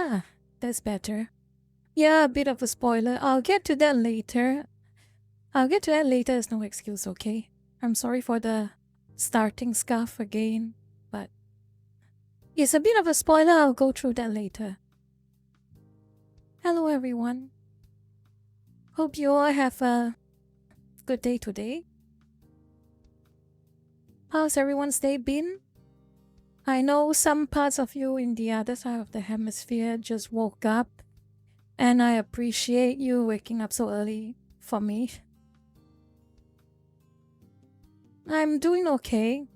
Yeah, that's better. Yeah, a bit of a spoiler. I'll get to that later. As no excuse, okay? I'm sorry for the starting scuff again, but it's a bit of a spoiler. I'll go through that later. Hello, everyone. Hope you all have a good day today. How's everyone's day been? I know some parts of you in the other side of the hemisphere just woke up, and I appreciate you waking up so early for me. I'm doing okay.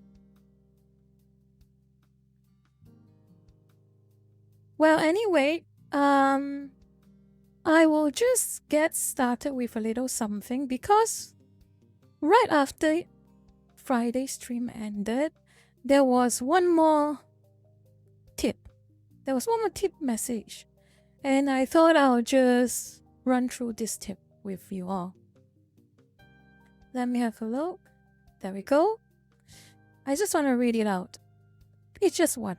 Well, anyway, I will just get started with a little something because right after Friday's stream ended, there was one more tip. There was one more tip message, and I thought I'll just run through this tip with you all. Let me have a look. There we go. I just want to read it out. It's just one.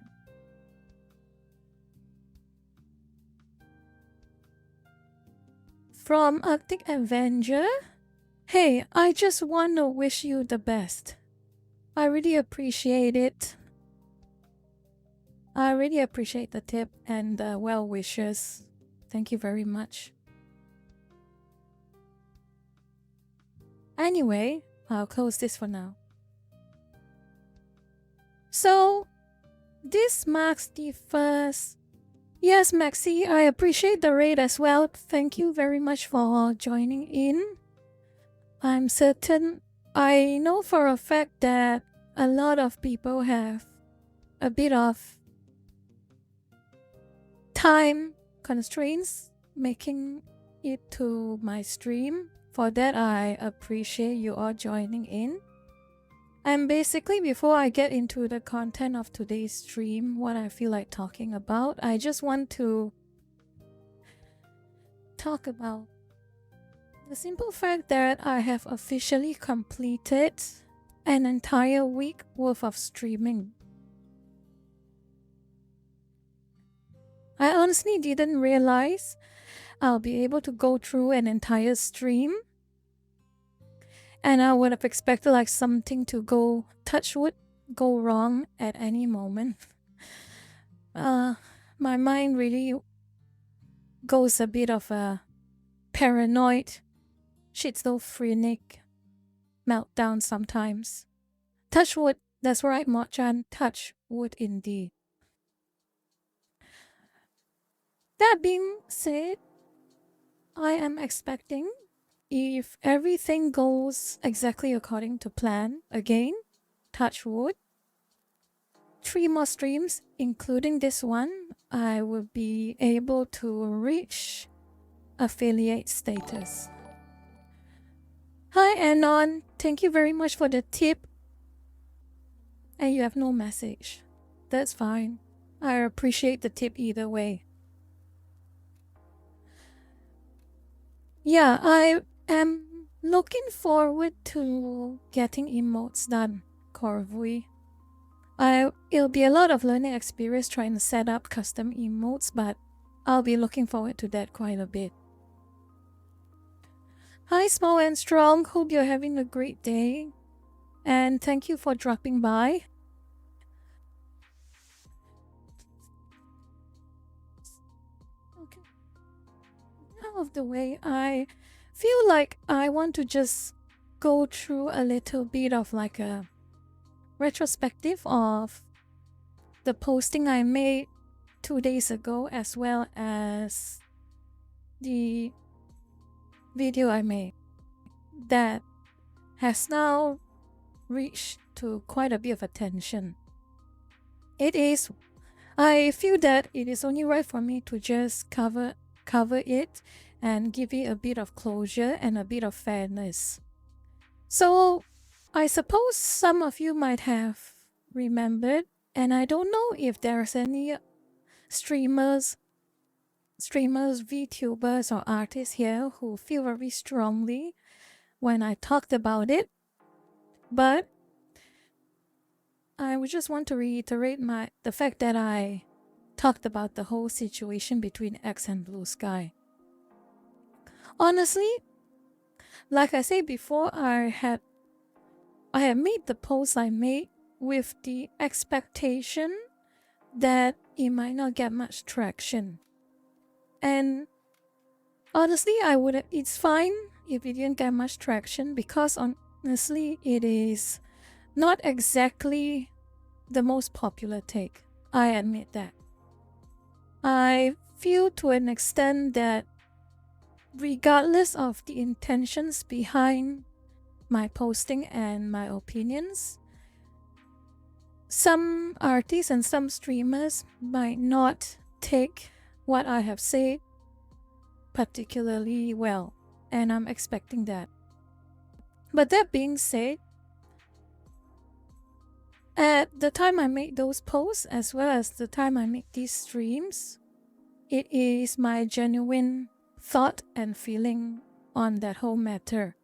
From Arctic Avenger. Hey, I just want to wish you the best. I really appreciate it. I really appreciate the tip and the well wishes. Thank you very much. Anyway, I'll close this for now. So, this marks the first... Yes, Maxi, I appreciate the raid as well. Thank you very much for joining in. I'm certain, I know for a fact that a lot of people have a bit of time constraints making it to my stream. For that, I appreciate you all joining in. And basically, before I get into the content of today's stream, what I feel like talking about, I just want to talk about the simple fact that I have officially completed an entire week worth of streaming. I honestly didn't realize I'll be able to go through an entire stream, and I would have expected like something to go, touch wood, go wrong at any moment. My mind really goes a bit of a paranoid, schizophrenic meltdown sometimes. Touch wood, that's right, Mo-chan, touch wood indeed. That being said, I am expecting, if everything goes exactly according to plan, again, touch wood, 3 more streams, including this one, I will be able to reach affiliate status. Hi Anon, thank you very much for the tip. And you have no message. That's fine. I appreciate the tip either way. Yeah, I am looking forward to getting emotes done, Corvui. It'll be a lot of learning experience trying to set up custom emotes, but I'll be looking forward to that quite a bit. Hi Small and Strong, hope you're having a great day. And thank you for dropping by. Okay. Out of the way, I feel like I want to just go through a little bit of like a retrospective of the posting I made 2 days ago, as well as the video I made that has now reached to quite a bit of attention. I feel that it is only right for me to just cover it and give it a bit of closure and a bit of fairness. So I suppose some of you might have remembered, and I don't know if there's any streamers, VTubers or artists here who feel very strongly when I talked about it, but I would just want to reiterate the fact that I talked about the whole situation between X and Blue Sky. Honestly, like I said before, I had made the post I made with the expectation that it might not get much traction. And honestly, it's fine if it didn't get much traction, because honestly, it is not exactly the most popular take. I admit that. I feel to an extent that regardless of the intentions behind my posting and my opinions, some artists and some streamers might not take what I have said particularly well, and I'm expecting that. But that being said, at the time I made those posts, as well as the time I make these streams, it is my genuine thought and feeling on that whole matter.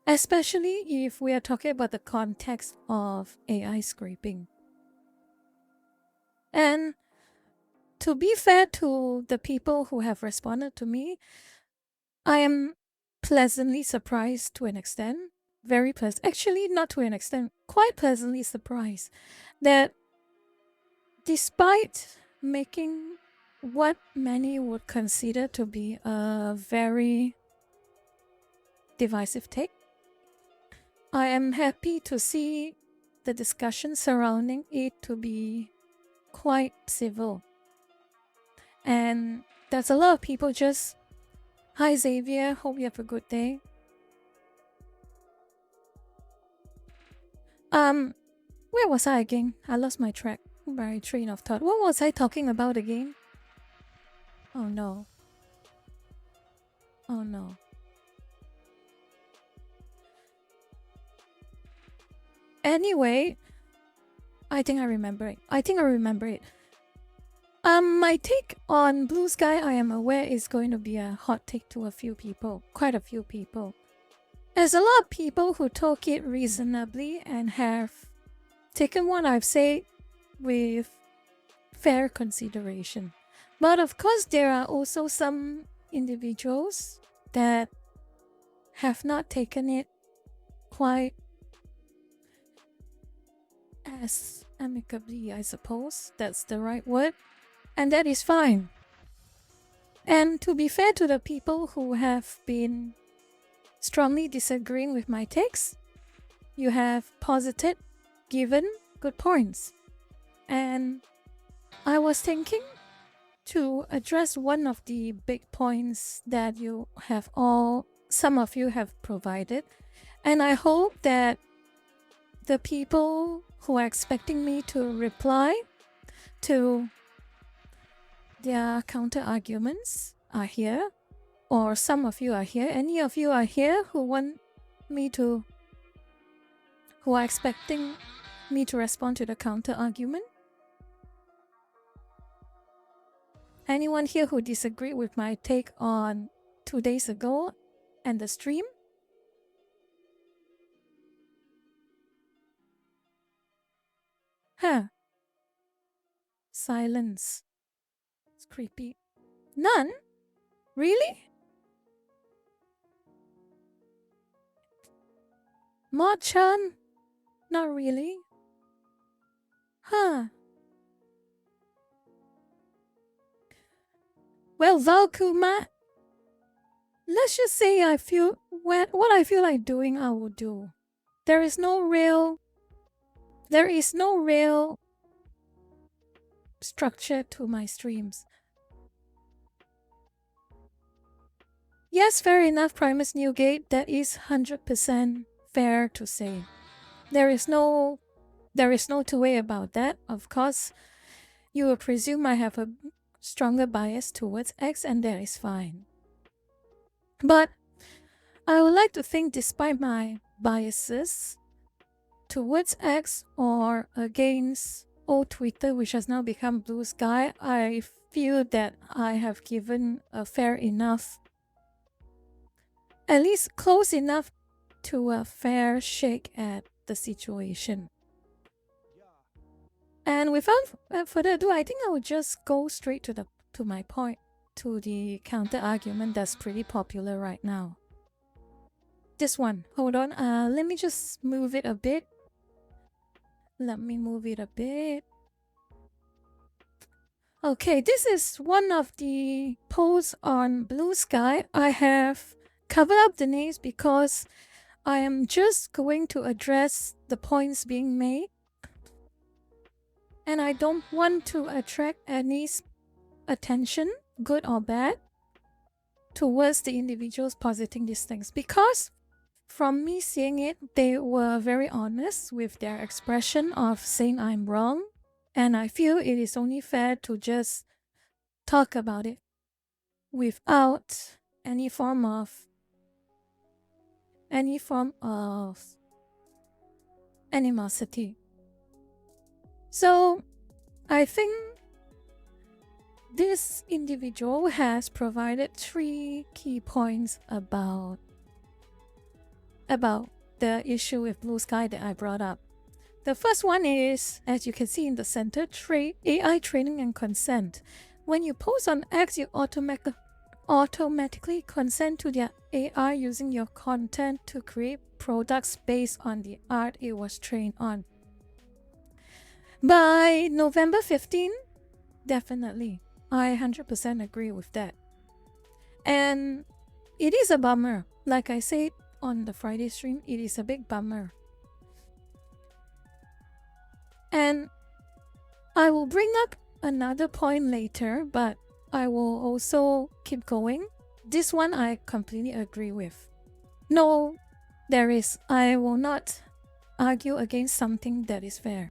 Especially if we are talking about the context of AI scraping. And to be fair to the people who have responded to me, I am pleasantly surprised to an extent. Very pleasant. Actually, not to an extent. Quite pleasantly surprised that despite making what many would consider to be a very divisive take, I am happy to see the discussion surrounding it to be quite civil. And there's a lot of people just, "Hi Xavier, hope you have a good day." Where was I again? I lost my train of thought. What was I talking about again? Oh no. Oh no. Anyway, I think I remember it. My take on Blue Sky, I am aware, is going to be a hot take to quite a few people. There's a lot of people who took it reasonably and have taken what I've said with fair consideration. But of course, there are also some individuals that have not taken it quite as amicably, I suppose that's the right word, and that is fine. And to be fair to the people who have been strongly disagreeing with my takes, you have given good points. And I was thinking to address one of the big points that some of you have provided, and I hope that the people who are expecting me to reply to their counter arguments are here, or some of you are here. Any of you are here who are expecting me to respond to the counter argument? Anyone here who disagreed with my take on 2 days ago and the stream? Huh. Silence. It's creepy. None? Really? Mod-chan? Not really. Huh. Well, Valkuma, let's just say what I feel like doing, I will do. There is no real structure to my streams. Yes, fair enough, Primus Newgate. That is 100% fair to say. There is no two way about that. Of course, you will presume I have a stronger bias towards X, and that is fine. But I would like to think, despite my biases towards X or against old Twitter, which has now become Blue Sky, I feel that I have given a fair enough, at least close enough to a fair shake at the situation. And without further ado, I think I will just go straight to my point, to the counter argument that's pretty popular right now. This one, hold on, let me just move it a bit. Let me move it a bit. Okay, this is one of the posts on Blue Sky. I have covered up the names because I am just going to address the points being made. And I don't want to attract any attention, good or bad, towards the individuals positing these things. Because from me seeing it, they were very honest with their expression of saying I'm wrong. And I feel it is only fair to just talk about it without any form of animosity. So I think this individual has provided 3 key points about the issue with Blue Sky that I brought up. The first one is, as you can see in the center, AI training and consent. When you post on X, you automatically consent to their AI using your content to create products based on the art it was trained on. By November 15, definitely. I 100% agree with that. And it is a bummer. Like I said on the Friday stream, it is a big bummer. And I will bring up another point later, but I will also keep going. This one I completely agree with. No, I will not argue against something that is fair.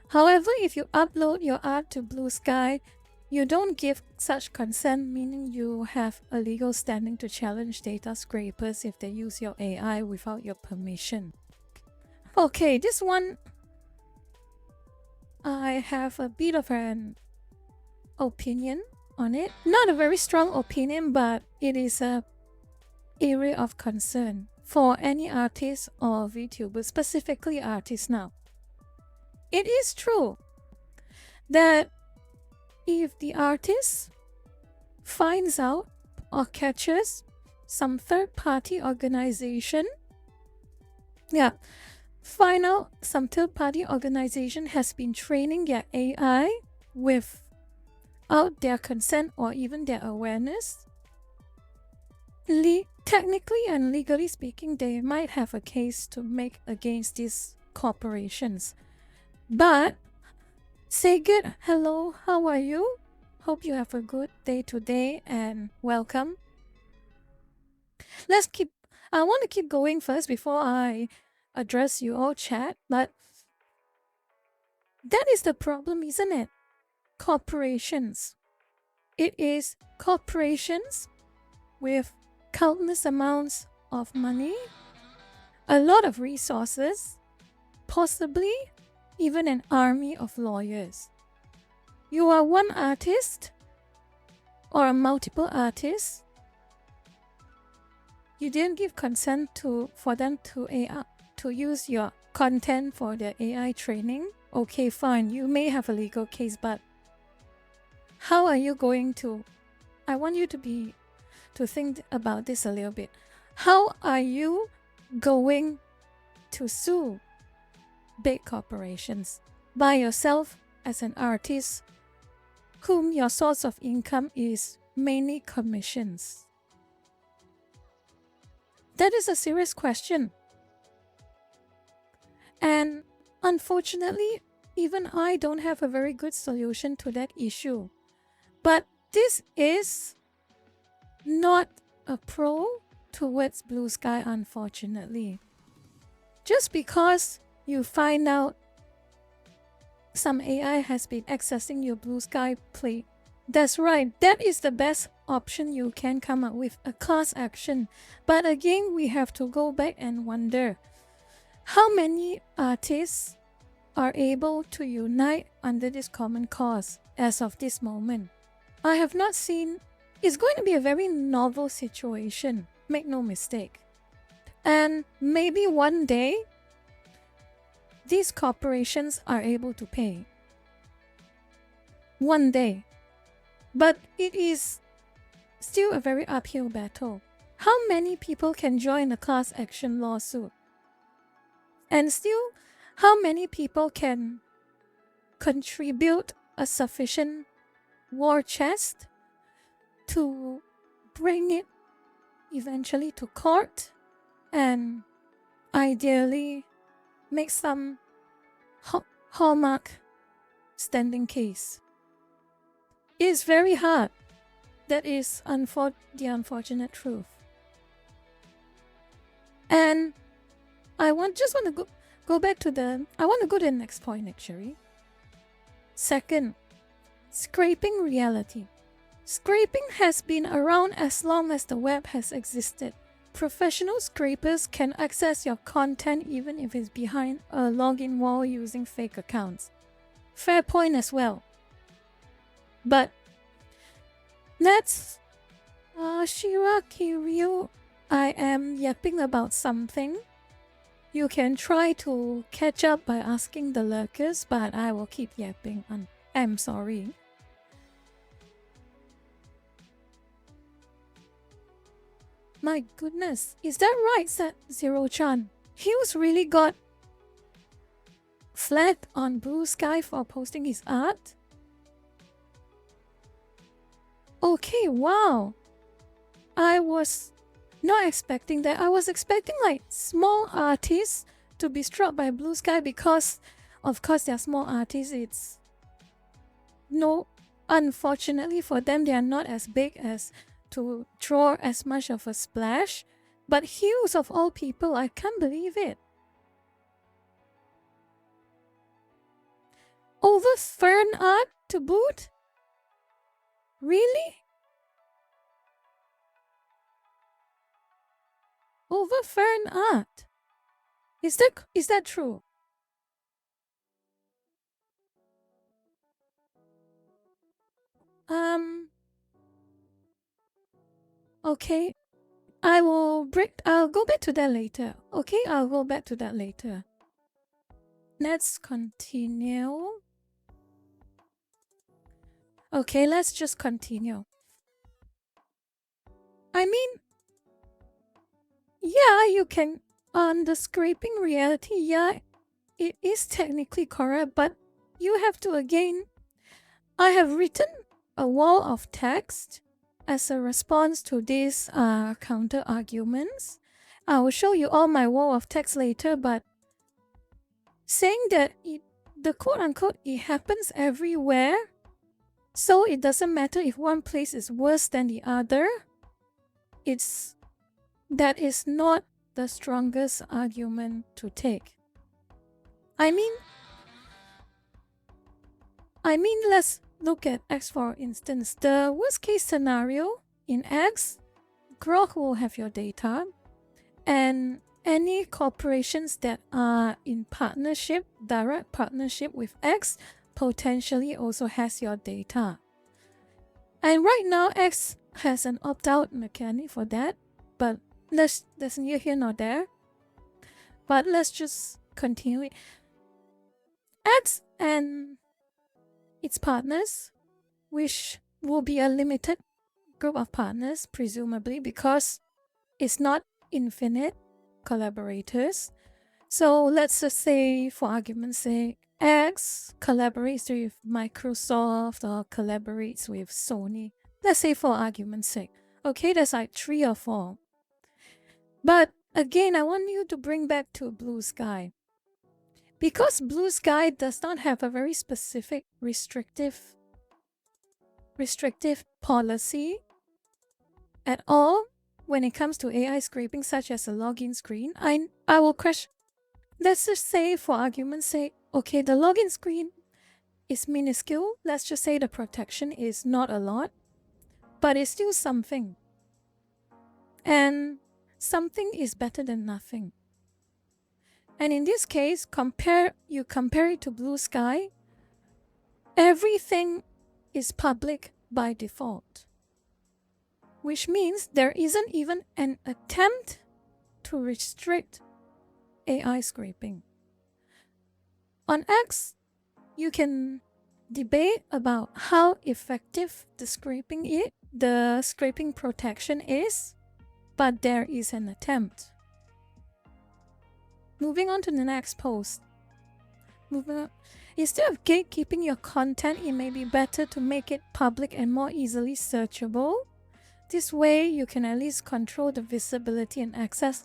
However, if you upload your art to Blue Sky, you don't give such consent, meaning you have a legal standing to challenge data scrapers if they use your AI without your permission. Okay, this one, I have a bit of an opinion on it. Not a very strong opinion, but it is a area of concern for any artist or VTuber, specifically artists now. It is true that if the artist finds out or catches some third-party organization, some third-party organization has been training their AI without their consent or even their awareness, technically and legally speaking, they might have a case to make against these corporations. But say good hello, how are you? Hope you have a good day today and welcome. I want to keep going first before I address you all chat, but that is the problem, isn't it? Corporations. It is corporations with countless amounts of money, a lot of resources, possibly even an army of lawyers. You are one artist or multiple artists. You didn't give consent for them to use your content for their AI training. Okay, fine. You may have a legal case, but how are you going to? I want you to think about this a little bit. How are you going to sue big corporations by yourself as an artist whom your source of income is mainly commissions? That is a serious question. And unfortunately, even I don't have a very good solution to that issue. But this is not a pro towards Blue Sky, unfortunately. Just because you find out some AI has been accessing your Blue Sky play. That's right, that is the best option you can come up with, a class action. But again, we have to go back and wonder, how many artists are able to unite under this common cause as of this moment? I have not seen. It's going to be a very novel situation, make no mistake. And maybe one day, these corporations are able to pay. One day. But it is still a very uphill battle. How many people can join a class action lawsuit? And still, how many people can contribute a sufficient war chest to bring it eventually to court and ideally make some hallmark standing case? It is very hard. That is the unfortunate truth. And I want to go back to the next point actually. Second, scraping reality. Scraping has been around as long as the web has existed. Professional scrapers can access your content even if it's behind a login wall using fake accounts. Fair point as well. But that's Shira Kiryu. I am yapping about something. You can try to catch up by asking the lurkers, but I will keep yapping. I'm sorry. My goodness, is that right? Said Zero-chan. Hughes really got flagged on Blue Sky for posting his art? Okay, wow. I was not expecting that. I was expecting like small artists to be struck by Blue Sky because of course they're small artists. Unfortunately for them, they are not as big as to draw as much of a splash. But Hughes of all people, I can't believe it. Over fern art to boot? Really? Over fern art? Is that true? Okay. I'll go back to that later. Okay, I'll go back to that later. Let's continue. Okay, let's just continue. I mean, yeah, you can, on the scraping reality, yeah, it is technically correct, but you have to again, I have written a wall of text as a response to these counter arguments. I will show you all my wall of text later, but saying that the quote unquote it happens everywhere, so it doesn't matter if one place is worse than the other, that is not the strongest argument to take. I mean, let's look at X for instance. The worst case scenario in X, Grok will have your data, and any corporations that are in direct partnership with X, potentially also has your data. And right now, X has an opt-out mechanic for that, but that's neither here nor there. But let's just continue. X and its partners, which will be a limited group of partners, presumably, because it's not infinite collaborators. So let's just say, for argument's sake, X collaborates with Microsoft or collaborates with Sony. Let's say for argument's sake. Okay, there's like 3 or 4. But again, I want you to bring back to Blue Sky. Because Blue Sky does not have a very specific restrictive policy at all when it comes to AI scraping, such as a login screen, I will question. Let's just say, for argument's sake, okay, the login screen is minuscule. Let's just say the protection is not a lot, but it's still something. And something is better than nothing. And in this case, you compare it to Blue Sky, everything is public by default, which means there isn't even an attempt to restrict AI scraping. On X, you can debate about how effective the scraping protection is, but there is an attempt. Moving on to the next post. Instead of gatekeeping your content, it may be better to make it public and more easily searchable. This way, you can at least control the visibility and access.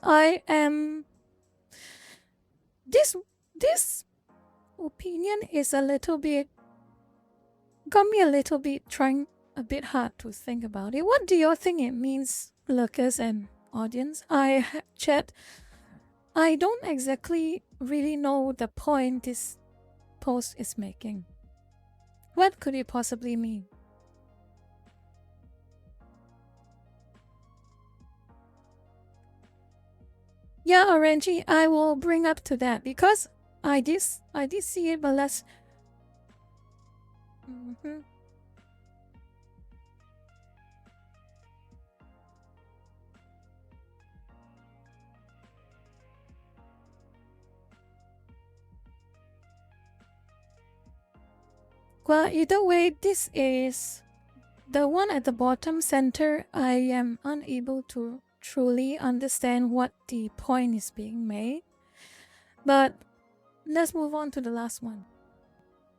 This opinion is a little bit got me a little bit trying a bit hard to think about it. What do you think it means, lurkers and audience? Chat, I don't exactly really know the point this post is making. What could it possibly mean? Yeah, Orangy, I will bring up to that because I did see it, but let's. Well, either way, this is the one at the bottom center. I am unable to truly understand what the point is being made. But let's move on to the last one.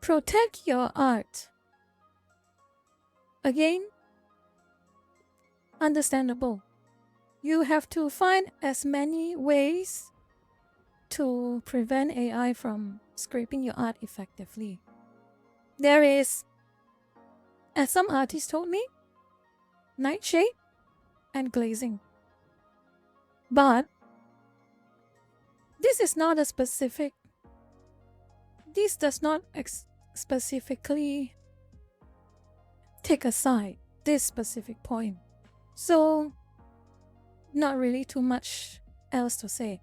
Protect your art. Again, understandable. You have to find as many ways to prevent AI from scraping your art effectively. There is, as some artists told me, nightshade and glazing. But this is not a specific. This does not specifically take aside this specific point. So, not really too much else to say.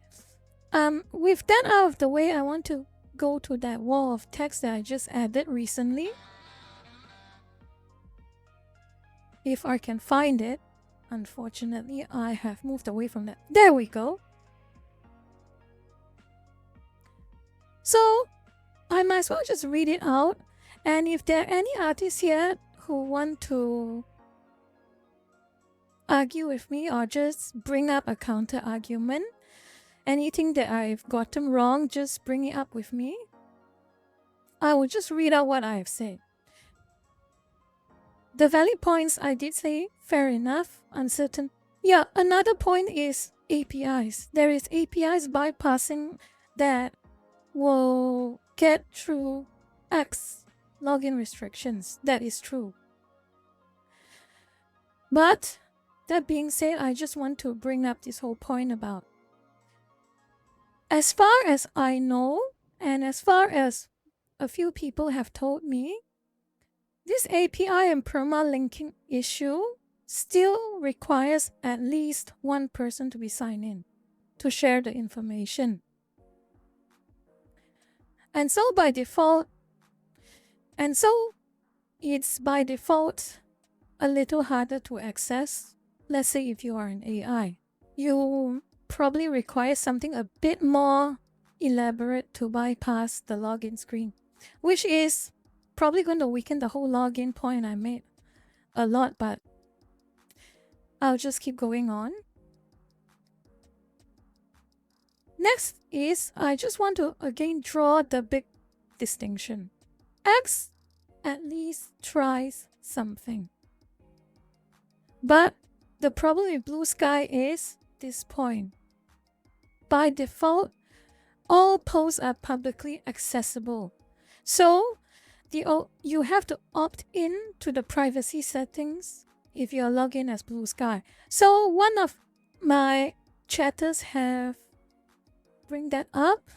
With that out of the way, I want to go to that wall of text that I just added recently. If I can find it. Unfortunately, I have moved away from that. There we go. So, I might as well just read it out. And if there are any artists here who want to argue with me or just bring up a counter argument, anything that I've gotten wrong, just bring it up with me. I will just read out what I have said. The valid points I did say, fair enough, uncertain. Yeah, another point is APIs. There is APIs bypassing that will get through X login restrictions. That is true. But that being said, I just want to bring up this whole point about, as far as I know, and as far as a few people have told me, this API and permalinking issue still requires at least one person to be signed in to share the information. And so it's by default a little harder to access. Let's say if you are an AI, you probably require something a bit more elaborate to bypass the login screen, which is probably going to weaken the whole login point I made a lot, but I'll just keep going on. Next is, I just want to again draw the big distinction. X at least tries something. But the problem with Blue Sky is this point. By default, all posts are publicly accessible. So, you have to opt in to the privacy settings if you're logged in as Blue Sky. So, one of my chatters have bring that up,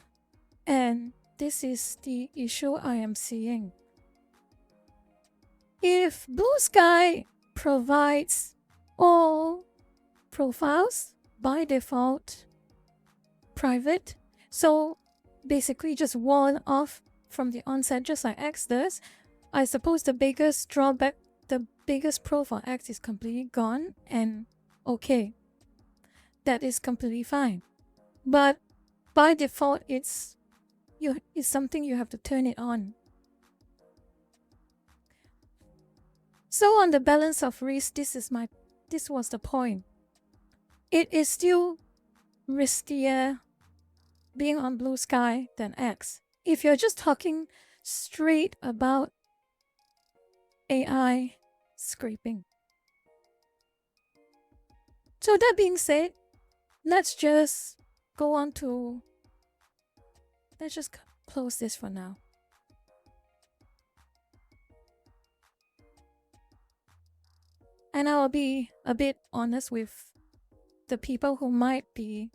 and this is the issue I am seeing. If Blue Sky provides all profiles by default private, so basically just wall off from the onset just like X does, I suppose the biggest drawback, the biggest pro for X is completely gone, and okay, that is completely fine. But by default, it's it's something you have to turn it on. So on the balance of risk, this was the point. It is still riskier being on Blue Sky than X. If you're just talking straight about AI scraping. So that being said, let's just close this for now. And I will be a bit honest with the people who might be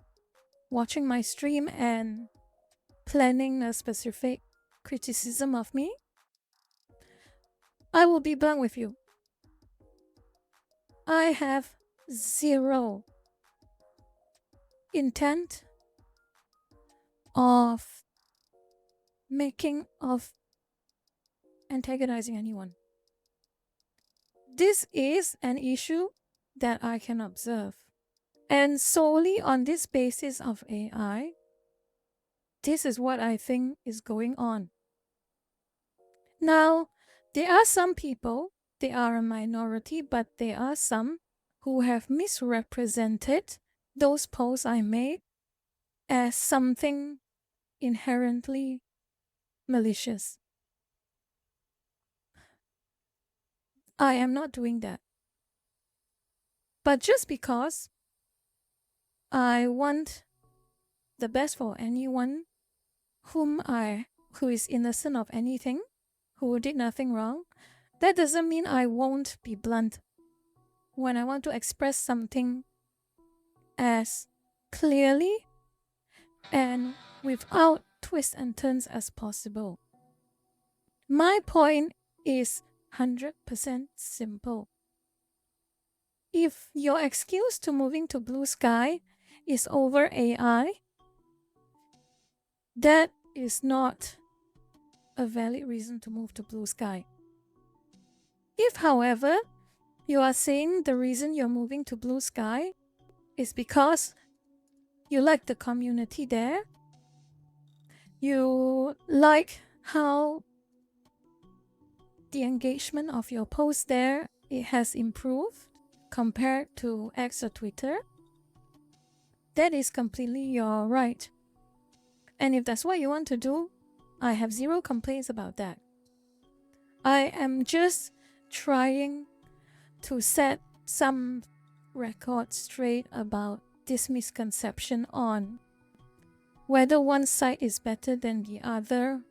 watching my stream and planning a specific criticism of me. I will be blunt with you. I have zero intent of antagonizing anyone. This is an issue that I can observe. And solely on this basis of AI, this is what I think is going on. Now, there are some people, they are a minority, but there are some who have misrepresented those posts I made as something inherently malicious. I am not doing that. But just because I want the best for anyone who is innocent of anything, who did nothing wrong, that doesn't mean I won't be blunt when I want to express something as clearly and without twists and turns as possible. My point is 100% simple. If your excuse to moving to Blue Sky is over AI, that is not a valid reason to move to Blue Sky. If, however, you are saying the reason you're moving to Blue Sky is because you like the community there, you like how the engagement of your post there, it has improved compared to X or Twitter, that is completely your right. And if that's what you want to do, I have zero complaints about that. I am just trying to set some record straight about this misconception on whether one side is better than the other,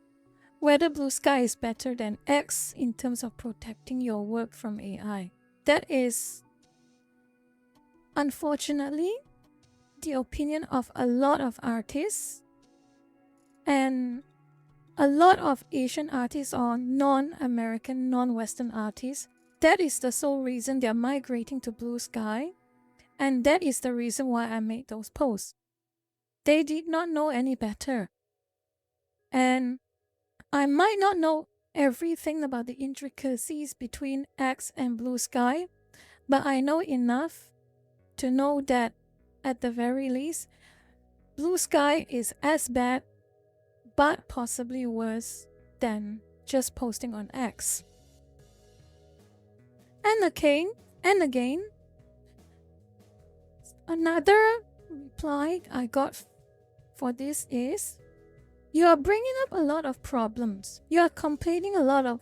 whether Blue Sky is better than X in terms of protecting your work from AI. That is, unfortunately, the opinion of a lot of artists and a lot of Asian artists or non-American, non-Western artists. That is the sole reason they're migrating to Blue Sky, and that is the reason why I made those posts. They did not know any better. And I might not know everything about the intricacies between X and Blue Sky, but I know enough to know that at the very least, Blue Sky is as bad, but possibly worse than just posting on X. And again, another reply I got for this is, you are bringing up a lot of problems. You are complaining about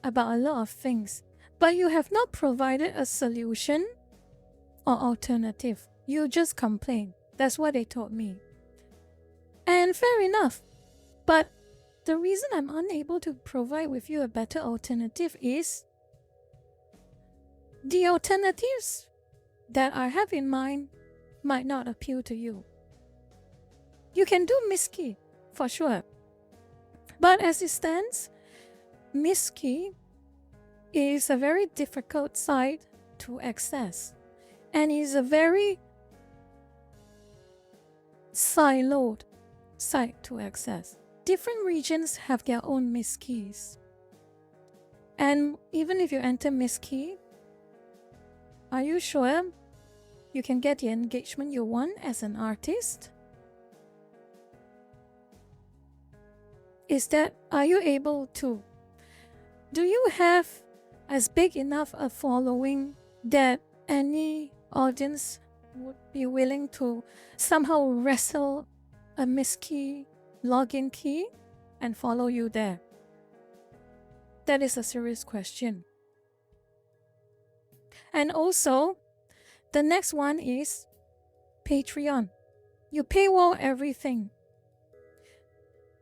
a lot of things, but you have not provided a solution or alternative. You just complain. That's what they told me. And fair enough. But the reason I'm unable to provide with you a better alternative is the alternatives that I have in mind might not appeal to you. You can do Miski, for sure. But as it stands, Miski is a very difficult site to access and is a very siloed site to access. Different regions have their own Miskis. And even if you enter Miski, are you sure you can get the engagement you want as an artist? is that, are you able to? Do you have as big enough a following that any audience would be willing to somehow wrestle a miskey login key and follow you there? That is a serious question. And also, the next one is Patreon. You paywall everything.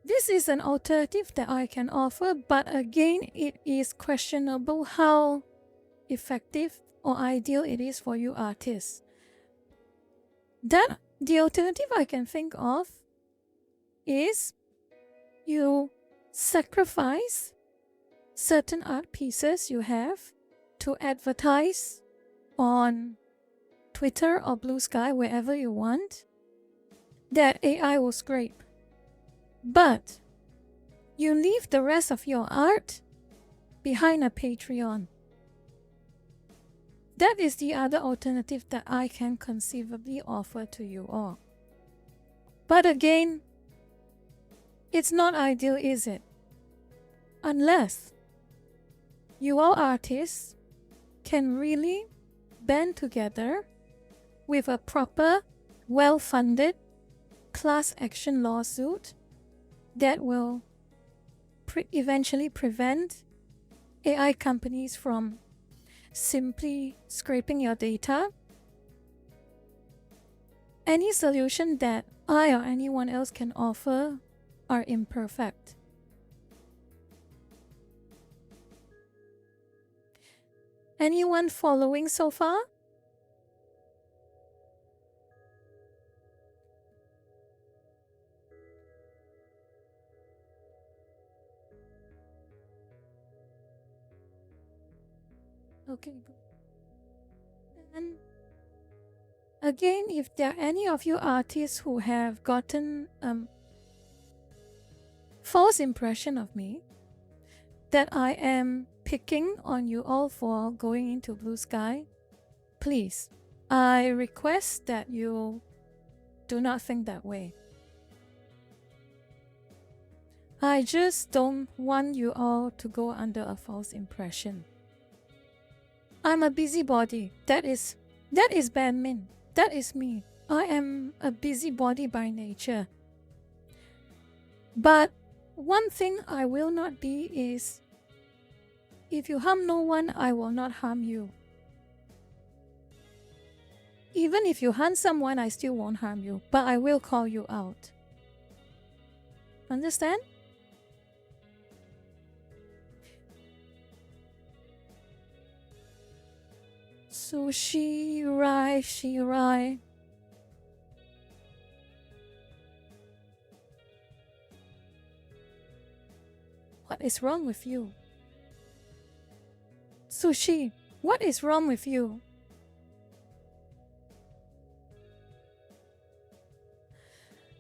This is an alternative that I can offer, but again, it is questionable how effective or ideal it is for you artists. The alternative I can think of is you sacrifice certain art pieces you have to advertise on Twitter or Blue Sky, wherever you want, that AI will scrape. But you leave the rest of your art behind a Patreon. That is the other alternative that I can conceivably offer to you all. But again, it's not ideal, is it? Unless you all artists can really band together with a proper, well-funded class action lawsuit that will eventually prevent AI companies from simply scraping your data. Any solution that I or anyone else can offer are imperfect. Anyone following so far? Okay, good. And again, if there are any of you artists who have gotten false impression of me, that I am picking on you all for going into Blue Sky, please, I request that you do not think that way. I just don't want you all to go under a false impression. I'm a busybody. That is Banmin. That is me. I am a busybody by nature. But one thing I will not be is, if you harm no one, I will not harm you. Even if you harm someone, I still won't harm you, but I will call you out. Understand? Sushi Rai Shirai. What is wrong with you? Sushi, what is wrong with you?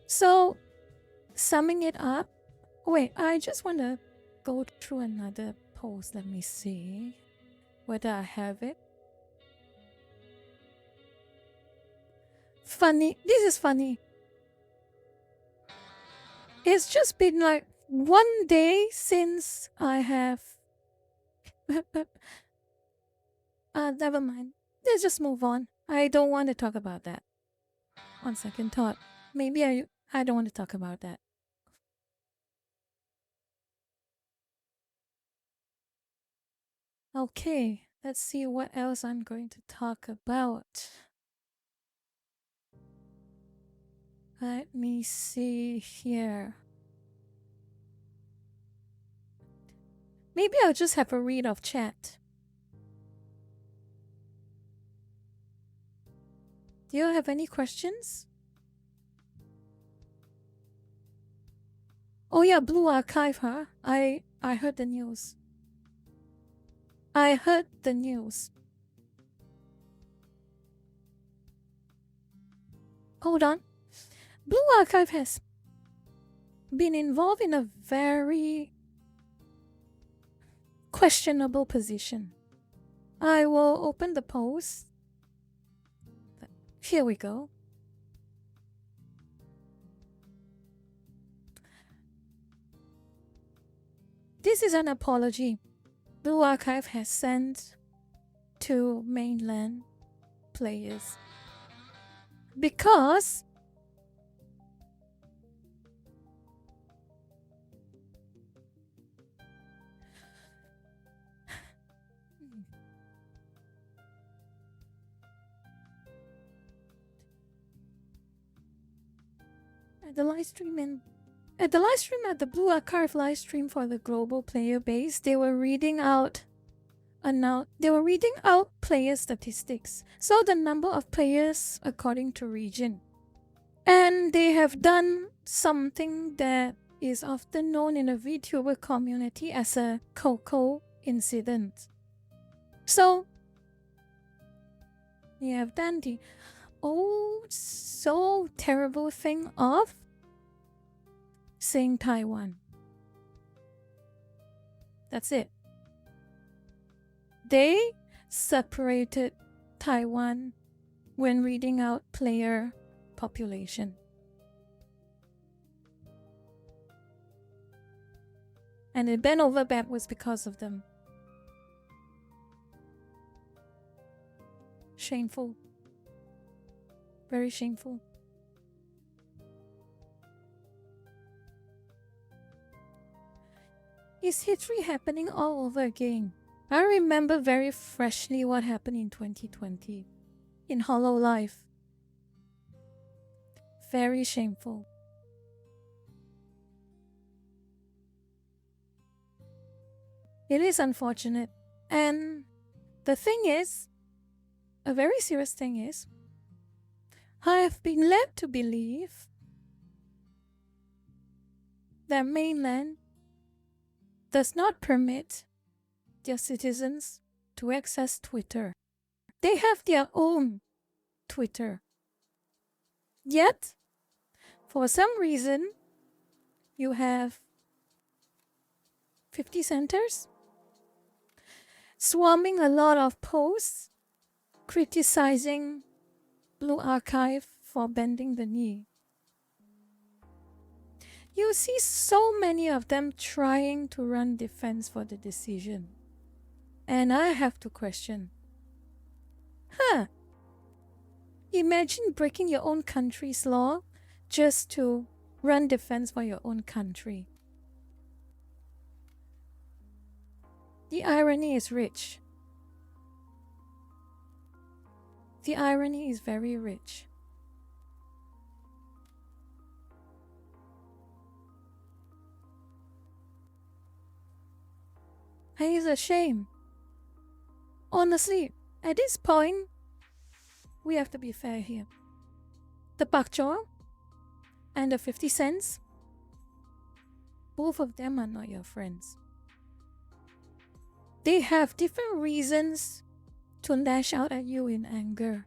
So, summing it up, wait, I just want to go through another post. Let me see whether I have it. Funny, this is funny. It's just been like 1 day since I have... never mind. Let's just move on. I don't want to talk about that. On second thought, maybe I don't want to talk about that. Okay, let's see what else I'm going to talk about. Let me see here. Maybe I'll just have a read of chat. Do you have any questions? Oh yeah, Blue Archive, huh? I heard the news. I heard the news. Hold on. Blue Archive has been involved in a very questionable position. I will open the post. Here we go. This is an apology Blue Archive has sent to mainland players because at the live stream at the Blue Archive live stream for the global player base, they were reading out player statistics, so the number of players according to region. And they have done something that is often known in the Vtuber community as a Coco incident. So they have done the so terrible thing of saying Taiwan. That's it. They separated Taiwan when reading out player population. And the bend over back was because of them. Shameful. Very shameful. Is history happening all over again? I remember very freshly what happened in 2020 in Hololive. Very shameful. It is unfortunate. And the thing is, a very serious thing is, I have been led to believe that mainland does not permit their citizens to access Twitter. They have their own Twitter. Yet, for some reason, you have 50 centers swarming a lot of posts criticizing Blue Archive for bending the knee. You see so many of them trying to run defense for the decision. And I have to question. Imagine breaking your own country's law just to run defense for your own country. The irony is rich. The irony is very rich. And it's a shame. Honestly, at this point, we have to be fair here. The pak chor and the 50 cents, both of them are not your friends. They have different reasons to lash out at you in anger.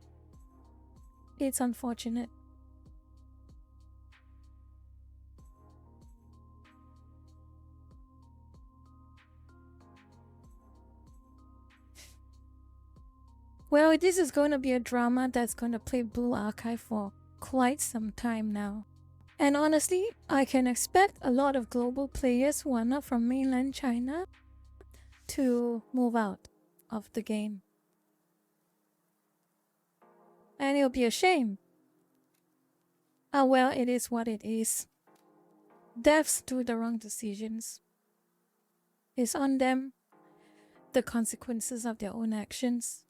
It's unfortunate. Well, this is going to be a drama that's going to play Blue Archive for quite some time now. And honestly, I can expect a lot of global players who are not from mainland China to move out of the game. And it'll be a shame. Well, it is what it is. Devs do the wrong decisions. It's on them. The consequences of their own actions.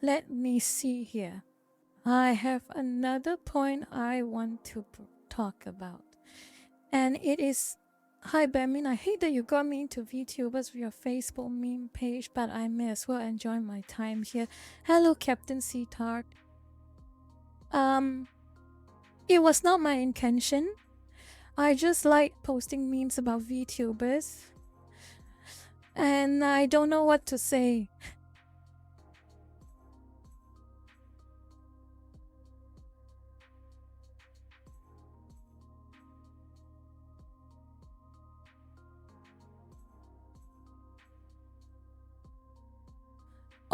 Let me see here. I have another point I want to talk about. And it is, hi Banmin, I hate that you got me into VTubers with your Facebook meme page, but I may as well enjoy my time here. Hello Captain Seatart. It was not my intention. I just like posting memes about VTubers. And I don't know what to say.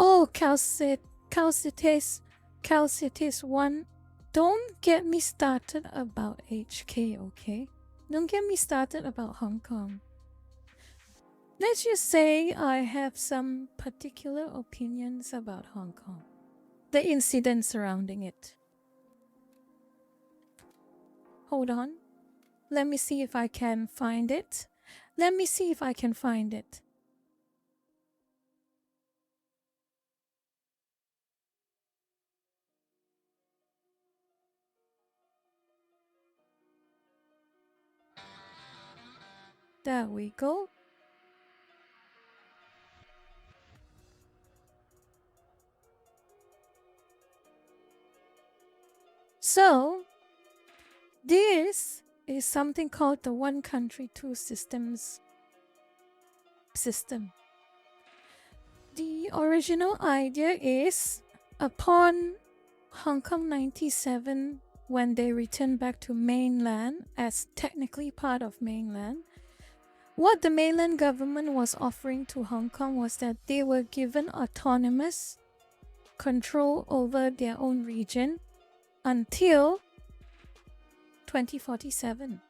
Oh, Calcites, Cal Cities 1. Don't get me started about HK, okay? Don't get me started about Hong Kong. Let's just say I have some particular opinions about Hong Kong. The incident surrounding it. Hold on. Let me see if I can find it. Let me see if I can find it. There we go. So, this is something called the One Country, Two Systems system. The original idea is upon Hong Kong 97, when they returned back to mainland as technically part of mainland, what the mainland government was offering to Hong Kong was that they were given autonomous control over their own region until 2047.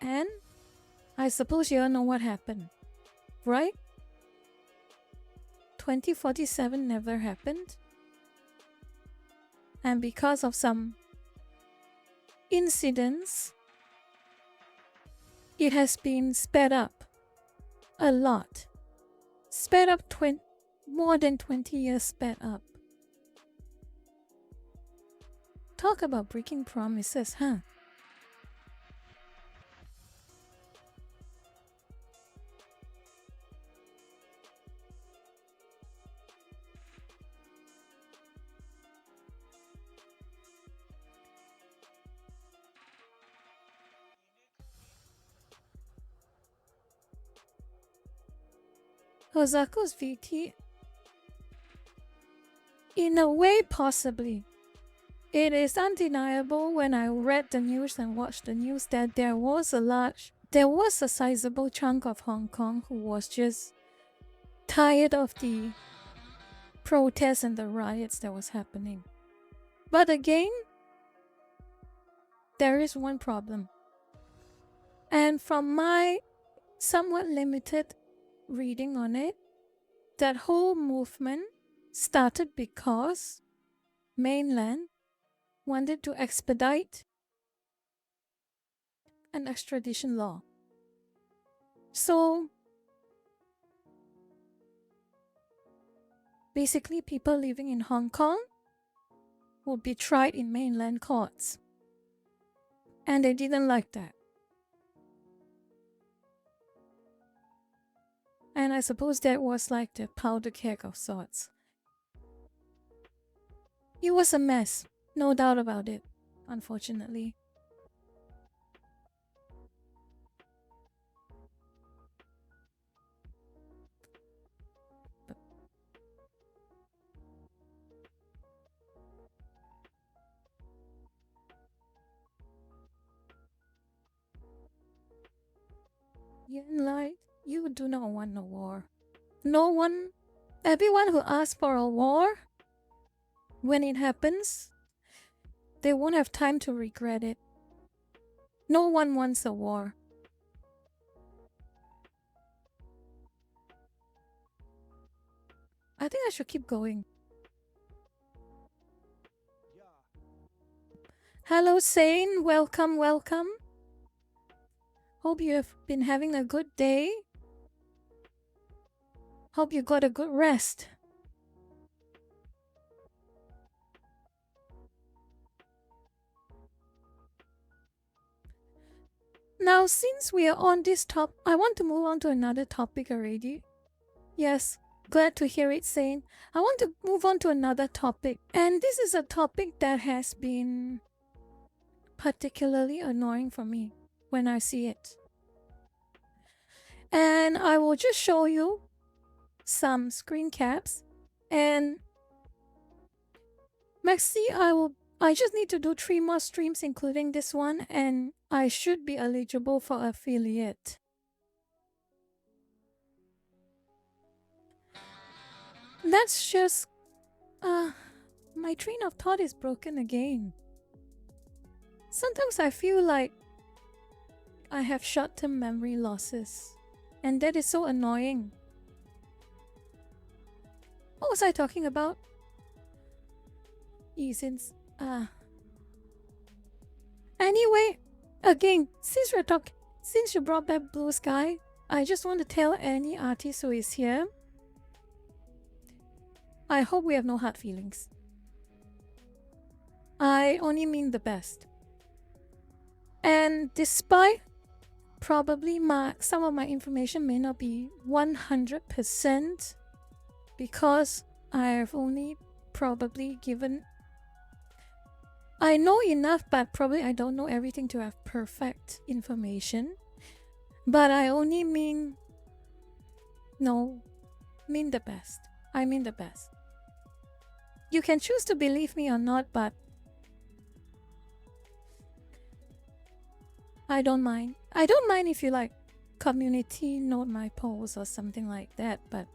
And I suppose you all know what happened, right? 2047 never happened. And because of some incidents, it has been sped up a lot. Sped up more than 20 years sped up. Talk about breaking promises, huh? Hosaku's VT, in a way, possibly. It is undeniable when I read the news and watched the news that there was a sizable chunk of Hong Kong who was just tired of the protests and the riots that was happening. But again, there is one problem. And from my somewhat limited reading on it, that whole movement started because mainland wanted to expedite an extradition law. So basically, people living in Hong Kong will be tried in mainland courts. And they didn't like that. And I suppose that was like the powder keg of sorts. It was a mess, no doubt about it, unfortunately. Yen Light, you do not want a war. No one, everyone who asks for a war, when it happens, they won't have time to regret it. No one wants a war. I think I should keep going. Hello, Sane. Welcome, welcome. Hope you have been having a good day. Hope you got a good rest. Now, since we are on this topic, I want to move on to another topic already. Yes, glad to hear it, Sane. I want to move on to another topic. And this is a topic that has been particularly annoying for me when I see it. And I will just show you some screen caps. And Maxi, I just need to do 3 more streams including this one, and I should be eligible for affiliate. That's just... my train of thought is broken again. Sometimes I feel like I have short-term memory losses, and that is so annoying. What was I talking about? Anyway, again, since you brought back Blue Sky, I just want to tell any artist who is here, I hope we have no hard feelings. I only mean the best. And despite probably some of my information may not be 100% because I have only probably given... I know enough, but probably I don't know everything to have perfect information. But I only mean... mean the best. I mean the best. You can choose to believe me or not, but I don't mind. I don't mind if you like community note my posts or something like that, but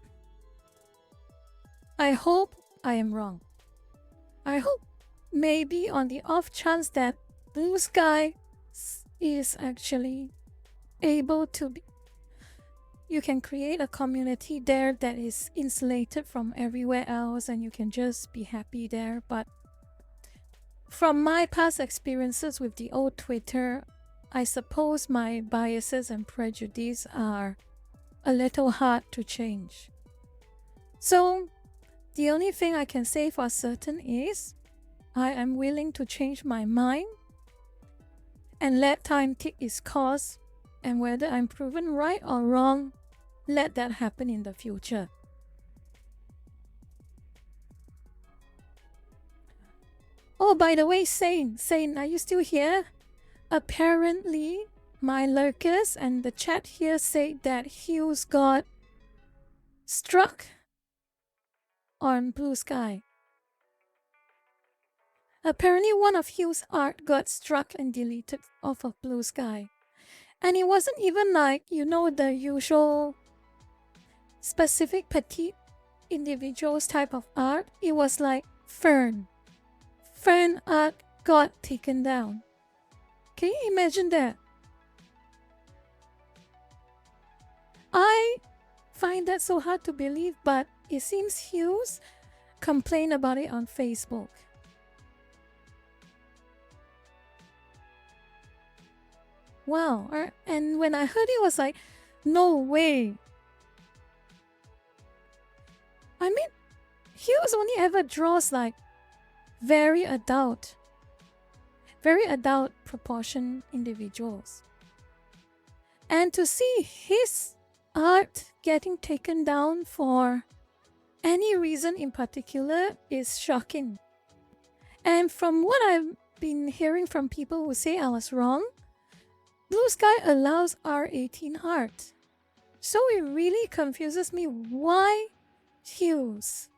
I hope I am wrong. I hope maybe on the off chance that Blue Sky is actually able to be... You can create a community there that is insulated from everywhere else and you can just be happy there. But from my past experiences with the old Twitter, I suppose my biases and prejudice are a little hard to change. So the only thing I can say for certain is I am willing to change my mind and let time take its course, and whether I'm proven right or wrong, let that happen in the future. Oh, by the way, Sane, are you still here? Apparently, my lurkers and the chat here say that Hughes got struck on Blue Sky. Apparently, one of Hughes' art got struck and deleted off of Blue Sky. And it wasn't even like, you know, the usual specific petite individuals type of art. It was like Fern. Fern art got taken down. Can you imagine that? I find that so hard to believe, but it seems Hughes complained about it on Facebook. Wow, and when I heard it was like, no way. I mean, Hughes only ever draws like very adult proportion individuals. And to see his art getting taken down for any reason in particular is shocking. And from what I've been hearing from people who say I was wrong, Blue Sky allows R18 art. So it really confuses me why Hughes.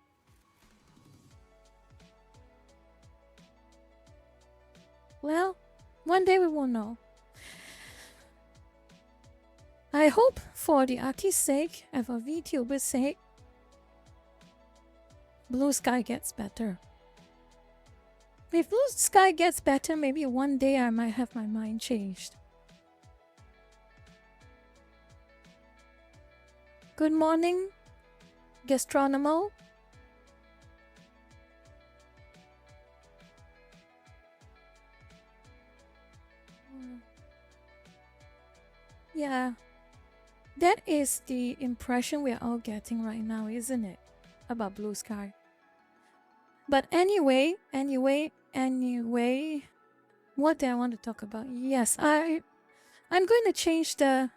Well, one day we will know. I hope for the artist's sake and for Vtuber's sake, Blue Sky gets better. If Blue Sky gets better, maybe one day I might have my mind changed. Good morning, Gastronomo. Yeah, that is the impression we're all getting right now, isn't it? About Blue Sky. But anyway, what do I want to talk about? Yes, I'm going to change the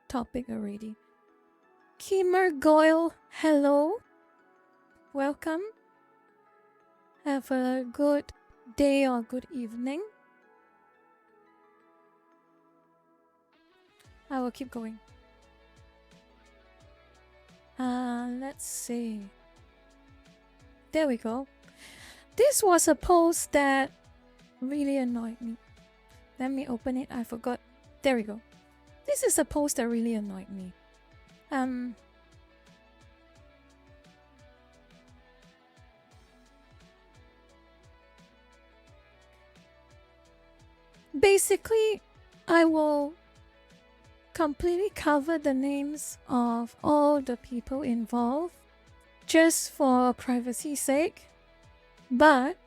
topic already. Kimmer Goyle, hello. Welcome. Have a good day or good evening. I will keep going. Let's see. There we go. This was a post that really annoyed me. Let me open it. I forgot. There we go. This is a post that really annoyed me. Basically, I will completely cover the names of all the people involved just for privacy's sake. But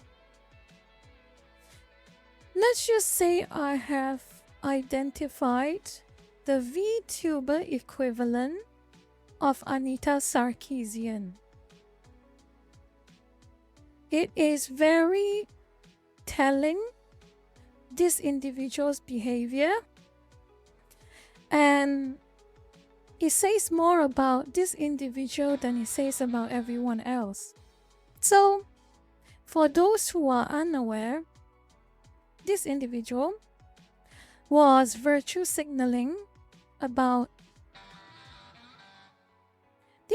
let's just say I have identified the VTuber equivalent of Anita Sarkeesian. It is very telling, this individual's behavior, and it says more about this individual than it says about everyone else. So, for those who are unaware, this individual was virtue signaling about the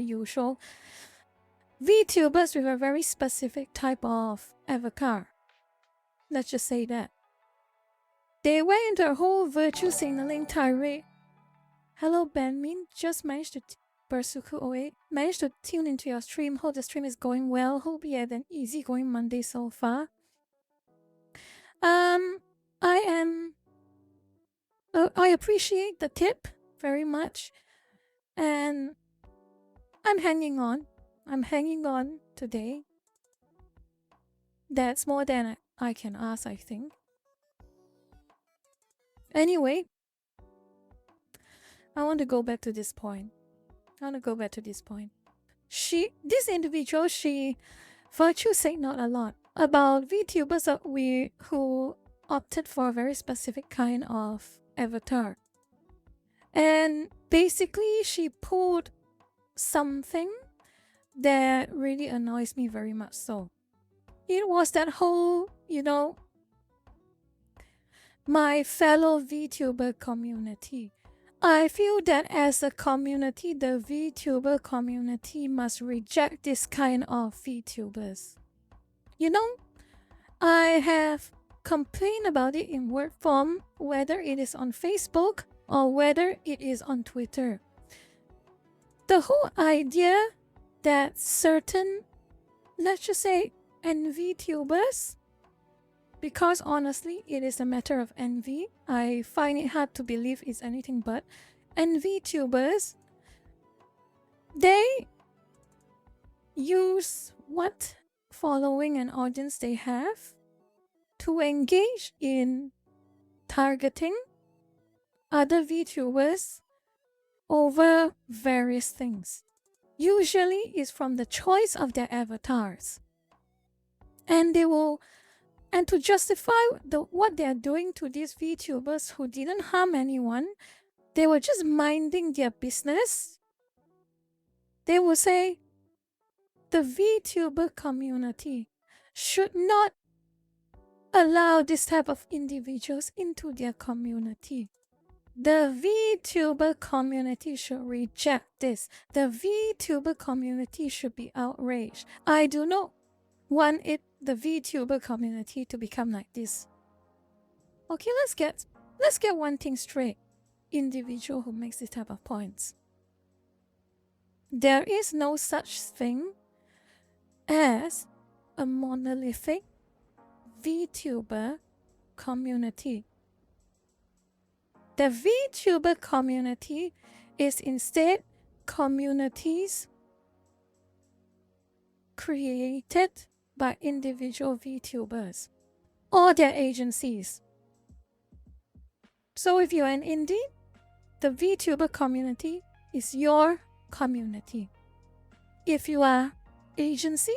usual VTubers with a very specific type of avatar. Let's just say that. They went into a whole virtue signaling tirade. Hello, Banmin. Just managed to Bersuku08. Managed to tune into your stream. Hope the stream is going well. Hope you had an easygoing Monday so far. I appreciate the tip very much, and I'm hanging on. I'm hanging on today. That's more than I can ask, I think. Anyway, I want to go back to this point. This individual, she virtue signaled a lot about VTubers who opted for a very specific kind of avatar. And basically, she pulled something that really annoys me very much so. It was that whole, my fellow VTuber community. I feel that as a community, the VTuber community must reject this kind of VTubers. I have complained about it in word form, whether it is on Facebook or whether it is on Twitter. The whole idea that certain, let's just say, NVTubers, because honestly, it is a matter of envy. I find it hard to believe it's anything but. NVTubers, they use what following and audience they have to engage in targeting other VTubers over various things. Usually it's from the choice of their avatars. And to justify what they are doing to these VTubers who didn't harm anyone, they were just minding their business. They will say the VTuber community should not allow this type of individuals into their community. The VTuber community should reject this. The VTuber community should be outraged. I do not want the VTuber community to become like this. Okay, let's get one thing straight. Individual who makes this type of points. There is no such thing as a monolithic VTuber community. The VTuber community is instead communities created by individual VTubers or their agencies. So if you're an indie, the VTuber community is your community. If you are agency,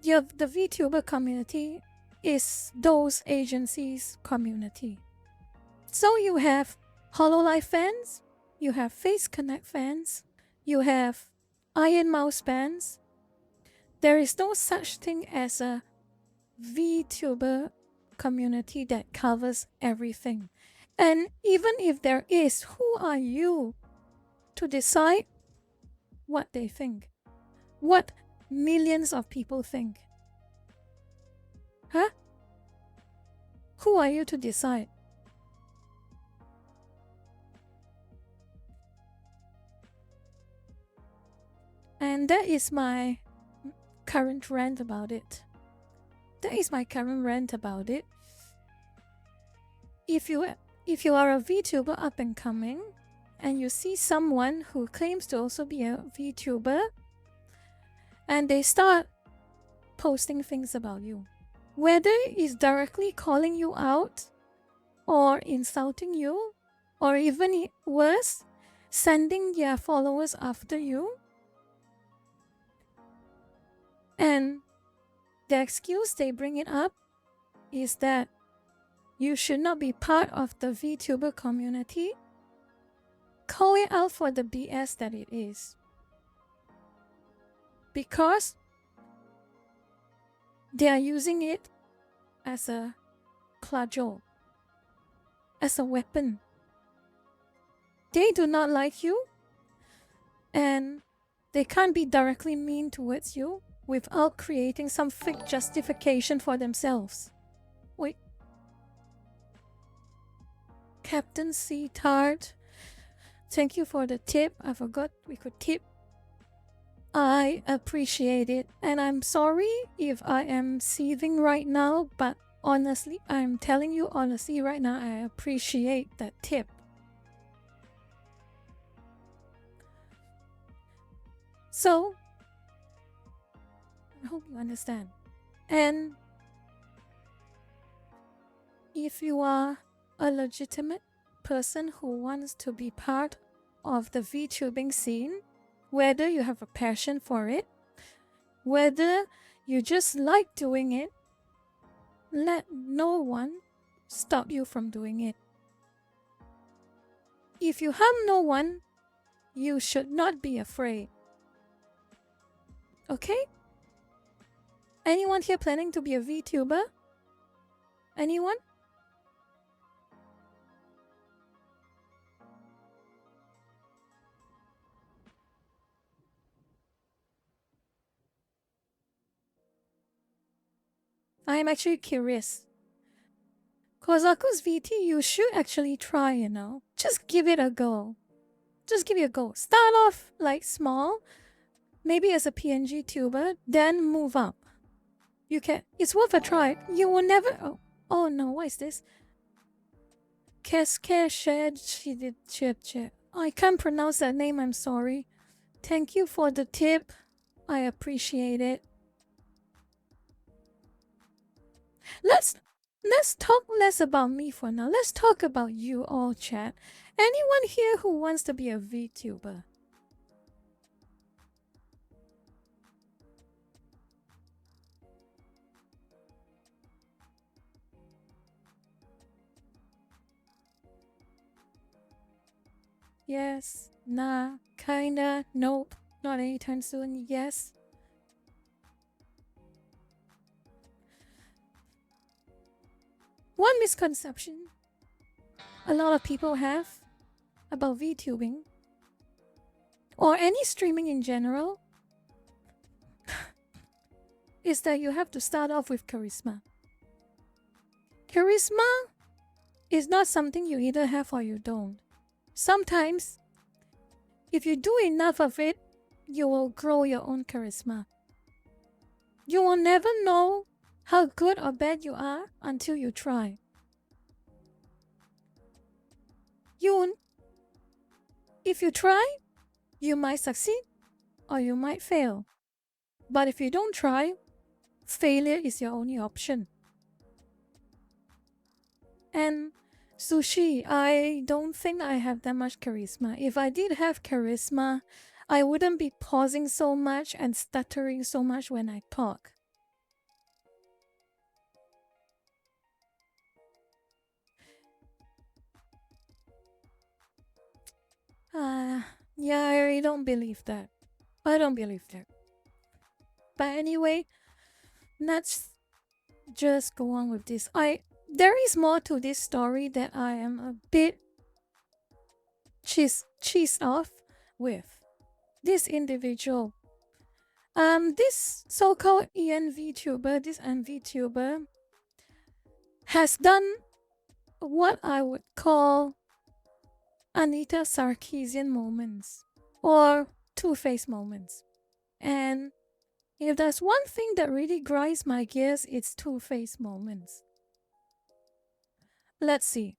the VTuber community is those agencies' community. So you have HoloLive fans, you have Face Connect fans, you have Iron Mouse fans. There is no such thing as a VTuber community that covers everything. And even if there is, who are you to decide what they think? What millions of people think? Huh? Who are you to decide? And that is my current rant about it. That is my current rant about it. If you are a VTuber up and coming, and you see someone who claims to also be a VTuber, and they start posting things about you, whether it's directly calling you out, or insulting you, or even worse, sending their followers after you, and the excuse they bring it up is that you should not be part of the VTuber community, call it out for the BS that it is. Because they are using it as a cudgel, as a weapon. They do not like you, and they can't be directly mean towards you without creating some fake justification for themselves. Wait. Captain C. Tart, thank you for the tip. I forgot we could tip. I appreciate it, and I'm sorry if I am seething right now, but honestly, I'm telling you honestly right now, I appreciate that tip. So, I hope you understand. And if you are a legitimate person who wants to be part of the VTubing scene, whether you have a passion for it, whether you just like doing it, let no one stop you from doing it. If you harm no one, you should not be afraid. Okay? Anyone here planning to be a VTuber? Anyone? I am actually curious. Kozaku's VT, you should actually try, you know. Just give it a go. Just give it a go. Start off like small, maybe as a PNG tuber, then move up. You can. It's worth a try. You will never. Oh no! What is this? I can't pronounce that name. I'm sorry. Thank you for the tip. I appreciate it. Let's talk less about me for now. Let's talk about you all, chat. Anyone here who wants to be a VTuber? Yes, nah, kinda, nope, not anytime soon, yes. One misconception a lot of people have about VTubing, or any streaming in general, is that you have to start off with charisma. Charisma is not something you either have or you don't. Sometimes, if you do enough of it, you will grow your own charisma. You will never know how good or bad you are until you try. If you try, you might succeed or you might fail. But if you don't try, failure is your only option. And Sushi, I don't think I have that much charisma. If I did have charisma, I wouldn't be pausing so much and stuttering so much when I talk. Yeah, I really don't believe that. I don't believe that. But anyway, let's just go on with this. There is more to this story that I am a bit cheesed off with. This individual, this so-called VTuber, this VTuber, has done what I would call Anita Sarkeesian moments or two-faced moments. And If there's one thing that really grinds my gears, it's two-faced moments. Let's see.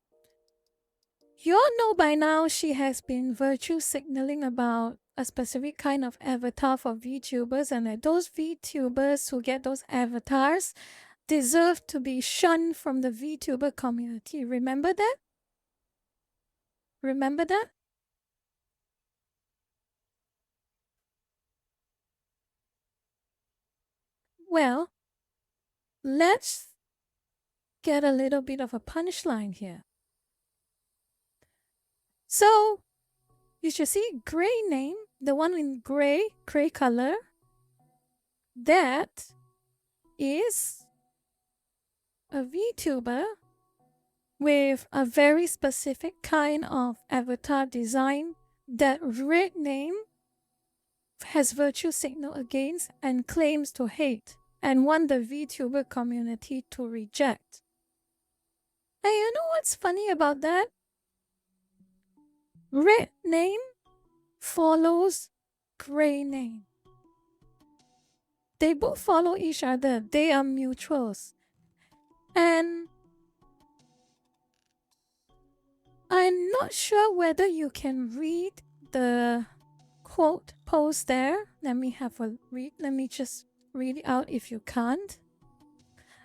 You all know by now she has been virtue signaling about a specific kind of avatar for VTubers, and that those VTubers who get those avatars deserve to be shunned from the VTuber community. Remember that? Remember that? Well, let's get a little bit of a punchline here. So, you should see gray name, the one in gray color. That is a VTuber with a very specific kind of avatar design that red name has virtue signal against and claims to hate and want the VTuber community to reject. And you know what's funny about that? Red name follows gray name. They both follow each other. They are mutuals. And I'm not sure whether you can read the quote post there. Let me have a read. Let me just read it out if you can't.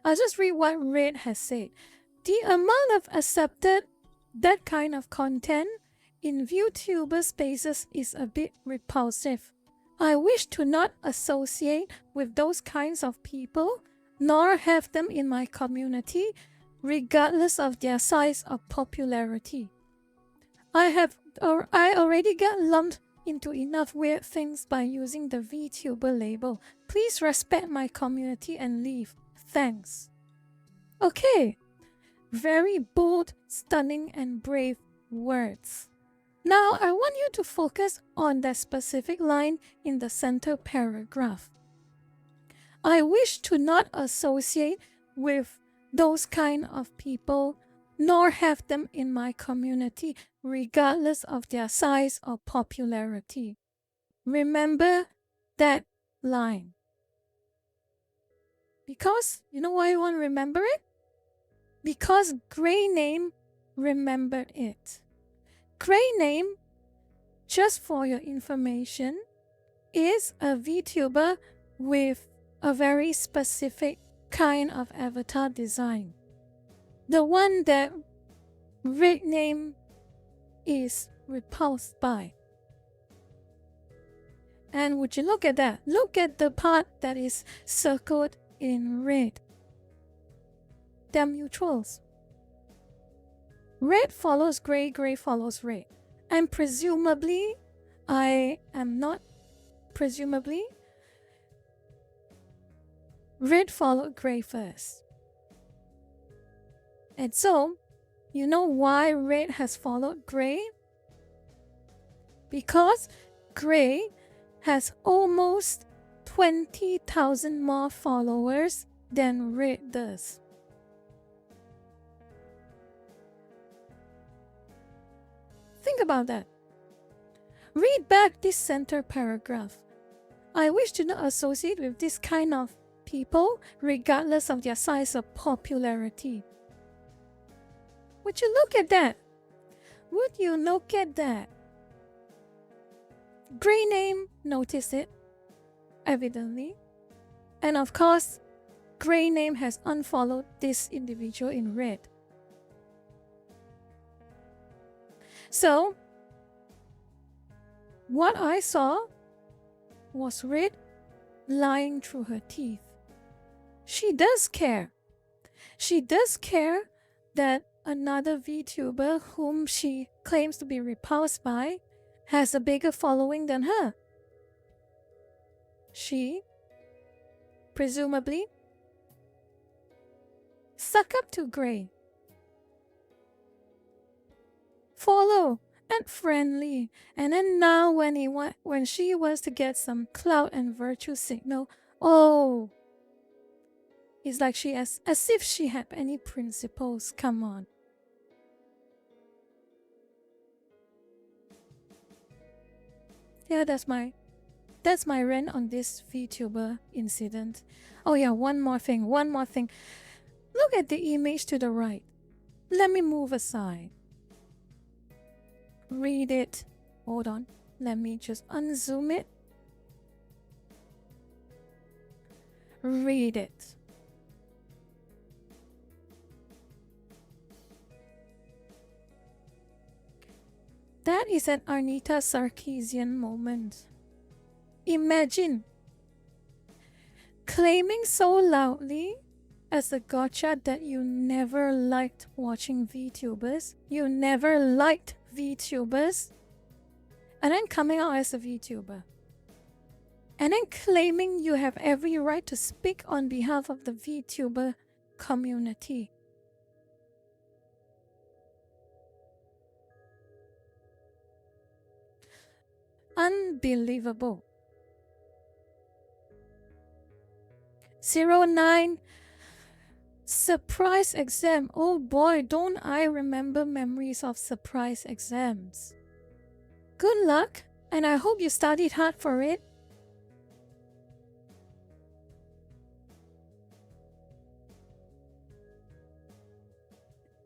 I'll just read what Red has said. The amount of accepted that kind of content in VTuber spaces is a bit repulsive. I wish to not associate with those kinds of people, nor have them in my community, regardless of their size or popularity. I already got lumped into enough weird things by using the VTuber label. Please respect my community and leave. Thanks. Okay. Very bold, stunning, and brave words. Now, I want you to focus on that specific line in the center paragraph. I wish to not associate with those kind of people, nor have them in my community, regardless of their size or popularity. Remember that line. Because, you know why you want to remember it? Because Grey Name remembered it. Grey Name, just for your information, is a VTuber with a very specific kind of avatar design. The one that Red Name is repulsed by. And would you look at that? Look at the part that is circled in red. They're mutuals. Red follows gray, gray follows red. And presumably, red followed gray first. And so, you know why red has followed gray? Because gray has almost 20,000 more followers than red does. Think about that. Read back this center paragraph. I wish to not associate with this kind of people, regardless of their size or popularity. Would you look at that? Would you look at that? Grey Name noticed it, evidently. And of course, Grey Name has unfollowed this individual in red. So, what I saw was red lying through her teeth. She does care. She does care that another VTuber whom she claims to be repulsed by has a bigger following than her. She, presumably, suck up to Grey. Follow and friendly, and then now when she was to get some clout and virtue signal, oh, it's like she as if she had any principles. Come on. Yeah, that's my that's my rant on this VTuber incident. Oh yeah, one more thing. Look at the image to the right. Let me move aside. Read it. Hold on. Let me just unzoom it. Read it. That is an Arnita Sarkeesian moment. Imagine claiming so loudly as a gotcha that you never liked watching VTubers. You never liked VTubers. And then coming out as a VTuber. And then claiming you have every right to speak on behalf of the VTuber community. Unbelievable. 09 surprise exam. Oh boy, don't I remember memories of surprise exams. Good luck, and I hope you studied hard for it.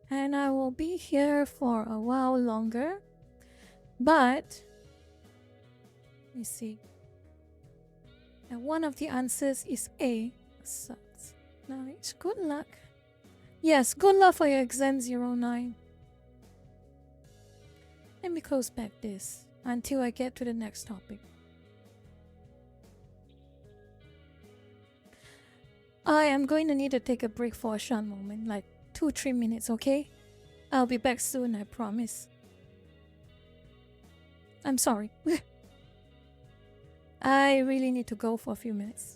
And I will be here for a while longer. But let me see. And one of the answers is A. Sucks. Nice. Good luck. Yes, good luck for your exam 09. Let me close back this until I get to the next topic. I am going to need to take a break for a short moment, like 2-3 minutes, okay? I'll be back soon, I promise. I'm sorry. I really need to go for a few minutes.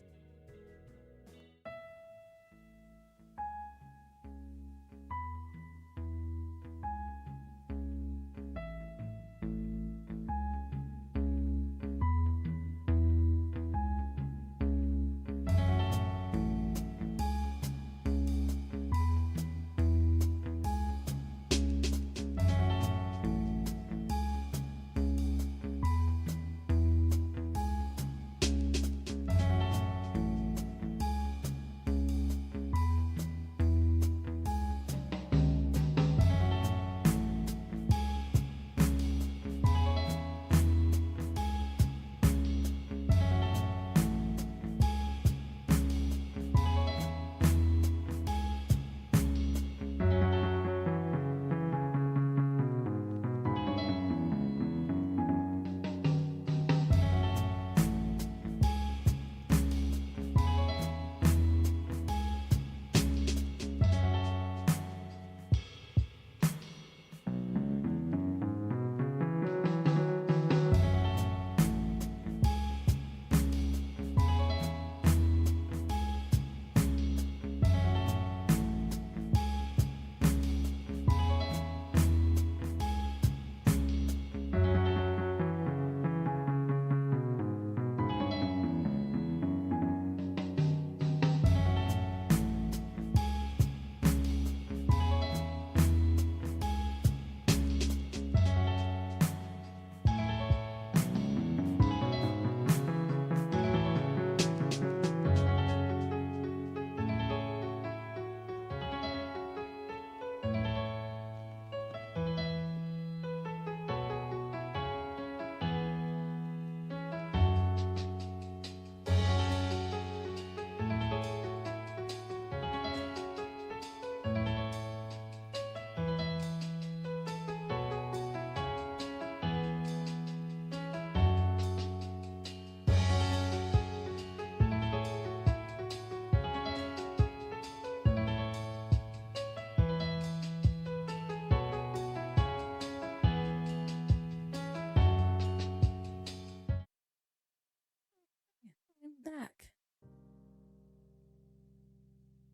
I'm back.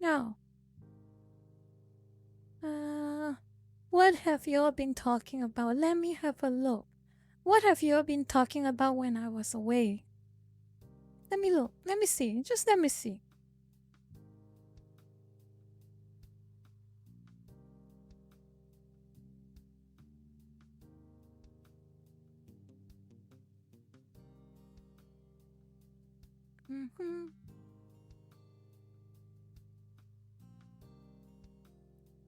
Now, what have you all been talking about? Let me have a look. What have you all been talking about when I was away? Let me look. Let me see. Just let me see.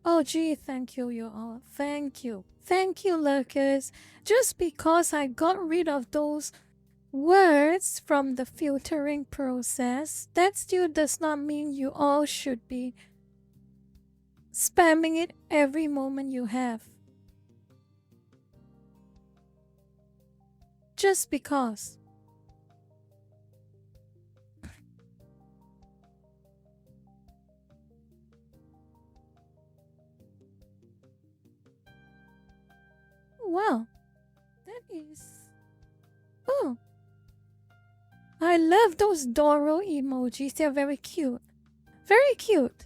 Oh, gee, thank you, you all. Thank you. Thank you, lurkers. Just because I got rid of those words from the filtering process, that still does not mean you all should be spamming it every moment you have. Just because. Wow, that is... Oh, I love those Doro emojis. They're very cute. Very cute.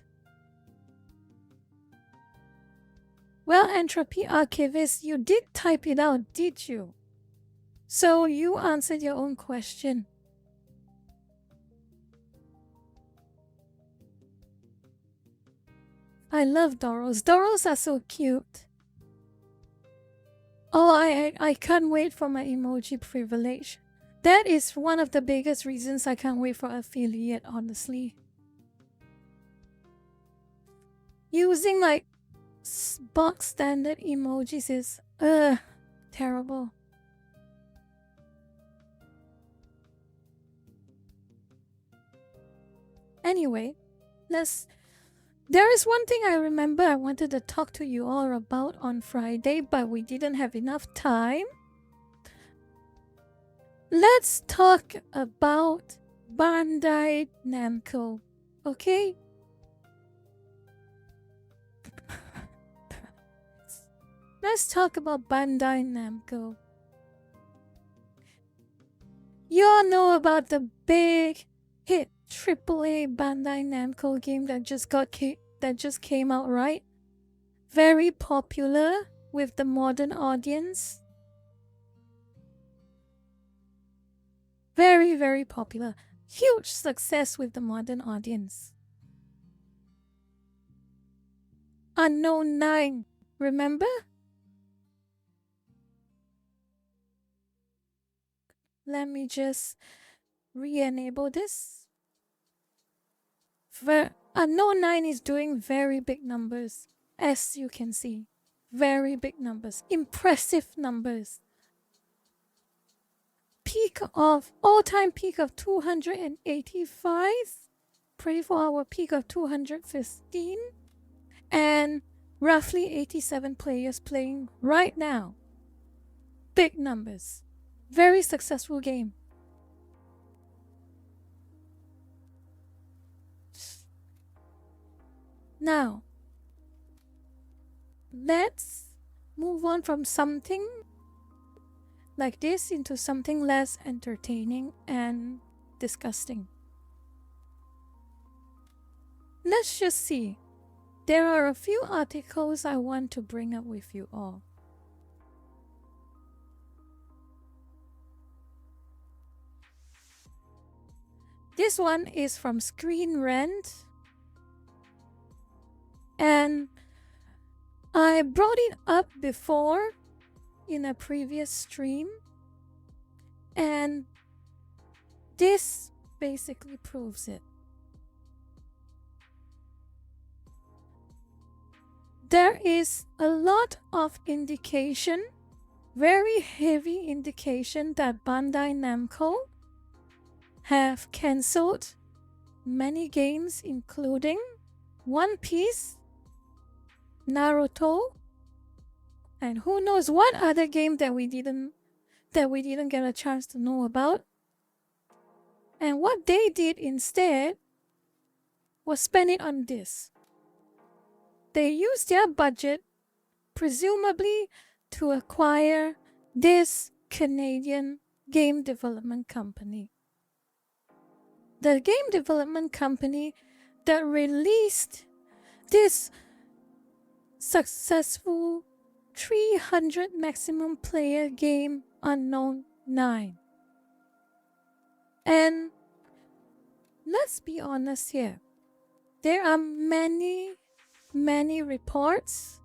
Well, Entropy Archivist, you did type it out, did you? So you answered your own question. I love Doros. Doros are so cute. Oh, I can't wait for my emoji privilege. That is one of the biggest reasons I can't wait for affiliate, honestly. Using like box standard emojis is terrible. Anyway, there is one thing I remember I wanted to talk to you all about on Friday, but we didn't have enough time. Let's talk about Bandai Namco, okay? Let's talk about Bandai Namco. You all know about the big hit AAA Bandai Namco game that just came out, right? Very popular with the modern audience. Very, very popular. Huge success with the modern audience. Unknown 9, remember? Let me just re-enable this. Unknown 9 is doing very big numbers, as you can see. Very big numbers. Impressive numbers. All-time peak of 285. Pray for our peak of 215. And roughly 87 players playing right now. Big numbers. Very successful game. Now, let's move on from something like this into something less entertaining and disgusting. Let's just see. There are a few articles I want to bring up with you all. This one is from Screen Rant, and I brought it up before in a previous stream, and this basically proves it. There is a lot of indication, very heavy indication, that Bandai Namco have cancelled many games, including One Piece, Naruto, and who knows what other game that we didn't get a chance to know about. And what they did instead was spend it on this. They used their budget, presumably, to acquire this Canadian game development company. The game development company that released this successful 300 maximum player game, Unknown 9. And let's be honest here. There are many reports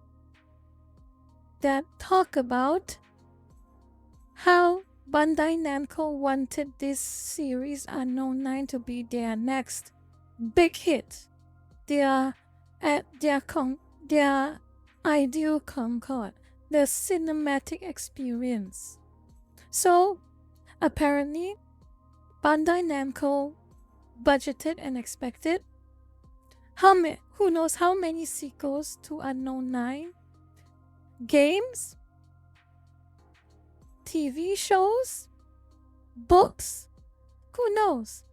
that talk about how Bandai Namco wanted this series Unknown 9 to be their next big hit, their ideal Concord, the cinematic experience. So apparently, Bandai Namco budgeted and expected who knows how many sequels to Unknown 9, games, TV shows, books, who knows?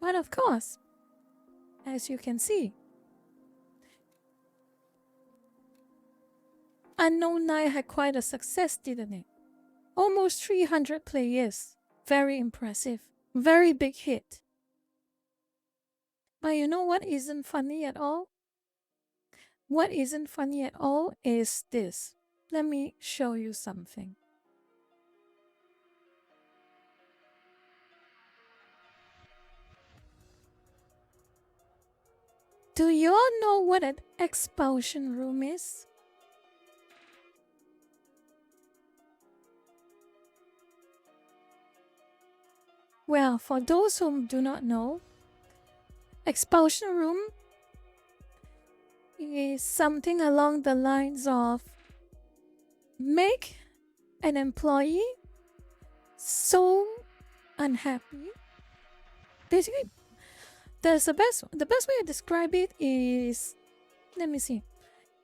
But of course, as you can see, Unknown 9 had quite a success, didn't it? Almost 300 players. Very impressive. Very big hit. But you know what isn't funny at all? What isn't funny at all is this. Let me show you something. Do you all know what an expulsion room is? Well, for those who do not know, expulsion room is something along the lines of make an employee so unhappy. Basically, the best way to describe it is, let me see.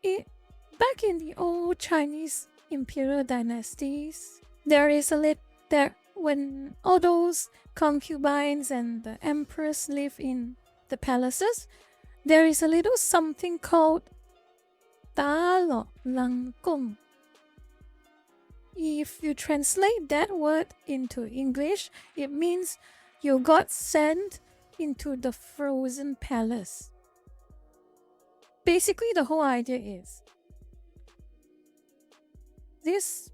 Back in the old Chinese imperial dynasties, when all those concubines and the emperors live in the palaces, there is a little something called Da Lo Lang Gong. If you translate that word into English, it means you got sent into the frozen palace. Basically, the whole idea is these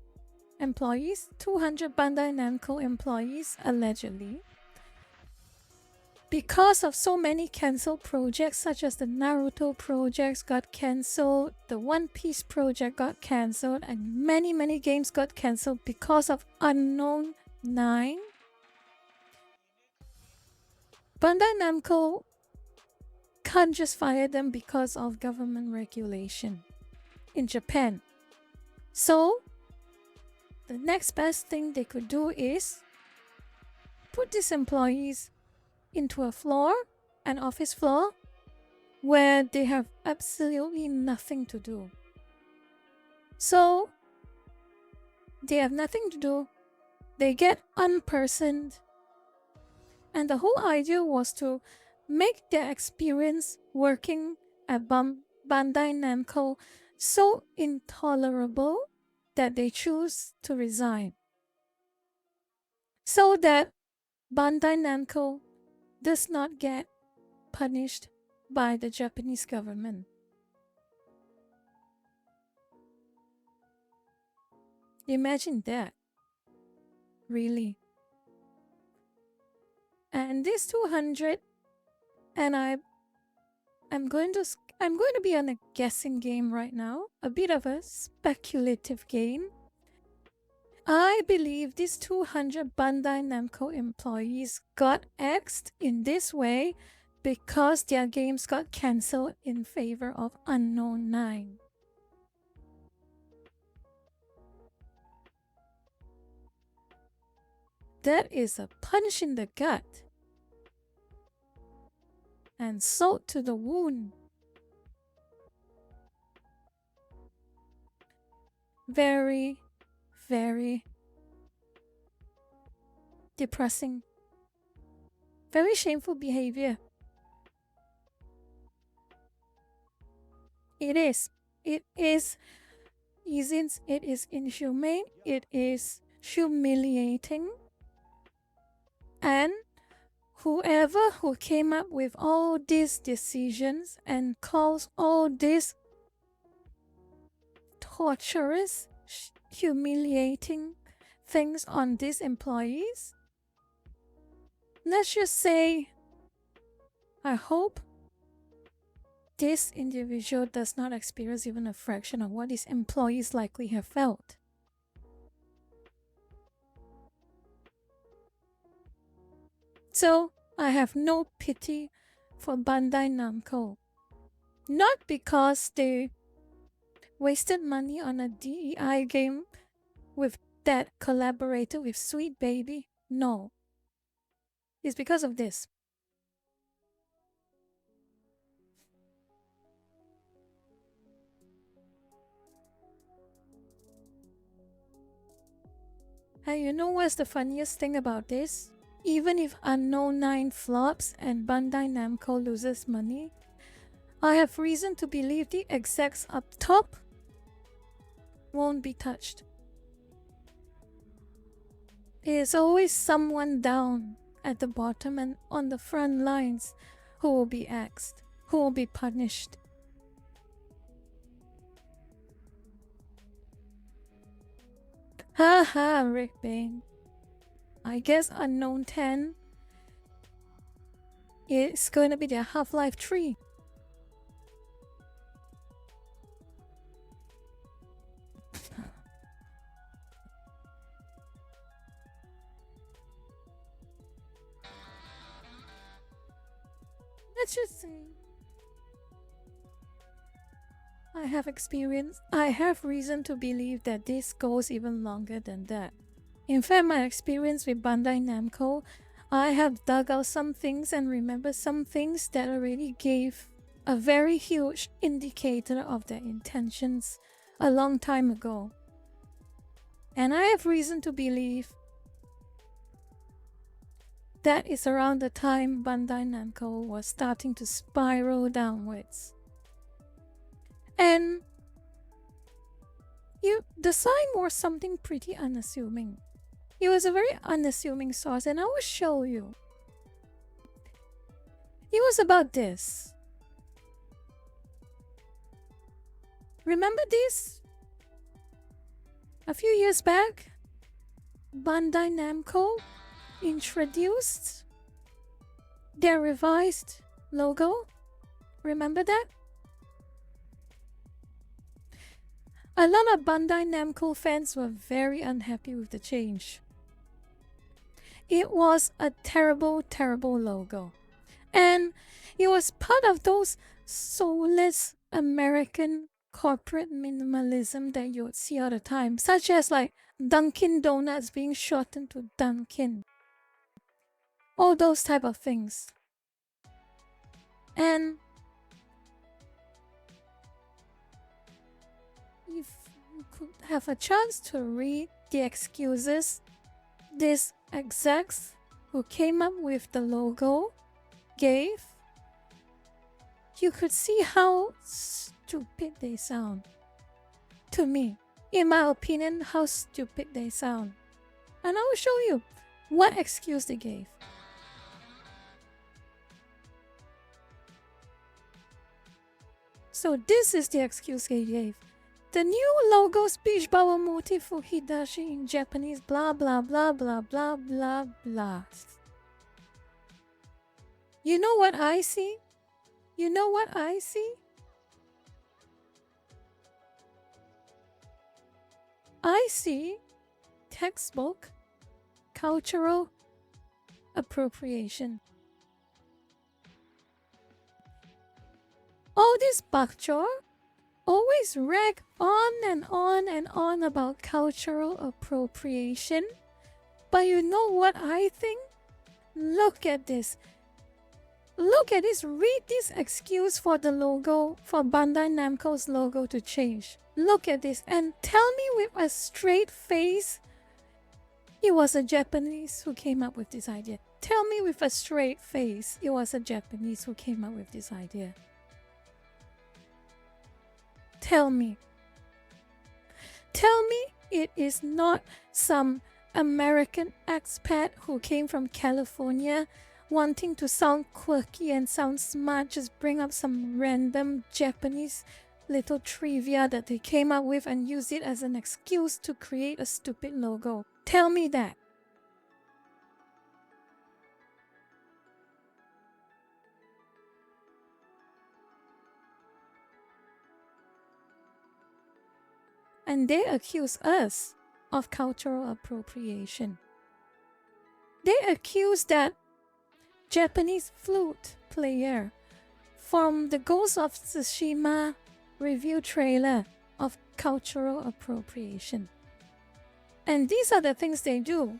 employees, 200 Bandai Namco employees allegedly, because of so many cancelled projects such as the Naruto projects got cancelled, the One Piece project got cancelled, and many games got cancelled because of Unknown 9. Bandai Namco can't just fire them because of government regulation in Japan. So the next best thing they could do is put these employees into an office floor, where they have absolutely nothing to do. So they have nothing to do, they get unpersoned, and the whole idea was to make their experience working at Bandai Namco so intolerable that they choose to resign, so that Bandai Namco does not get punished by the Japanese government. Imagine that. Really. And this 200, and I'm going to be on a guessing game right now, a bit of a speculative game. I believe these 200 Bandai Namco employees got axed in this way because their games got cancelled in favor of Unknown 9. That is a punch in the gut and salt to the wound. Very, very depressing. Very shameful behavior. It is. It is inhumane. It is humiliating. And whoever who came up with all these decisions and calls all these torturous, humiliating things on these employees, let's just say, I hope this individual does not experience even a fraction of what these employees likely have felt. So I have no pity for Bandai Namco. Not because they wasted money on a DEI game with that collaborated with Sweet Baby. No. It's because of this. And you know what's the funniest thing about this? Even if Unknown 9 flops and Bandai Namco loses money, I have reason to believe the execs up top won't be touched. There is always someone down at the bottom and on the front lines who will be axed, who will be punished. Haha, Rick Bane. I guess Unknown 10 is going to be their Half-Life 3. Let's just say I have reason to believe that this goes even longer than that. In fact, my experience with Bandai Namco, I have dug out some things and remember some things that already gave a very huge indicator of their intentions a long time ago. And I have reason to believe that is around the time Bandai Namco was starting to spiral downwards. And the sign was something pretty unassuming. It was a very unassuming source, and I will show you. It was about this. Remember this? A few years back, Bandai Namco introduced their revised logo. Remember that? A lot of Bandai Namco fans were very unhappy with the change. It was a terrible, terrible logo. And it was part of those soulless American corporate minimalism that you would see all the time, such as like Dunkin' Donuts being shortened to Dunkin'. All those type of things. And if you could have a chance to read the excuses these execs who came up with the logo gave, you could see how stupid they sound. To me, in my opinion, how stupid they sound. And I will show you what excuse they gave. So this is the excuse they gave. The new logo's beach bubble motif for Hidashi in Japanese, blah blah blah blah blah blah blah. You know what I see? You know what I see? I see textbook cultural appropriation. All this bakchor always rag on and on and on about cultural appropriation. But you know what I think? Look at this. Look at this. Read this excuse for the logo, for Bandai Namco's logo to change. Look at this and tell me with a straight face it was a Japanese who came up with this idea. Tell me with a straight face it was a Japanese who came up with this idea. Tell me. Tell me it is not some American expat who came from California wanting to sound quirky and sound smart, just bring up some random Japanese little trivia that they came up with and use it as an excuse to create a stupid logo. Tell me that. And they accuse us of cultural appropriation. They accuse that Japanese flute player from the Ghost of Tsushima review trailer of cultural appropriation. And these are the things they do.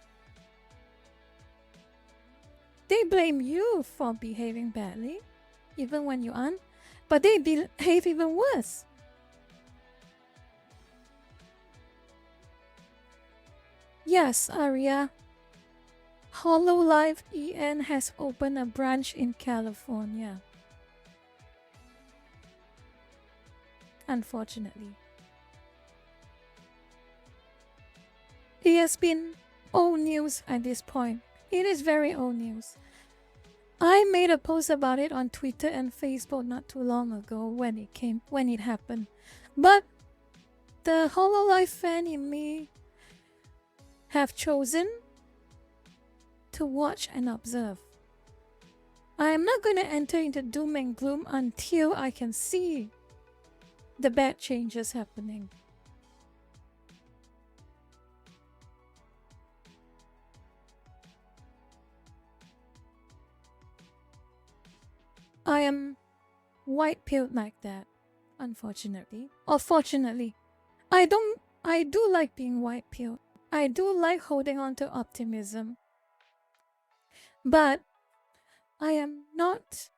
They blame you for behaving badly, even when you aren't, but they behave even worse. Yes, Aria. Hololive EN has opened a branch in California. Unfortunately. It has been old news at this point. It is very old news. I made a post about it on Twitter and Facebook not too long ago when it happened. But the Hololive fan in me have chosen to watch and observe. I am not going to enter into doom and gloom until I can see the bad changes happening. I am white-pilled like that, unfortunately. Or fortunately. I do like being white-pilled. I do like holding on to optimism. But I am not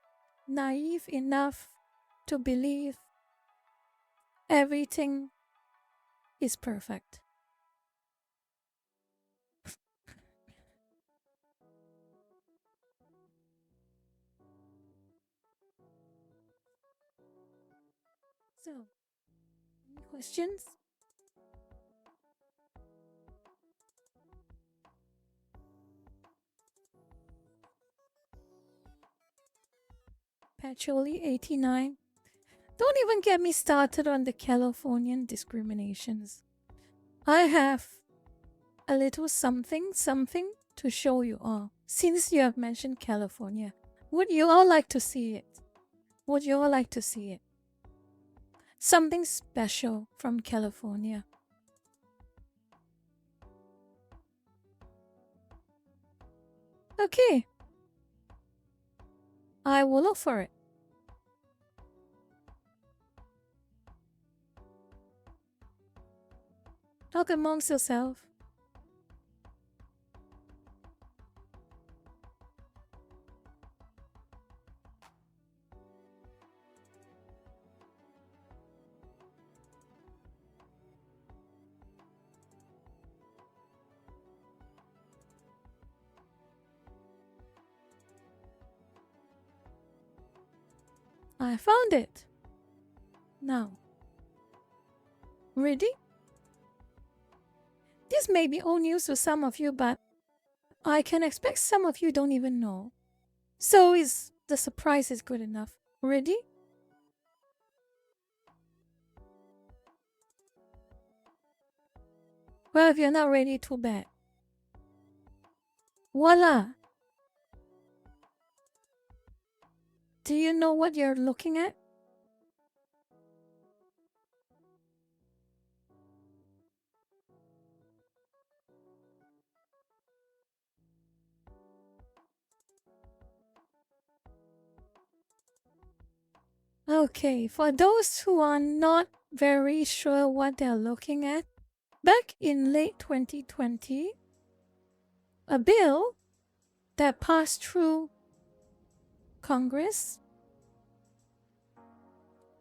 naive enough to believe everything is perfect. So, any questions? Patchouli 89. Don't even get me started on the Californian discriminations. I have a little something to show you all. Since you have mentioned California, would you all like to see it? Would you all like to see it? Something special from California. Okay. I will look for it. Talk amongst yourself. I found it. Now. Ready? This may be old news to some of you, but I can expect some of you don't even know. So the surprise is good enough. Ready? Well, if you're not ready, too bad. Voila! Do you know what you're looking at? Okay, for those who are not very sure what they're looking at, back in late 2020, a bill that passed through Congress,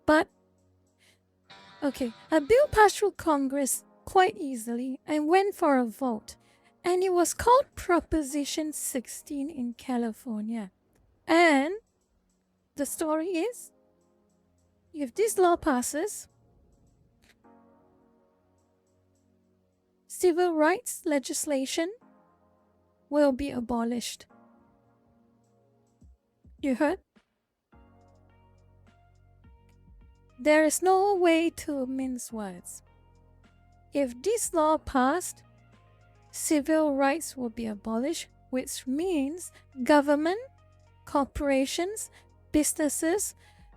a bill passed through Congress quite easily and went for a vote, and it was called Proposition 16 in California. And the story is, if this law passes, civil rights legislation will be abolished. You heard? There is no way to mince words. If this law passed, civil rights will be abolished, which means government, corporations, businesses,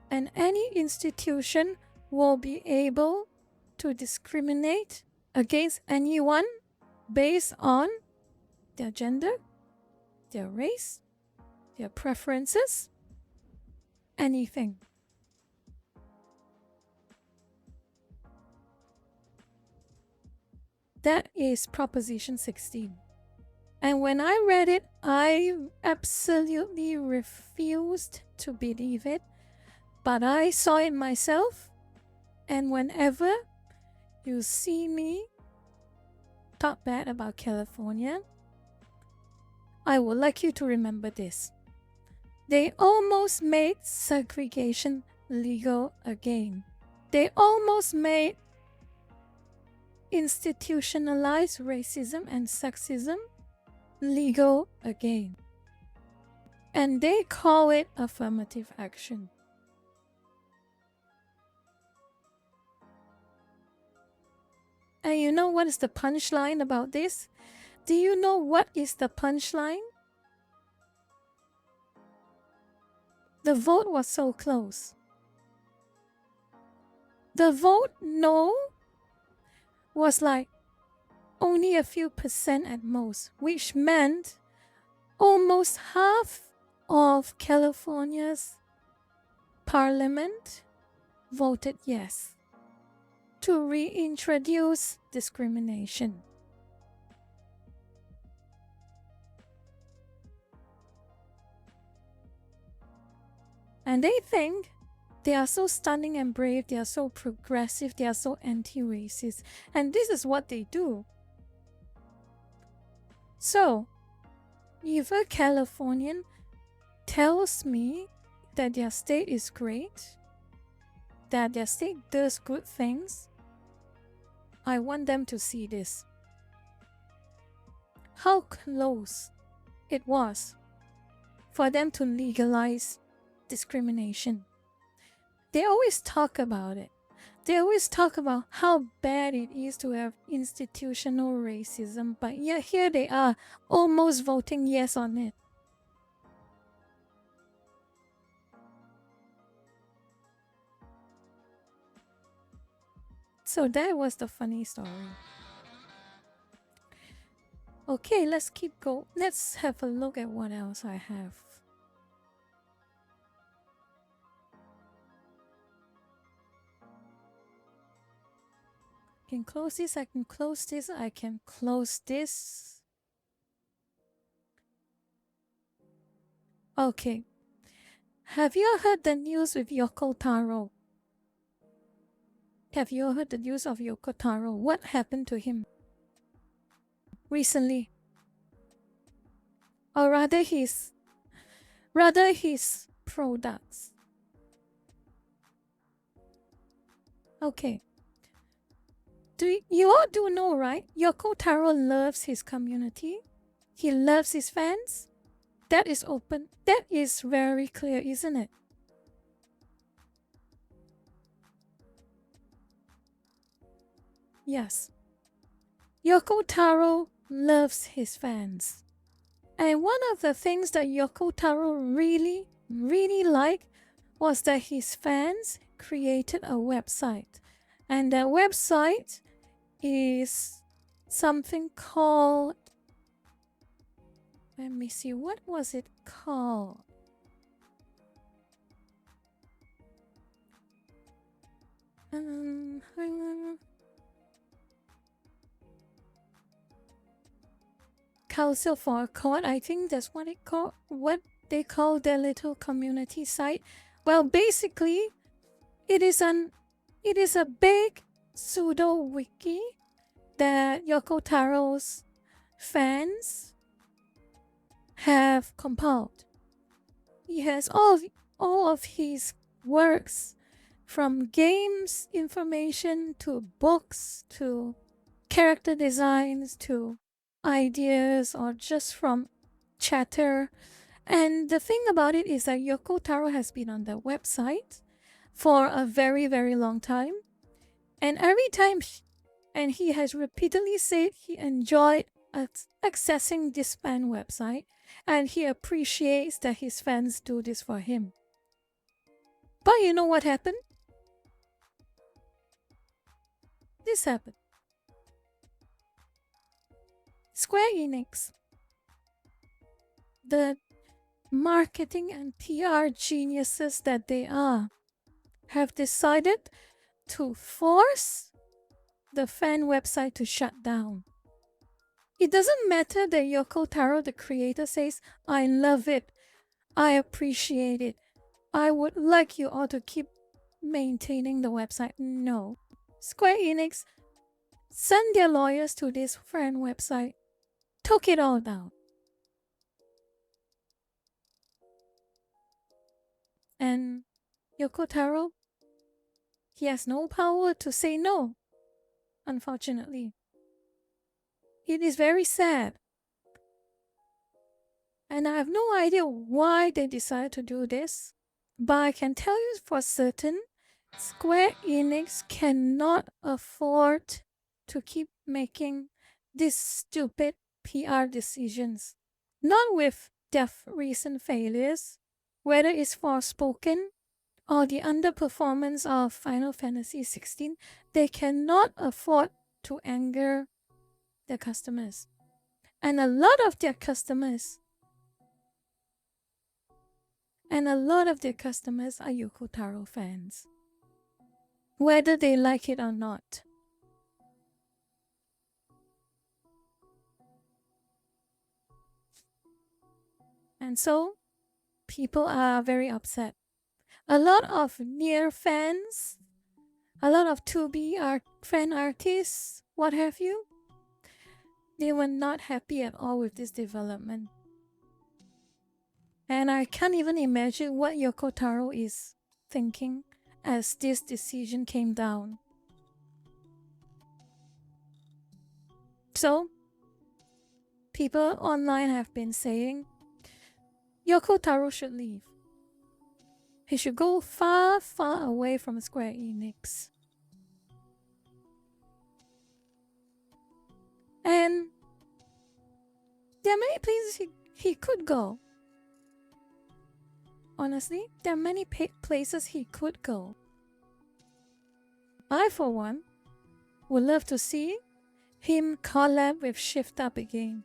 and any institution will be able to discriminate against anyone based on their gender, their race, their preferences, anything. That is Proposition 16. And when I read it, I absolutely refused to believe it. But I saw it myself. And whenever you see me talk bad about California, I would like you to remember this. They almost made segregation legal again. They almost made institutionalized racism and sexism legal again. And they call it affirmative action. And you know what is the punchline about this? Do you know what is the punchline? The vote was so close. The vote no was like only a few percent at most, which meant almost half of California's parliament voted yes to reintroduce discrimination. And they think they are so stunning and brave, they are so progressive, they are so anti-racist, and this is what they do. So, if a Californian tells me that their state is great, that their state does good things, I want them to see this. How close it was for them to legalize discrimination. They always talk about it. They always talk about how bad it is to have institutional racism, but yet here they are, almost voting yes on it. So that was the funny story. Okay, let's keep going. Let's have a look at what else I have. I can close this, I can close this, I can close this. Okay. Have you heard the news with Yoko Taro? Have you heard the news of Yoko Taro? What happened to him recently? Or rather his products. Okay. You all do know, right? Yoko Taro loves his community. He loves his fans. That is open. That is very clear, isn't it? Yes. Yoko Taro loves his fans. And one of the things that Yoko Taro really liked was that his fans created a website. And that website is something called, let me see, what was it called? Council for a Court, I think that's what they call their little community site. Well, basically, it is a big pseudo wiki that Yoko Taro's fans have compiled. He has all of his works, from games information to books to character designs to ideas, or just from chatter. And the thing about it is that Yoko Taro has been on the website for a very long time, and every time and he has repeatedly said he enjoyed accessing this fan website, and he appreciates that his fans do this for him. But you know what happened? This happened. Square Enix, the marketing and PR geniuses that they are, have decided to force the fan website to shut down. It doesn't matter that Yoko Taro, the creator, says, "I love it, I appreciate it, I would like you all to keep maintaining the website." No. Square Enix sent their lawyers to this fan website, took it all down. And Yoko Taro, he has no power to say no, unfortunately. It is very sad. And I have no idea why they decided to do this, but I can tell you for certain, Square Enix cannot afford to keep making these stupid PR decisions. Not with their recent failures, whether it's Forspoken or the underperformance of Final Fantasy XVI, they cannot afford to anger their customers. And a lot of their customers are Yoko Taro fans, whether they like it or not. And so, people are very upset. A lot of Nier fans, a lot of 2B fan artists, what have you, they were not happy at all with this development. And I can't even imagine what Yoko Taro is thinking as this decision came down. So, people online have been saying Yoko Taro should leave. He should go far, far away from Square Enix. And there are many places he could go. Honestly, there are many places he could go. I, for one, would love to see him collab with Shift Up again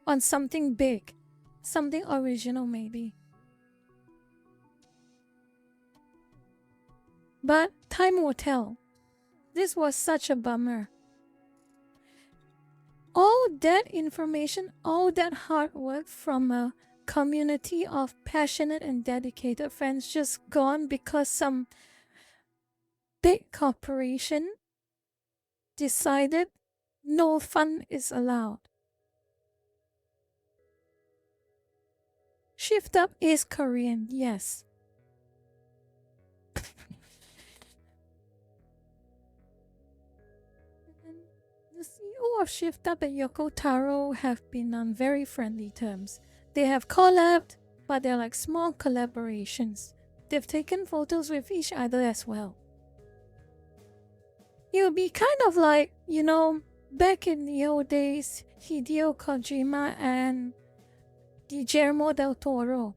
on something big, something original maybe. But time will tell. This was such a bummer. All that information, all that hard work from a community of passionate and dedicated fans just gone because some big corporation decided no fun is allowed. Shift Up is Korean, yes. The CEO of Shift Up and Yoko Taro have been on very friendly terms. They have collabed, but they're like small collaborations. They've taken photos with each other as well. It would be kind of like, you know, back in the old days, Hideo Kojima and Guillermo del Toro.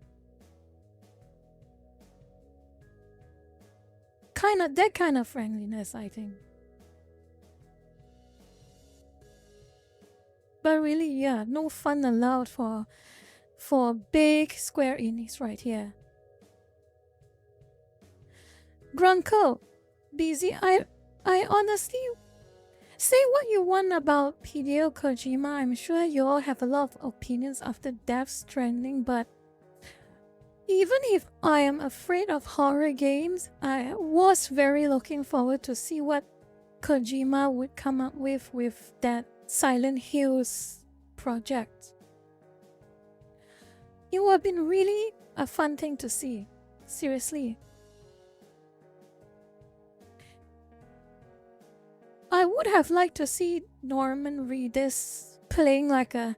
That kind of friendliness, I think. But really, yeah, no fun allowed for big Square Enix right here. Grunko, busy. I honestly, say what you want about Hideo Kojima. I'm sure you all have a lot of opinions after Death Stranding, but even if I am afraid of horror games, I was very looking forward to see what Kojima would come up with that Silent Hills project. It would have been really a fun thing to see. Seriously. I would have liked to see Norman Reedus playing like a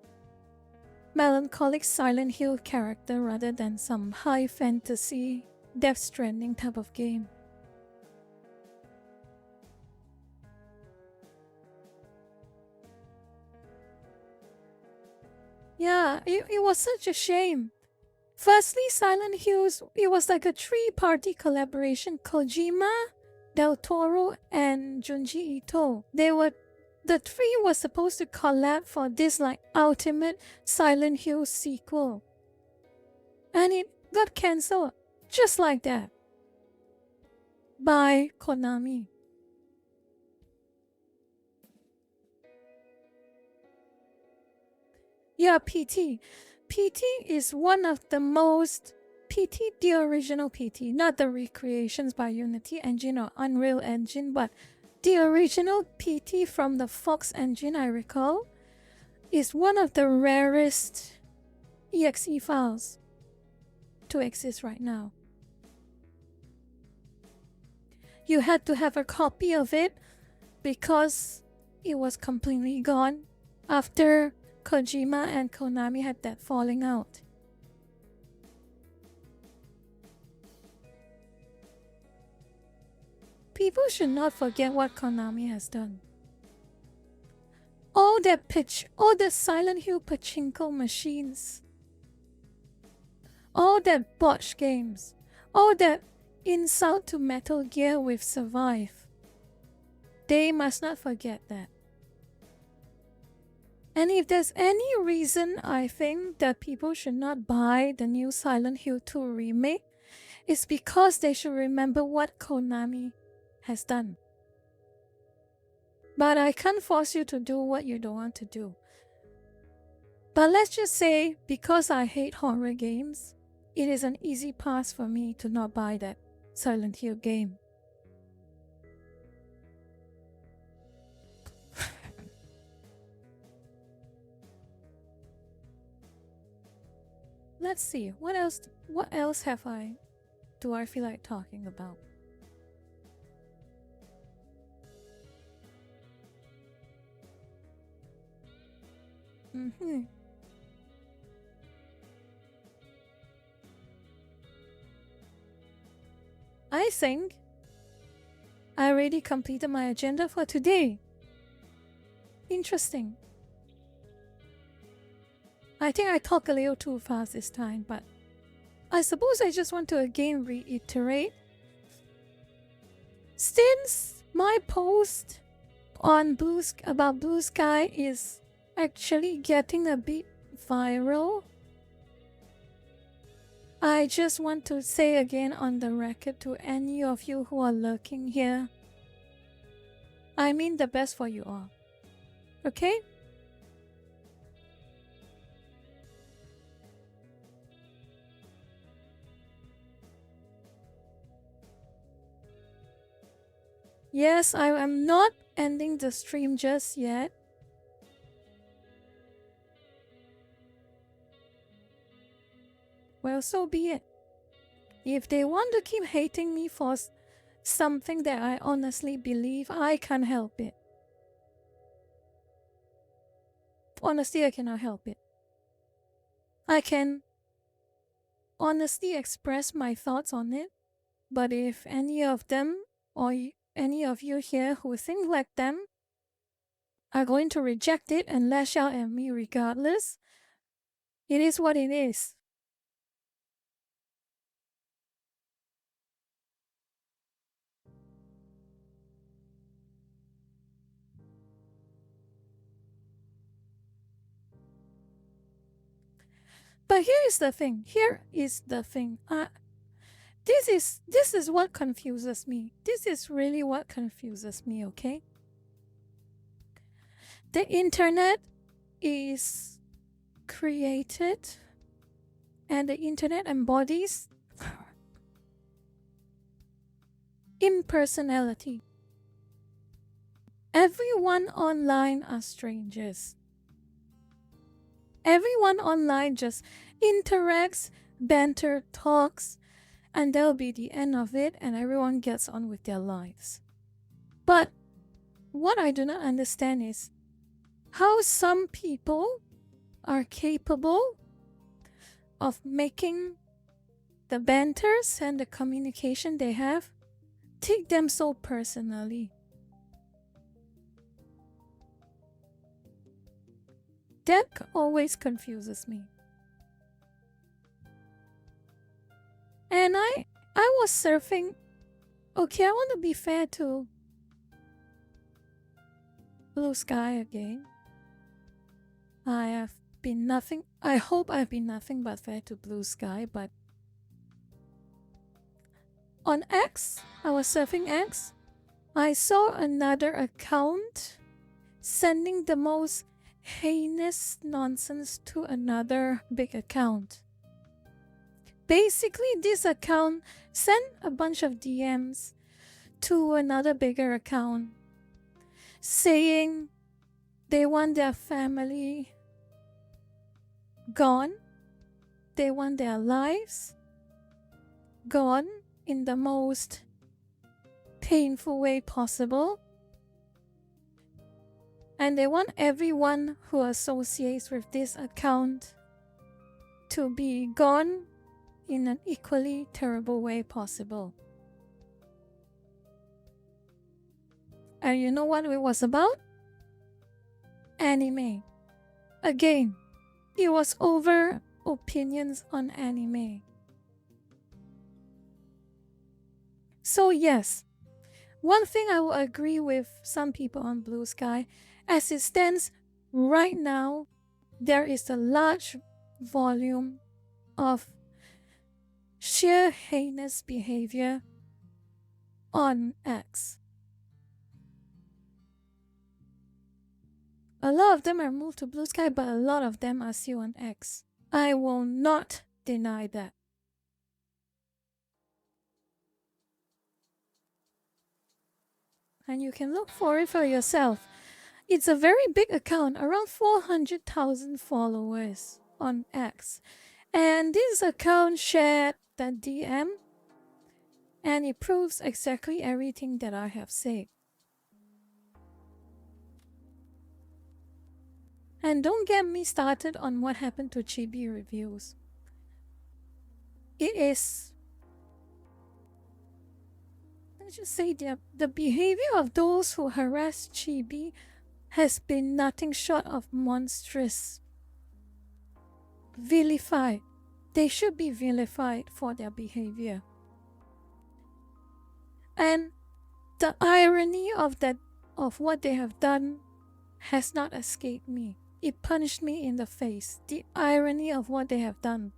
melancholic Silent Hill character rather than some high fantasy Death Stranding type of game. Yeah, it was such a shame. Firstly, Silent Hills, it was like a three-party collaboration. Kojima, Del Toro, and Junji Ito. The three were supposed to collab for this like ultimate Silent Hill sequel. And it got cancelled just like that by Konami. Yeah, PT. PT is one of the most PT, the original PT, not the recreations by Unity Engine or Unreal Engine, but the original PT from the Fox engine, I recall, is one of the rarest exe files to exist right now. You had to have a copy of it because it was completely gone after Kojima and Konami had that falling out. People should not forget what Konami has done. All the Silent Hill pachinko machines, all that botch games, all that insult to Metal Gear with Survive. They must not forget that. And if there's any reason I think that people should not buy the new Silent Hill 2 remake, it's because they should remember what Konami has done. But I can't force you to do what you don't want to do. But let's just say, because I hate horror games, it is an easy pass for me to not buy that Silent Hill game. Let's see, what else do I feel like talking about? I think I already completed my agenda for today. Interesting. I think I talk a little too fast this time, but I suppose I just want to again reiterate. Since my post on about Blue Sky is actually getting a bit viral, I just want to say again on the record to any of you who are lurking here, I mean the best for you all. Okay? Yes, I am not ending the stream just yet. Well, so be it. If they want to keep hating me for something that I honestly believe, I can't help it. Honestly, I cannot help it. I can honestly express my thoughts on it, but if any of them or any of you here who think like them are going to reject it and lash out at me regardless, it is what it is. But here is the thing. This is what confuses me. This is really what confuses me, okay? The internet is created and the internet embodies impersonality. Everyone online are strangers. Everyone online just interacts, banter, talks, and that'll be the end of it, and everyone gets on with their lives. But what I do not understand is how some people are capable of making the banters and the communication they have take them so personally. That always confuses me. And I was surfing. Okay, I want to be fair to Blue Sky again. I have been nothing. I hope I've been nothing but fair to Blue Sky, but on X, I was surfing X. I saw another account sending the most heinous nonsense to another big account. Basically, this account sent a bunch of DMs to another bigger account saying they want their family gone. They want their lives gone in the most painful way possible. And they want everyone who associates with this account to be gone in an equally terrible way possible. And you know what it was about? Anime. Again, it was over opinions on anime. So yes, one thing I will agree with some people on Blue Sky, as it stands right now, there is a large volume of sheer heinous behavior on X. A lot of them are moved to Blue Sky, but a lot of them are still on X. I will not deny that. And you can look for it for yourself. It's a very big account, around 400,000 followers on X. And this account shared that DM, and it proves exactly everything that I have said. And don't get me started on what happened to Chibi reviews. It is, let's just say, the behavior of those who harass Chibi has been nothing short of monstrous. Vilified. They should be vilified for their behavior. And the irony of what they have done has not escaped me. It punched me in the face. The irony of what they have done.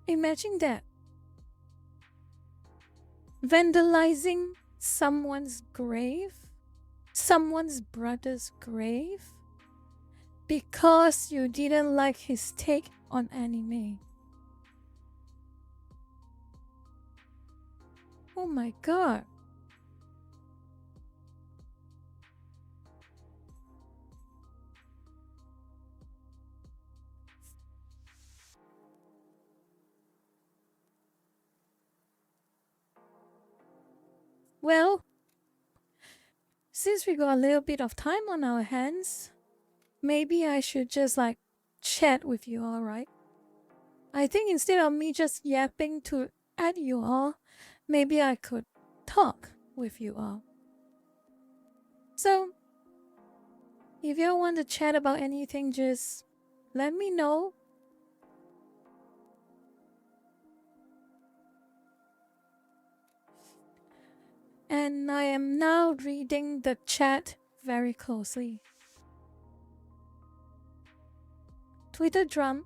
Imagine that. Vandalizing someone's grave, someone's brother's grave, because you didn't like his take on anime. Oh my god. Well, since we got a little bit of time on our hands, maybe I should just chat with you all, right? I think instead of me just yapping at you all, maybe I could talk with you all. So, if you all want to chat about anything, just let me know. And I am now reading the chat very closely. Twitter drum.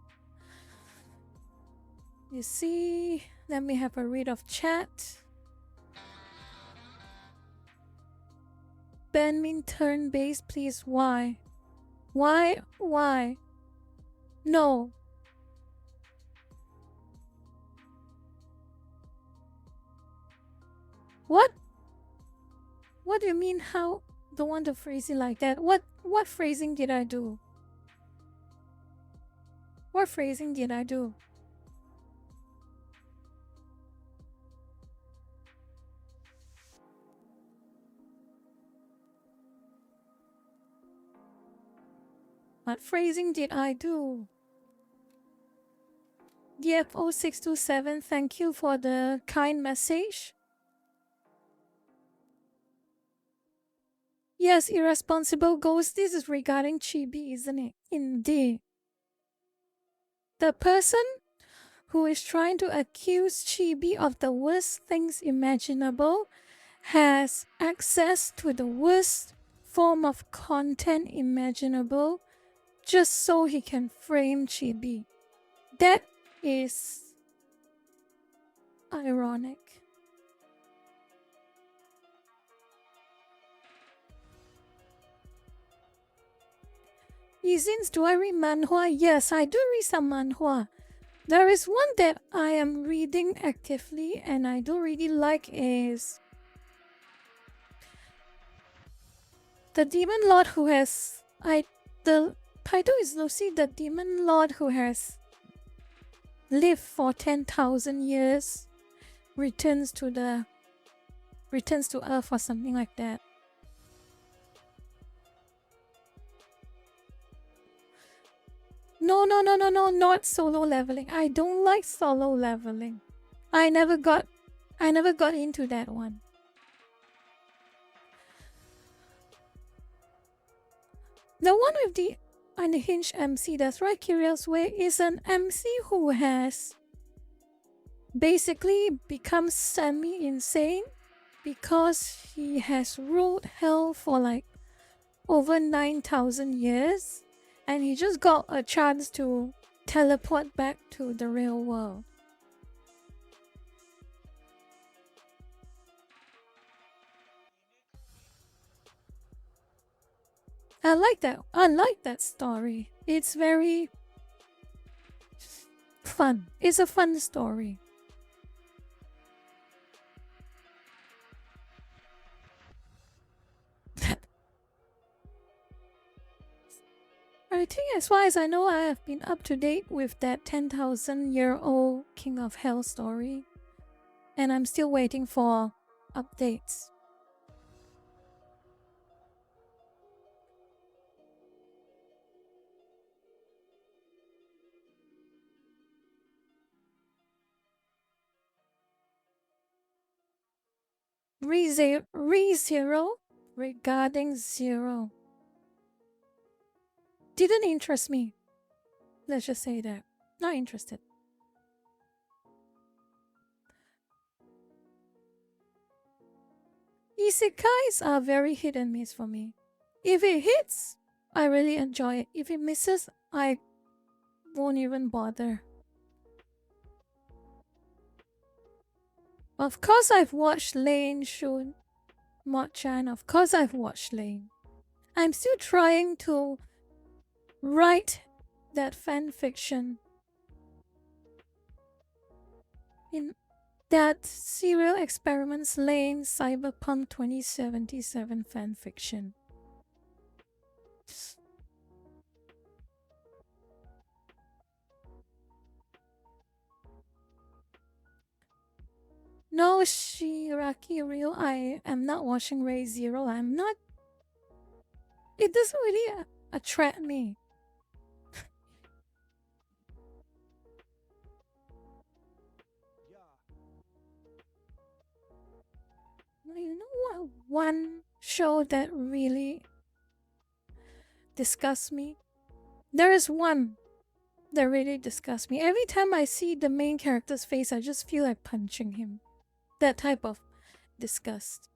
You see, let me have a read of chat. Banmin turn base, please. Why? Why? No. What? What do you mean? How? Don't want to phrase it like that. What phrasing did I do? What phrasing did I do? What phrasing did I do? DFO627, thank you for the kind message. Yes, irresponsible ghost. This is regarding Chibi, isn't it? Indeed. The person who is trying to accuse Chibi of the worst things imaginable has access to the worst form of content imaginable just so he can frame Chibi. That is ironic. Yizins, do I read manhwa? Yes, I do read some manhwa. There is one that I am reading actively and I do really like is the Demon Lord who has the title is Lucy, the Demon Lord who has lived for 10,000 years returns to Earth or something like that. No, not solo leveling. I don't like solo leveling. I never got into that one. The one with the unhinged MC, that's right, Curious Way, is an MC who has basically become semi-insane because he has ruled hell for like over 9,000 years and he just got a chance to teleport back to the real world. I like that story. It's very fun. It's a fun story. I think as far as I know, I have been up to date with that 10,000-year-old King of Hell story. And I'm still waiting for updates. ReZero? Regarding Zero. Didn't interest me. Let's just say that. Not interested. Isekais are very hit and miss for me. If it hits, I really enjoy it. If it misses, I won't even bother. Of course I've watched Lane Shun Mod-chan. Of course I've watched Lane. I'm still trying to write that fan fiction. In that Serial Experiments Lane Cyberpunk 2077 fan fiction. No, Shiraki Real, I am not watching ReZero. I'm not. It doesn't really attract me. You know what? One show that really disgusts me? There is one that really disgusts me. Every time I see the main character's face, I just feel like punching him. That type of disgust.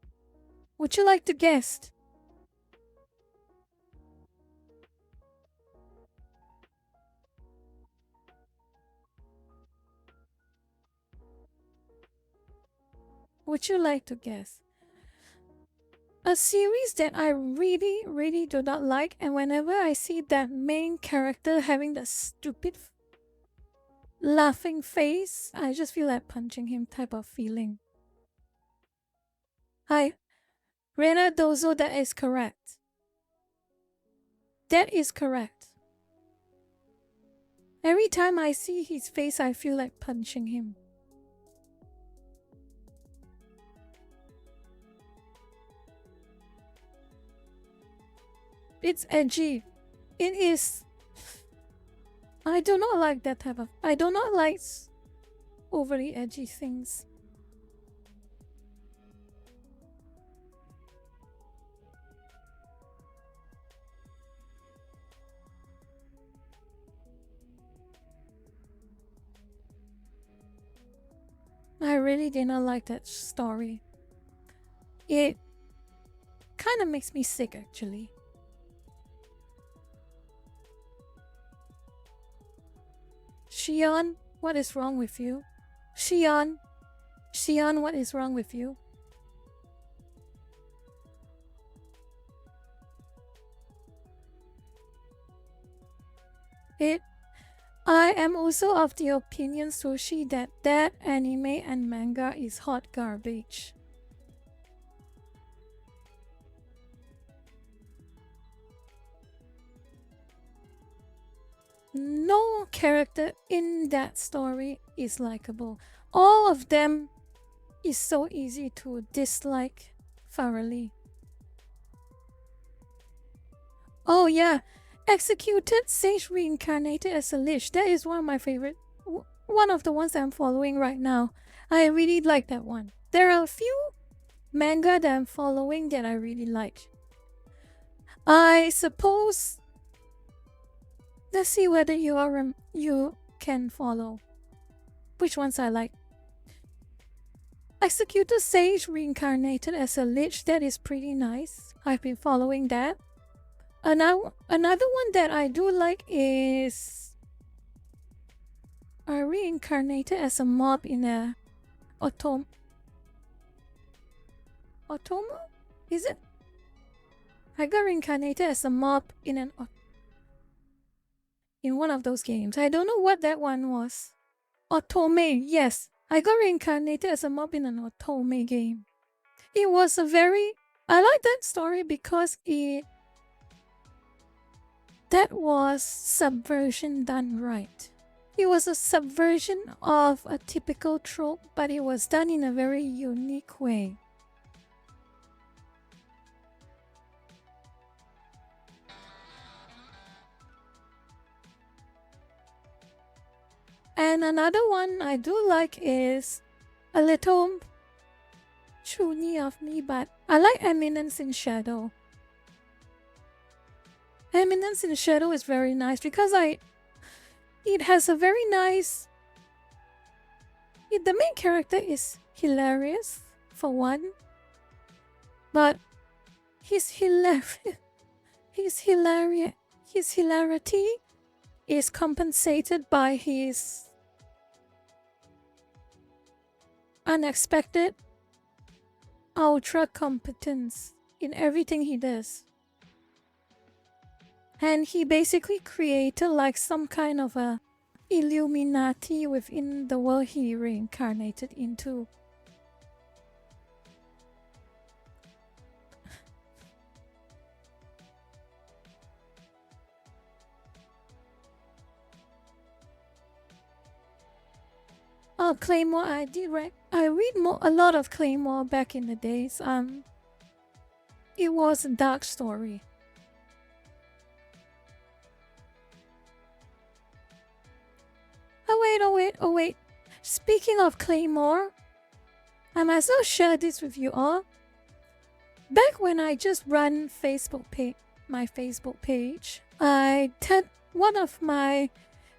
Would you like to guess? Would you like to guess? A series that I really do not like, and whenever I see that main character having the stupid laughing face, I just feel like punching him type of feeling. Hi, Rena Dozo, that is correct. That is correct. Every time I see his face, I feel like punching him. It's edgy. It is. I do not like that type of. I do not like overly edgy things. really didn't like that story. It kind of makes me sick, actually. Shion, what is wrong with you? Shion, what is wrong with you? I am also of the opinion, Sushi, that anime and manga is hot garbage. No character in that story is likable. All of them is so easy to dislike thoroughly. Oh yeah, Executed Sage reincarnated as a lich. That is one of my favorite. One of the ones I'm following right now. I really like that one. There are a few manga that I'm following that I really like. I suppose. Let's see whether you can follow. Which ones I like. Executed Sage reincarnated as a lich. That is pretty nice. I've been following that. Another one that I do like is reincarnated as a mob in a Otomo? Is it? I got reincarnated as a mob in one of those games. I don't know what that one was. Otome, yes. I got reincarnated as a mob in an Otome game. It was I like that story because that was subversion done right. It was a subversion of a typical trope, but it was done in a very unique way. And another one I do like is a little chuny of me, but I like Eminence in Shadow. Eminence in Shadow is very nice because it has a very nice. The main character is hilarious for one, but his hilarity is compensated by his unexpected ultra competence in everything he does. And he basically created like some kind of a Illuminati within the world he reincarnated into. Oh, Claymore! I read a lot of Claymore back in the days. It was a dark story. Oh wait. Speaking of Claymore, I might as well share this with you all. Back when I just run my Facebook page, one of my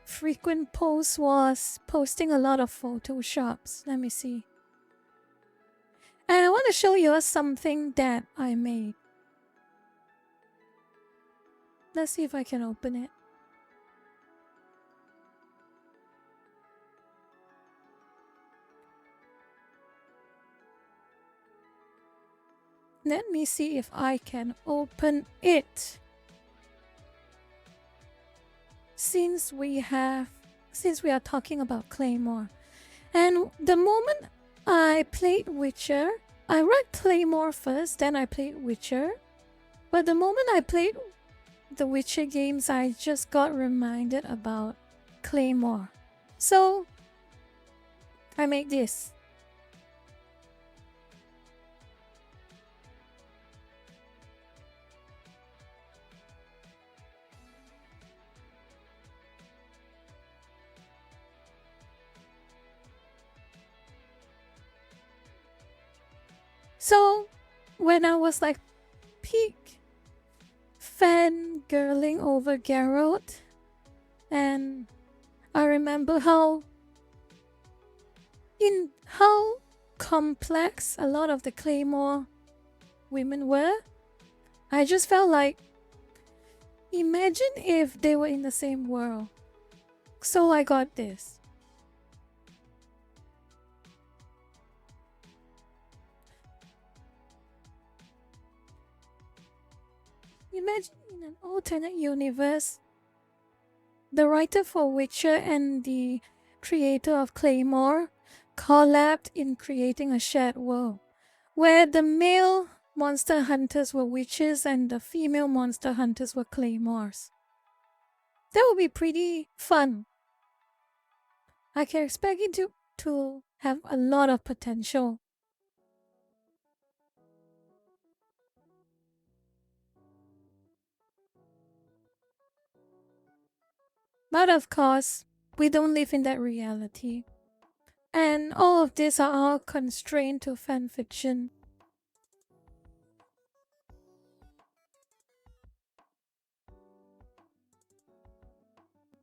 frequent posts was posting a lot of photoshops. Let me see. And I want to show you something that I made. Let's see if I can open it. Let me see if I can open it. Since we are talking about Claymore. And the moment I played Witcher, I read Claymore first, then I played Witcher. But the moment I played the Witcher games, I just got reminded about Claymore. So I made this. So, when I was like peak fangirling over Geralt, and I remember how in how complex a lot of the Claymore women were. I just felt like, imagine if they were in the same world. So I got this. Imagine in an alternate universe, the writer for Witcher and the creator of Claymore collabed in creating a shared world where the male monster hunters were witches and the female monster hunters were claymores. That would be pretty fun. I can expect it to have a lot of potential. But of course, we don't live in that reality. And all of these are all constrained to fanfiction.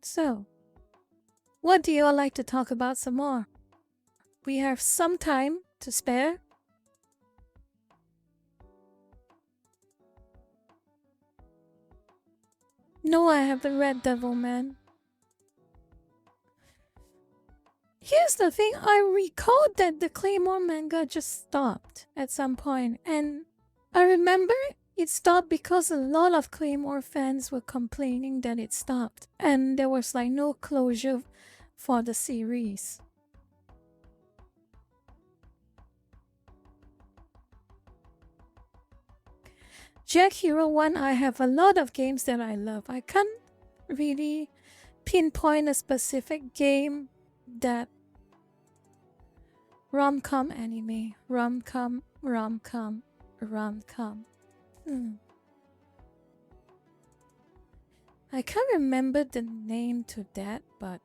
So, what do you all like to talk about some more? We have some time to spare. No, I haven't read Devilman. Here's the thing, I recall that the Claymore manga just stopped at some point, and I remember it stopped because a lot of Claymore fans were complaining that it stopped, and there was like no closure for the series. Jack Hero 1, I have a lot of games that I love. I can't really pinpoint a specific game that rom-com anime. Rom-com. I can't remember the name to that, but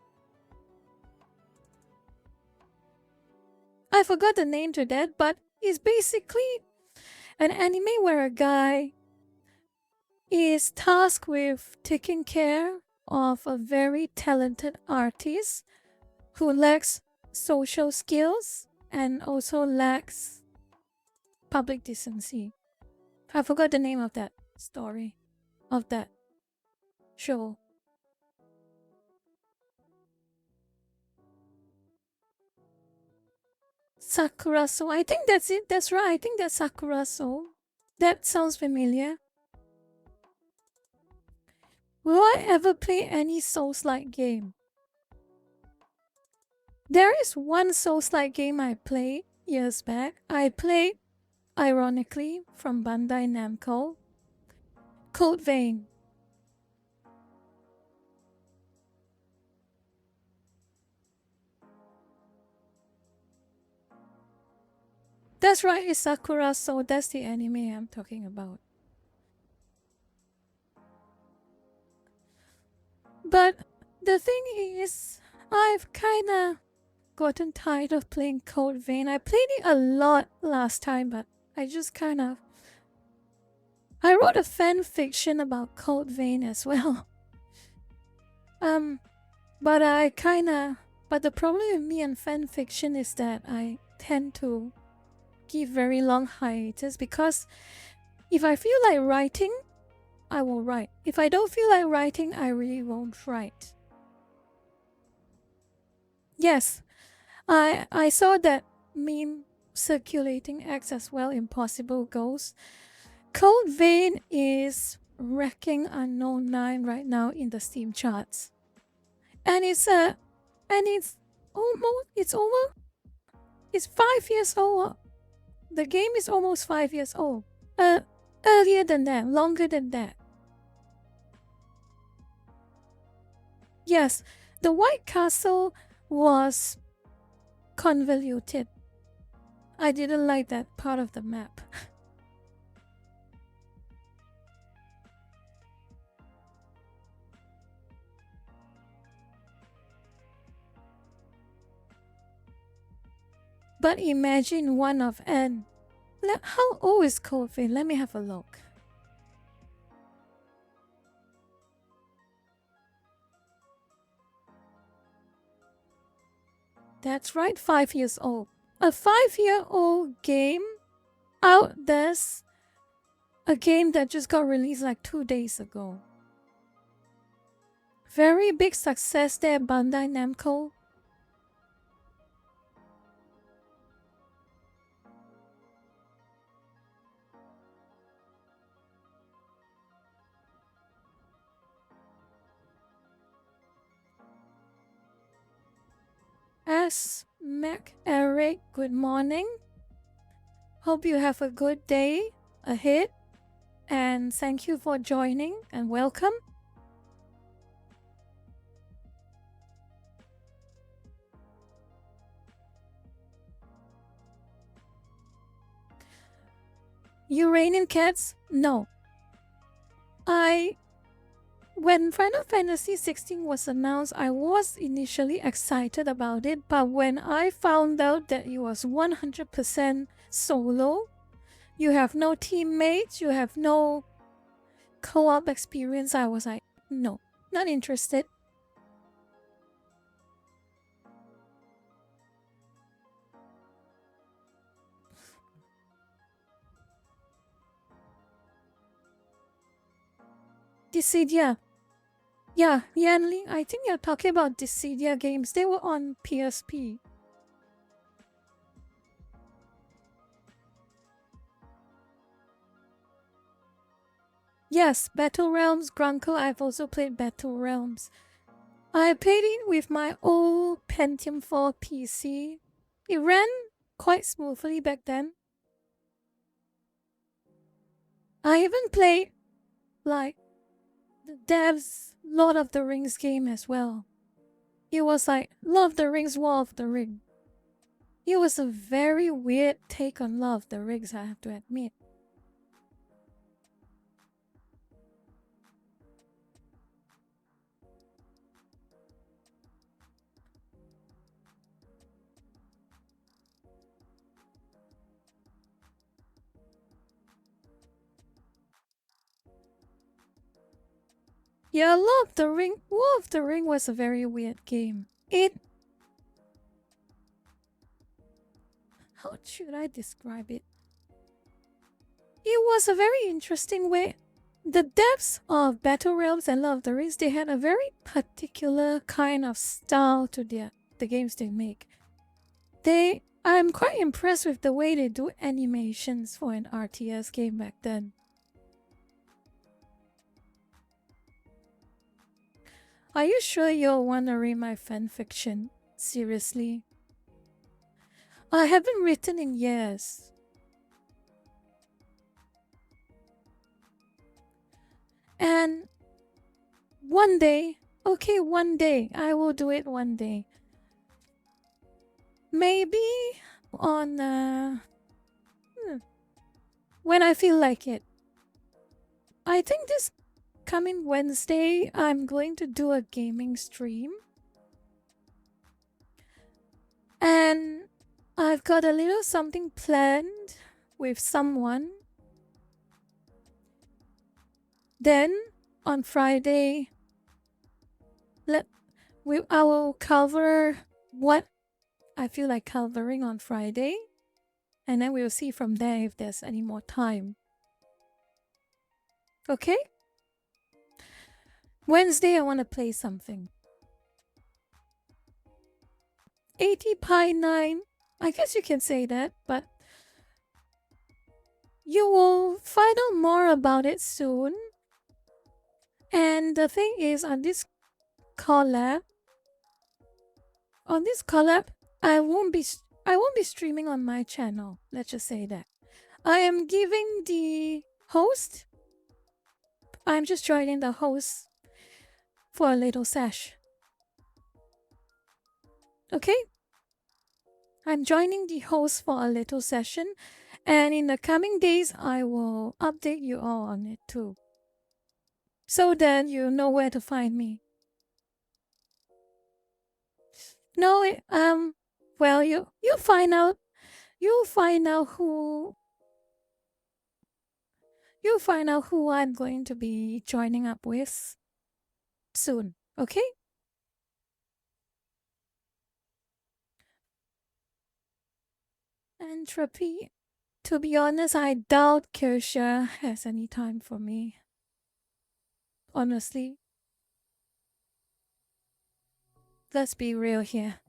I forgot the name to that, but it's basically an anime where a guy is tasked with taking care of a very talented artist who lacks social skills and also lacks public decency. I forgot the name of that story, of that show. Sakuraso. I think that's it. That's right. I think that's Sakuraso. That sounds familiar. Will I ever play any Souls-like game? There is one Souls-like game I played years back. I played, ironically, from Bandai Namco, Code Vein. That's right, it's Sakura, so that's the anime I'm talking about. But the thing is, I've kinda gotten tired of playing Code Vein. I played it a lot last time, but I just kind of... I wrote a fan fiction about Code Vein as well. But I kinda... But the problem with me and fan fiction is that I tend to give very long hiatus because if I feel like writing, I will write. If I don't feel like writing, I really won't write. Yes, I saw that meme circulating X as well, Impossible Ghosts. Code Vein is wrecking Unknown 9 right now in the Steam charts. And it's over. It's 5 years old. The game is almost 5 years old. Earlier than that, longer than that. Yes, the White Castle was convoluted. I didn't like that part of the map. But imagine one of N. How old is Code Vein? Let me have a look. That's right, 5 years old. A 5-year-old game outdoes a game that just got released like 2 days ago. Very big success there, Bandai Namco. As Mac Eric, good morning. Hope you have a good day ahead. And thank you for joining and welcome. Uranian Cats? No. When Final Fantasy 16 was announced, I was initially excited about it, but when I found out that it was 100% solo, you have no teammates, you have no co-op experience, I was like, no, not interested. Dissidia. Yeah, Yanling, I think you're talking about Dissidia games. They were on PSP. Yes, Battle Realms, Grunkle, I've also played Battle Realms. I played it with my old Pentium 4 PC. It ran quite smoothly back then. I even played like the devs Lord of the Rings game as well. It was like Lord of the Rings, War of the Ring. It was a very weird take on Lord of the Rings, I have to admit. Yeah, Lord of the Ring, War of the Ring was a very weird game. How should I describe it? It was a very interesting way. The depths of Battle Realms and Lord of the Rings, they had a very particular kind of style to the games they make. I'm quite impressed with the way they do animations for an RTS game back then. Are you sure you'll want to read my fanfiction? Seriously? I haven't written in years. And one day, I will do it one day. Maybe on when I feel like it. I think this coming Wednesday, I'm going to do a gaming stream. And I've got a little something planned with someone. Then on Friday, I will cover what I feel like covering on Friday. And then we'll see from there if there's any more time. Okay? Wednesday, I want to play something. 80 Pi 9. I guess you can say that, but you will find out more about it soon. And the thing is, on this collab, I won't be streaming on my channel. Let's just say that. I am giving the host. I'm just joining the host for a little sesh. Okay? I'm joining the host for a little session, and in the coming days, I will update you all on it too. So then you know where to find me. No, well, you'll find out who I'm going to be joining up with soon. Okay? Entropy. To be honest, I doubt Kirsha has any time for me. Honestly, let's be real here.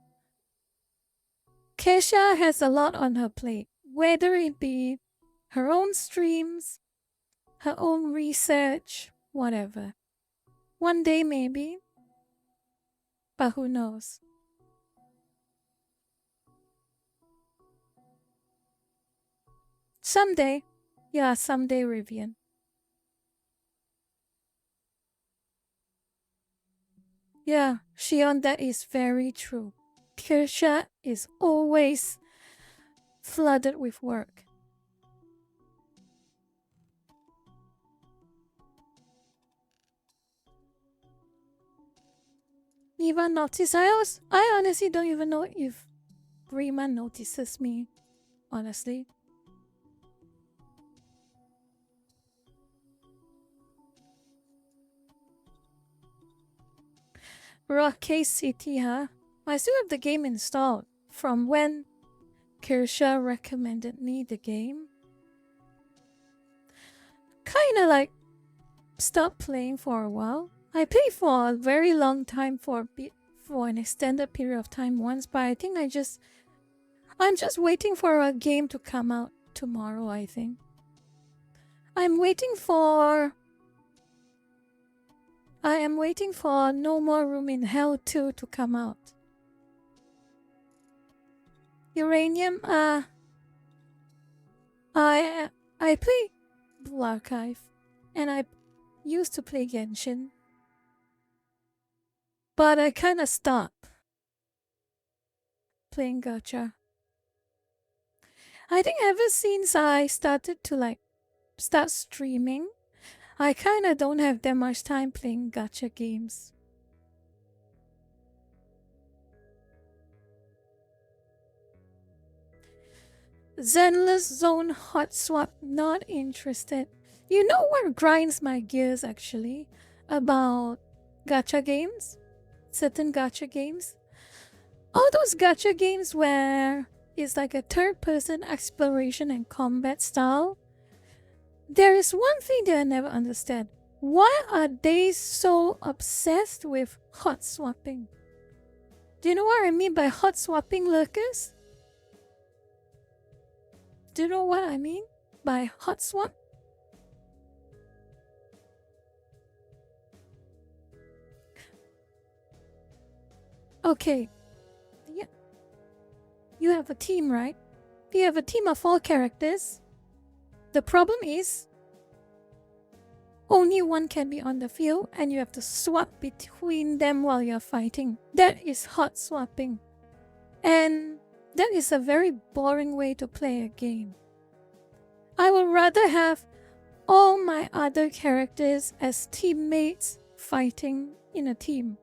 Keisha has a lot on her plate, whether it be her own streams, her own research, whatever. One day maybe, but who knows? Someday, yeah, someday, Rivian. Yeah, Shion, that is very true. Kirsha is always flooded with work. Neva notices. I honestly don't even know if Rima notices me. Honestly. Rocky City, huh? I still have the game installed from when Kirsha recommended me the game. Kinda like stopped playing for a while. I played for a very long time for an extended period of time once, but I think I'm just waiting for a game to come out tomorrow, I think. I'm waiting for I am waiting for No More Room in Hell 2 to come out. Uranium, I play Blue Archive, and I used to play Genshin, but I kinda stopped playing gacha. I think ever since I started to start streaming, I kinda don't have that much time playing gacha games. Zenless Zone Hot Swap, not interested. You know what grinds my gears actually about gacha games? Certain gacha games? All those gacha games where it's like a third person exploration and combat style. There is one thing that I never understand. Why are they so obsessed with hot swapping? Do you know what I mean by hot swapping, lurkers? Do you know what I mean by hot swap? Okay. Yeah. You have a team, right? You have a team of 4 characters. The problem is only one can be on the field and you have to swap between them while you're fighting. That is hot swapping. And that is a very boring way to play a game. I would rather have all my other characters as teammates fighting in a team.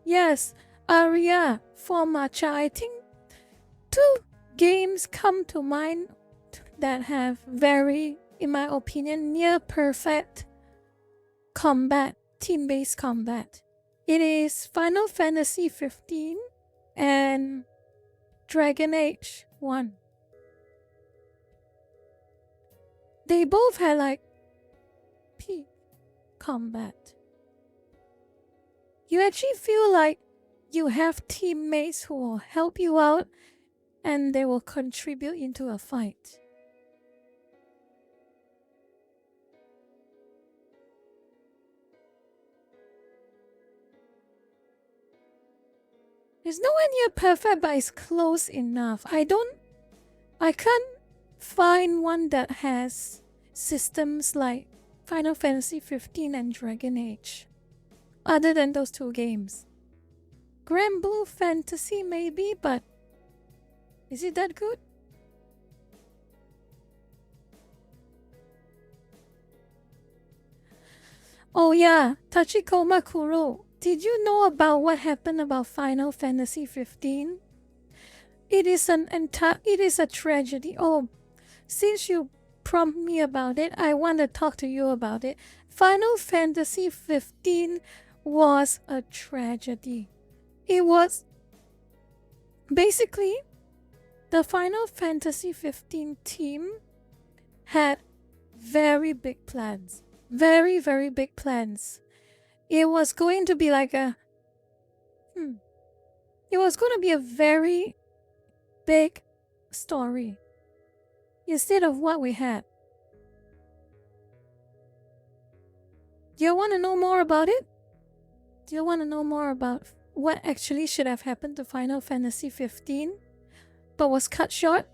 Yes, Aria for matcha. I think 2 games come to mind that have very, in my opinion, near perfect combat, team-based combat. It is Final Fantasy 15 and Dragon Age 1. They both had like peak combat. You actually feel like you have teammates who will help you out and they will contribute into a fight. It's nowhere near perfect, but it's close enough. I can't find one that has systems like Final Fantasy 15 and Dragon Age, other than those 2 games. Grand Blue Fantasy maybe, but is it that good? Oh yeah, Tachikoma Kuro. Did you know about what happened about Final Fantasy 15? It is a tragedy. Oh, since you prompt me about it. I want to talk to you about it. Final Fantasy 15 was a tragedy. It was basically the Final Fantasy 15 team had very big plans. Very, very big plans. It was going to be like a it was going to be a very big story instead of what we had. Do you want to know more about it? Do you want to know more about what actually should have happened to Final Fantasy 15 but was cut short?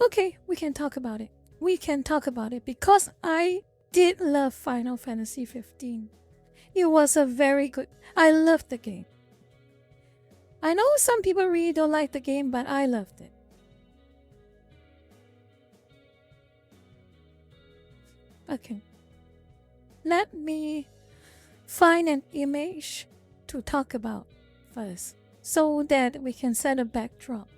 Okay, we can talk about it. We can talk about it because I did love Final Fantasy 15. It was a very good... I loved the game. I know some people really don't like the game, but I loved it. Okay. Let me find an image to talk about first so that we can set a backdrop.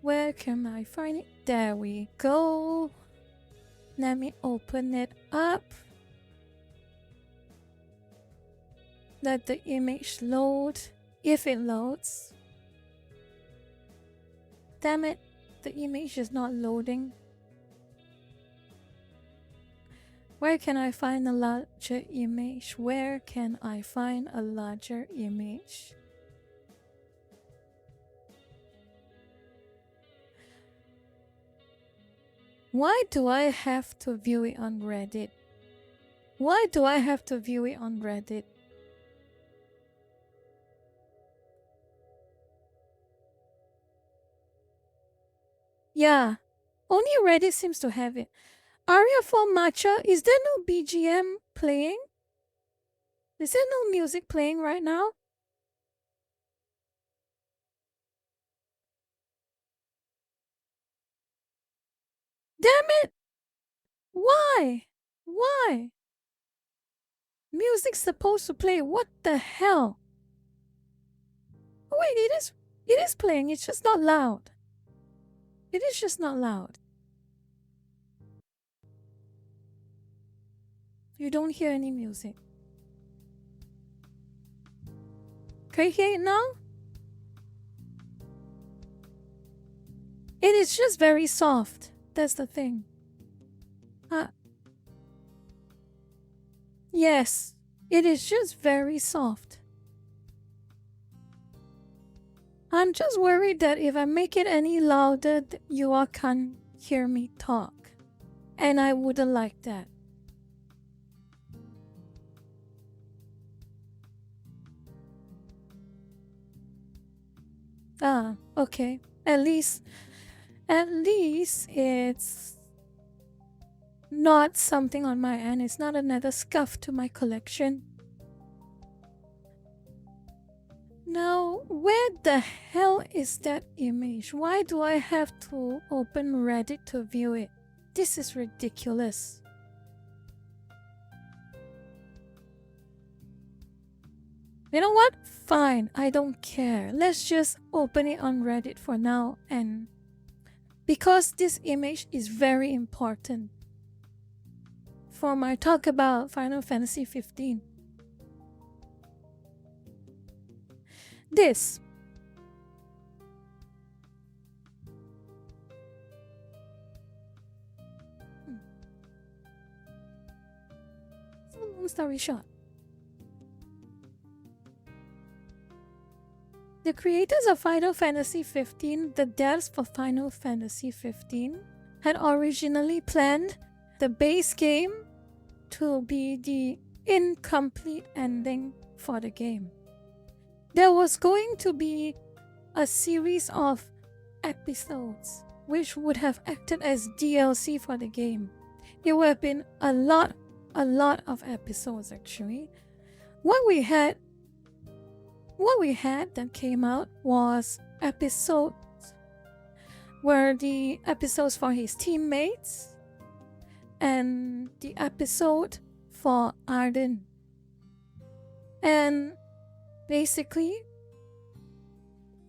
Where can I find it? There we go. Let me open it up. Let the image load, if it loads. Damn it, the image is not loading. Where can I find a larger image? Where can I find a larger image? Why do I have to view it on Reddit? Why do I have to view it on Reddit? Yeah, only Reddit seems to have it. Aria for Matcha, is there no BGM playing? Is there no music playing right now? Damn it! Why? Why? Music's supposed to play. What the hell? Oh wait, it is playing. It's just not loud. It is just not loud. You don't hear any music. Can you hear it now? It is just very soft. That's the thing. Yes, it is just very soft. I'm just worried that if I make it any louder, you all can't hear me talk. And I wouldn't like that. Ah, okay. At least it's not something on my end. It's not another scuff to my collection. Now, where the hell is that image? Why do I have to open Reddit to view it? This is ridiculous. You know what? Fine, I don't care. Let's just open it on Reddit for now, and because this image is very important for my talk about Final Fantasy 15. This. So long story short. The creators of Final Fantasy 15, the devs for Final Fantasy 15, had originally planned the base game to be the incomplete ending for the game. There was going to be a series of episodes which would have acted as DLC for the game. It would have been a lot of episodes actually. What we had that came out was episode were the episodes for his teammates and the episode for Arden. And basically,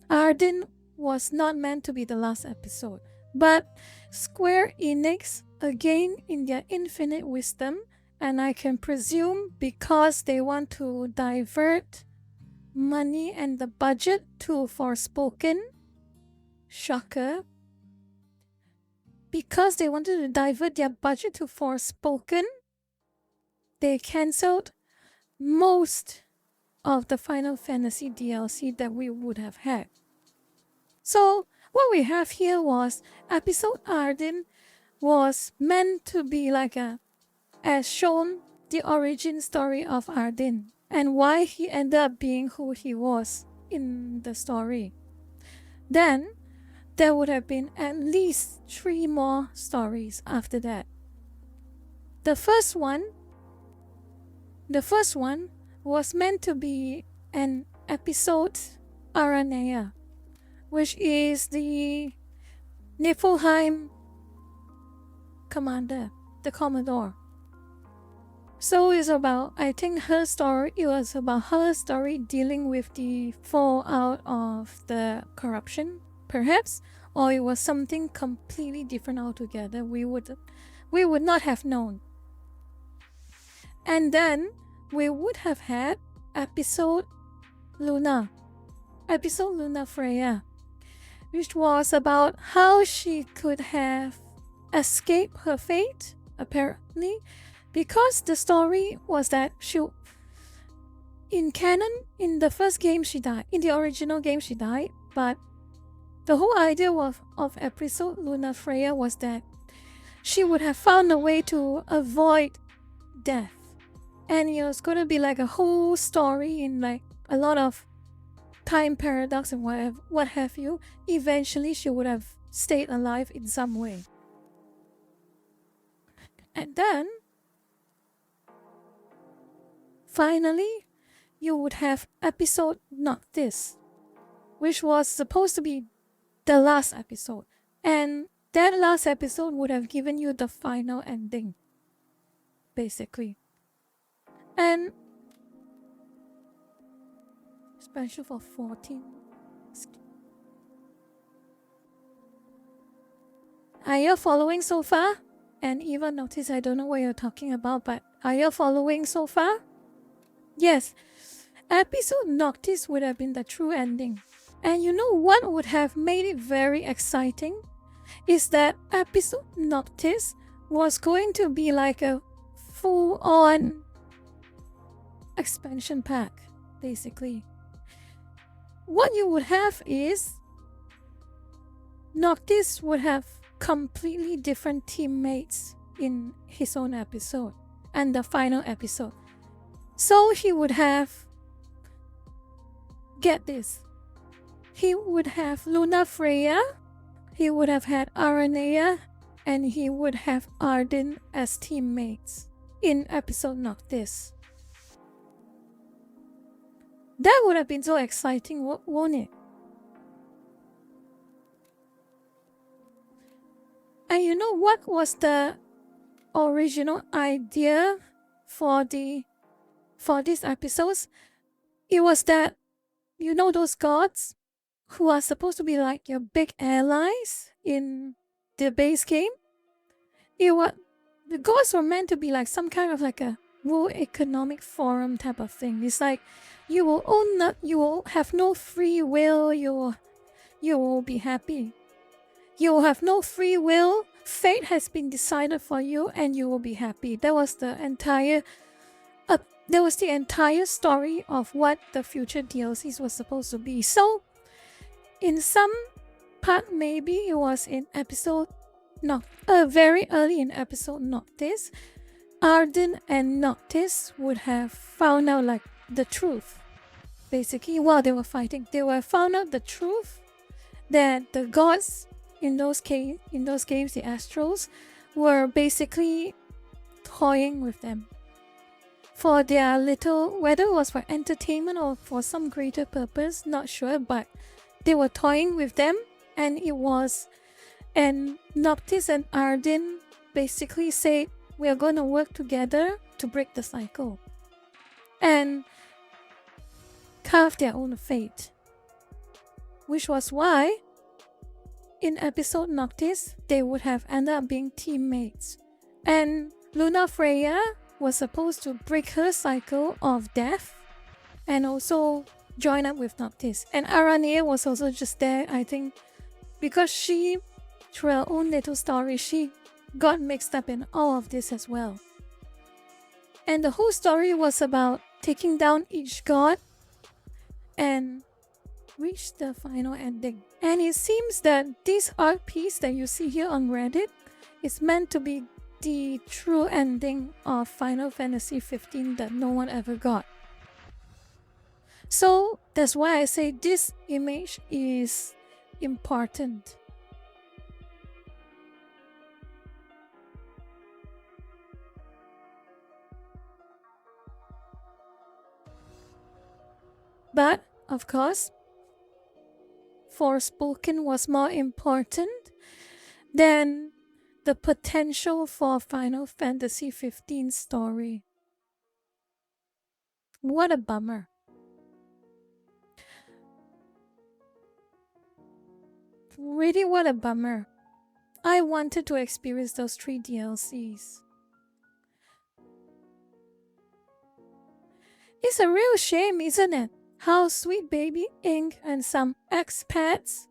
Arden was not meant to be the last episode, but Square Enix, again in their infinite wisdom, and I can presume because they want to divert money and the budget to Forspoken, shocker, because they wanted to divert their budget to Forspoken, they cancelled most of the Final Fantasy DLC that we would have had. So what we have here was episode Arden was meant to be like as shown the origin story of Arden and why he ended up being who he was in the story. Then there would have been at least 3 more stories after that. The first one was meant to be an episode Aranea, which is the Niflheim commander, the Commodore. So it's about, I think it was about her story dealing with the fallout of the corruption, perhaps, or it was something completely different altogether. We would not have known. And then we would have had episode Luna Freya, which was about how she could have escaped her fate, apparently, because the story was that in canon, in the first game she died, in the original game she died, but the whole idea of episode Luna Freya was that she would have found a way to avoid death. And it was going to be like a whole story in like a lot of time paradox and what have you. Eventually she would have stayed alive in some way. And then finally you would have episode Noctis, which was supposed to be the last episode. And that last episode would have given you the final ending, basically. And special for 14. Are you following so far? And even notice I don't know what you're talking about, but are you following so far? Yes, episode Noctis would have been the true ending. And you know what would have made it very exciting? Is that episode Noctis was going to be like a full-on expansion pack, basically. What you would have is Noctis would have completely different teammates in his own episode and the final episode. So he would have, get this, he would have Luna Freya, he would have had Aranea, and he would have Arden as teammates in episode Noctis. That would have been so exciting, won't it? And you know what was the original idea for these episodes? It was that, you know, those gods who are supposed to be like your big allies in the base game? The gods were meant to be like some kind of like a World Economic Forum type of thing. It's like you will have no free will, you will be happy. You will have no free will, fate has been decided for you, and you will be happy. That was the entire story of what the future DLCs was supposed to be. So in some part, maybe it was in episode very early in episode Noctis, Arden and Noctis would have found out like the truth. Basically, while they were fighting, they would have found out the truth that the gods in those games, the Astrals, were basically toying with them for their little, whether it was for entertainment or for some greater purpose, not sure, but they were toying with them, and it was And Noctis and Arden basically say, we are going to work together to break the cycle and carve their own fate. Which was why in episode Noctis, they would have ended up being teammates. And Luna Freya was supposed to break her cycle of death and also join up with Noctis. And Aranea was also just there, I think, because she, through her own little story, she got mixed up in all of this as well. And the whole story was about taking down each god and reach the final ending. And it seems that this art piece that you see here on Reddit is meant to be the true ending of Final Fantasy 15 that no one ever got. So that's why I say this image is important. But, of course, Forspoken was more important than the potential for Final Fantasy 15 story. What a bummer. Really, what a bummer. I wanted to experience those 3 DLCs. It's a real shame, isn't it? How Sweet Baby Inc. and some expats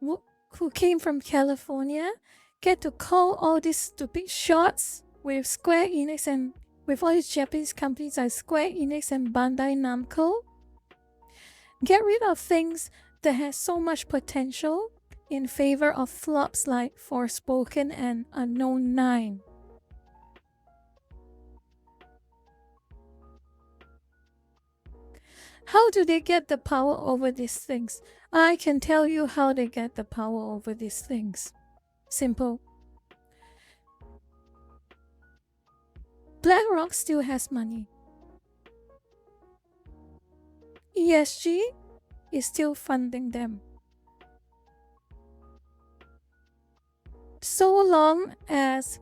who came from California get to call all these stupid shots with Square Enix and with all these Japanese companies like Square Enix and Bandai Namco. Get rid of things that has so much potential in favor of flops like Forspoken and Unknown 9. How do they get the power over these things? I can tell you how they get the power over these things. Simple. BlackRock still has money. ESG is still funding them. So long as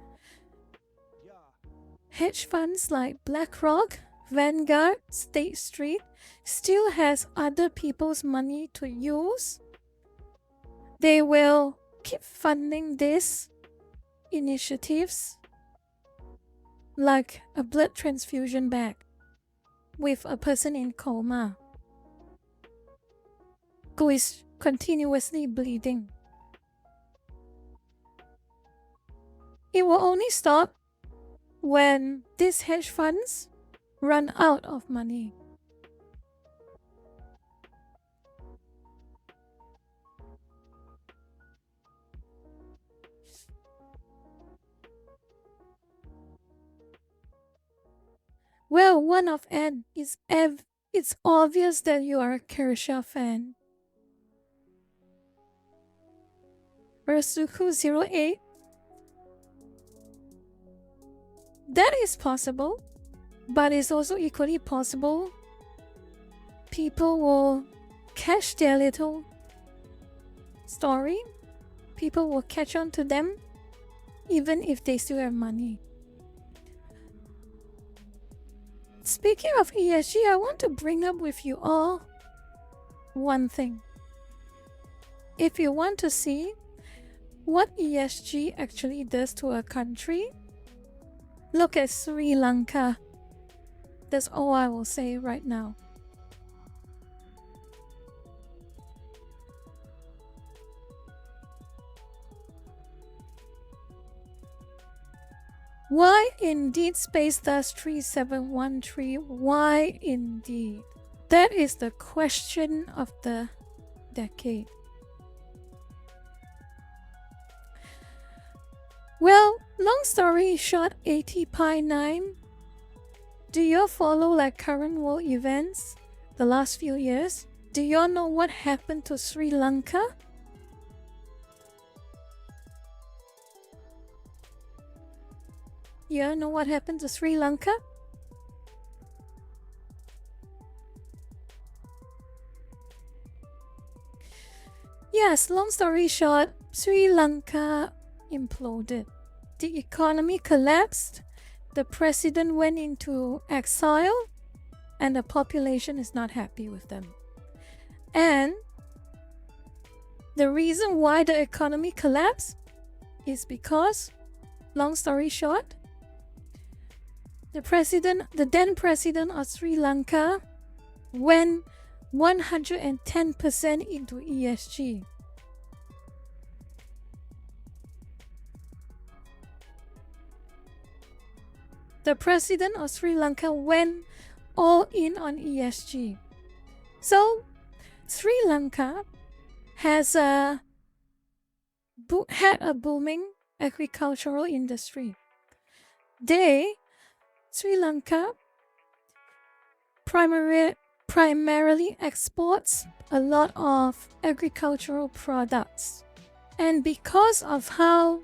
hedge funds like BlackRock, Vanguard, State Street still has other people's money to use, they will keep funding these initiatives like a blood transfusion bag with a person in coma who is continuously bleeding. It will only stop when these hedge funds run out of money. Well, one of N is it's obvious that you are a Kershaw fan. Bersuku08. That is possible, but it's also equally possible people will catch their little story. People will catch on to them even if they still have money. Speaking of ESG, I want to bring up with you all one thing. If you want to see what ESG actually does to a country, look at Sri Lanka. That's all I will say right now. Why indeed Space Dust 3713? Why indeed? That is the question of the decade. Well, long story short, ATPie9, do you follow like current world events the last few years? Do you know what happened to Sri Lanka? You know what happened to Sri Lanka? Yes, long story short, Sri Lanka imploded. The economy collapsed. The president went into exile, and the population is not happy with them. And the reason why the economy collapsed is because, long story short, the then president of Sri Lanka went 110% into ESG. The president of Sri Lanka went all in on ESG. So, Sri Lanka has had a booming agricultural industry. Sri Lanka primarily exports a lot of agricultural products. And because of how,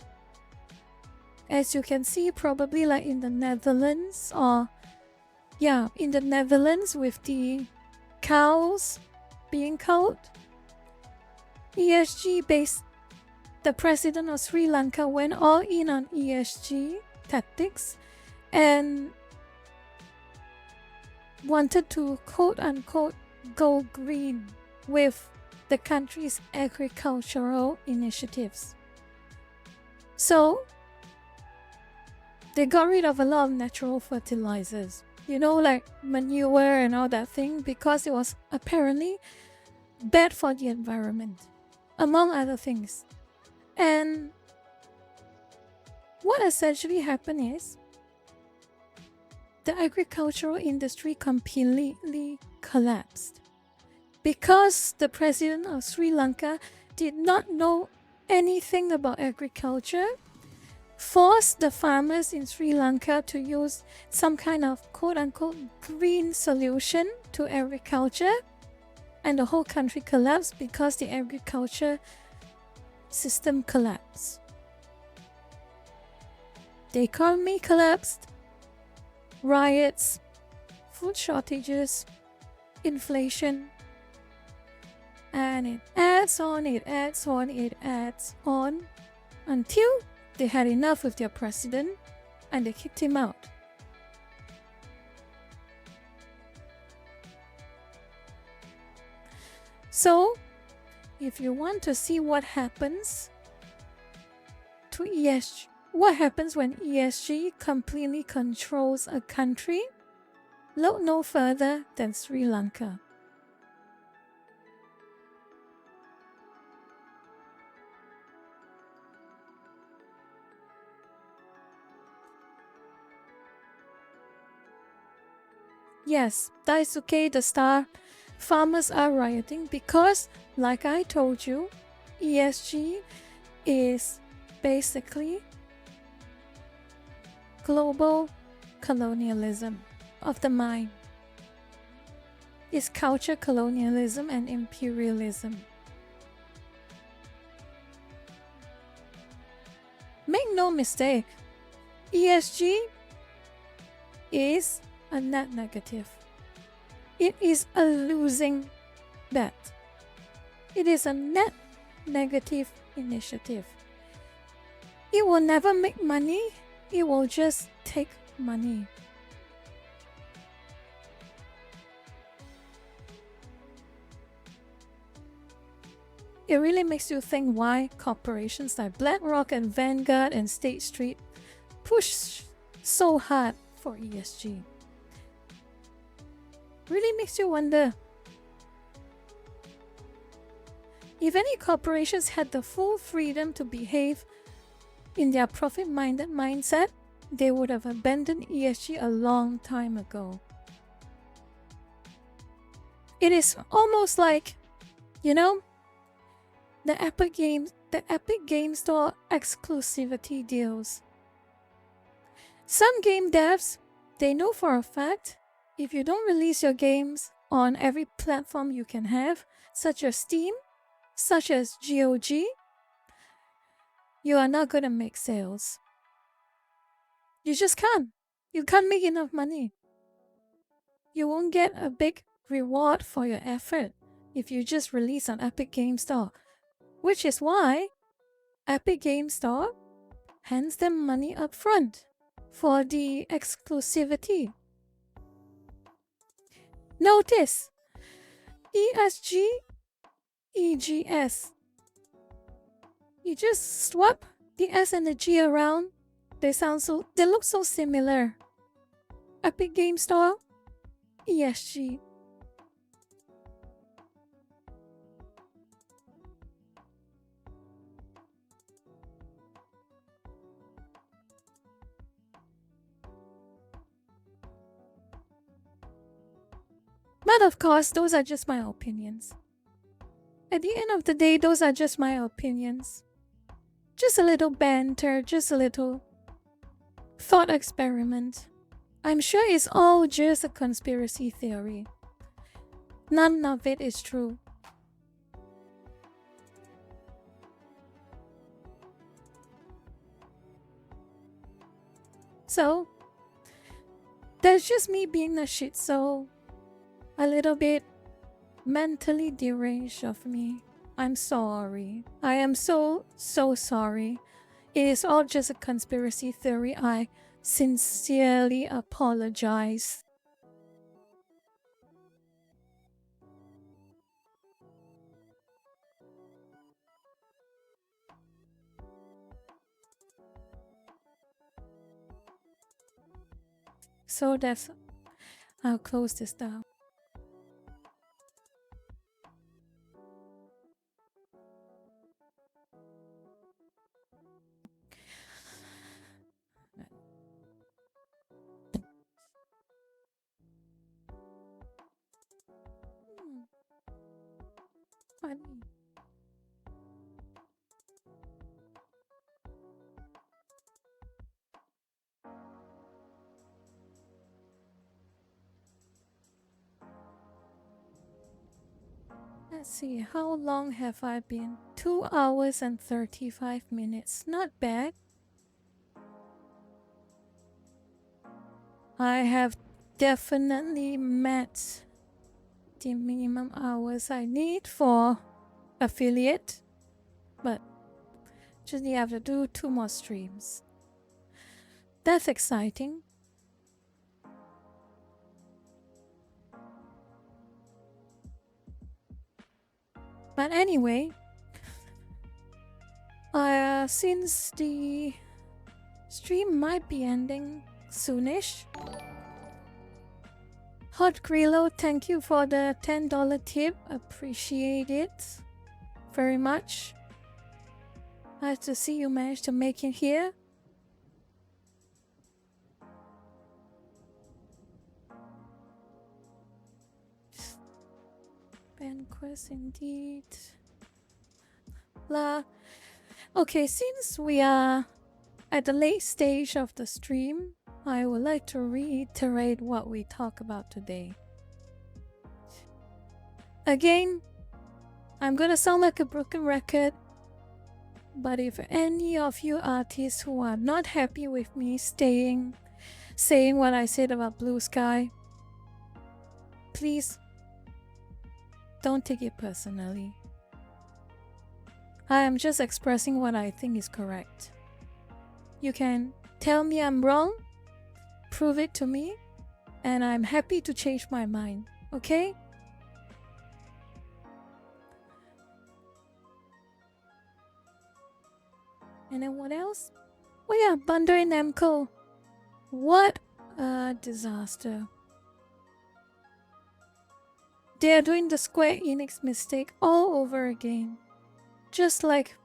as you can see, probably like in the Netherlands, in the Netherlands with the cows being culled, the president of Sri Lanka went all in on ESG tactics and wanted to quote-unquote go green with the country's agricultural initiatives. So, they got rid of a lot of natural fertilizers, like manure and all that thing, because it was apparently bad for the environment, among other things. And what essentially happened is the agricultural industry completely collapsed because the president of Sri Lanka did not know anything about agriculture, forced the farmers in Sri Lanka to use some kind of quote-unquote green solution to agriculture, and the whole country collapsed because the agriculture system collapsed. The economy collapsed, riots, food shortages, inflation, and it adds on until they had enough with their president and they kicked him out. So, if you want to see what happens to ESG, what happens when ESG completely controls a country, look no further than Sri Lanka. Yes, Daisuke the Star, farmers are rioting because, like I told you, ESG is basically global colonialism of the mind. It's culture colonialism and imperialism. Make no mistake, ESG is a net negative. It is a losing bet. It is a net negative initiative. It will never make money, it will just take money. It really makes you think why corporations like BlackRock and Vanguard and State Street push so hard for ESG. Really makes you wonder. If any corporations had the full freedom to behave in their profit-minded mindset, they would have abandoned ESG a long time ago. It is almost like, the Epic Game Store exclusivity deals. Some game devs, they know for a fact, if you don't release your games on every platform you can have, such as Steam, such as GOG, you are not going to make sales. You just can't. You can't make enough money. You won't get a big reward for your effort if you just release on Epic Game Store. Which is why Epic Game Store hands them money up front for the exclusivity. Notice ESG, EGS. You just swap the S and the G around. They look so similar. Epic Game Store, ESG. But of course, those are just my opinions. At the end of the day, those are just my opinions. Just a little banter, just a little thought experiment. I'm sure it's all just a conspiracy theory. None of it is true. So, that's just me being a shitso. A little bit mentally deranged of me. I'm sorry. I am so sorry. It is all just a conspiracy theory. I sincerely apologize. So I'll close this down. Funny. Let's see, how long have I been? 2 hours and 35 minutes. Not bad. I have definitely met the minimum hours I need for affiliate, but just have to do 2 more streams. That's exciting. But anyway, since the stream might be ending soonish, Hot Grillo, thank you for the $10 tip. Appreciate it very much. Nice to see you managed to make it here. Banquest indeed. Okay, since we are at the late stage of the stream, I would like to reiterate what we talk about today. Again, I'm gonna sound like a broken record, but if any of you artists who are not happy with me saying what I said about Blue Sky, please don't take it personally. I am just expressing what I think is correct. You can tell me I'm wrong, prove it to me, and I'm happy to change my mind, okay? And then what else? Oh yeah, Bandai Namco. What a disaster. They are doing the Square Enix mistake all over again. Just like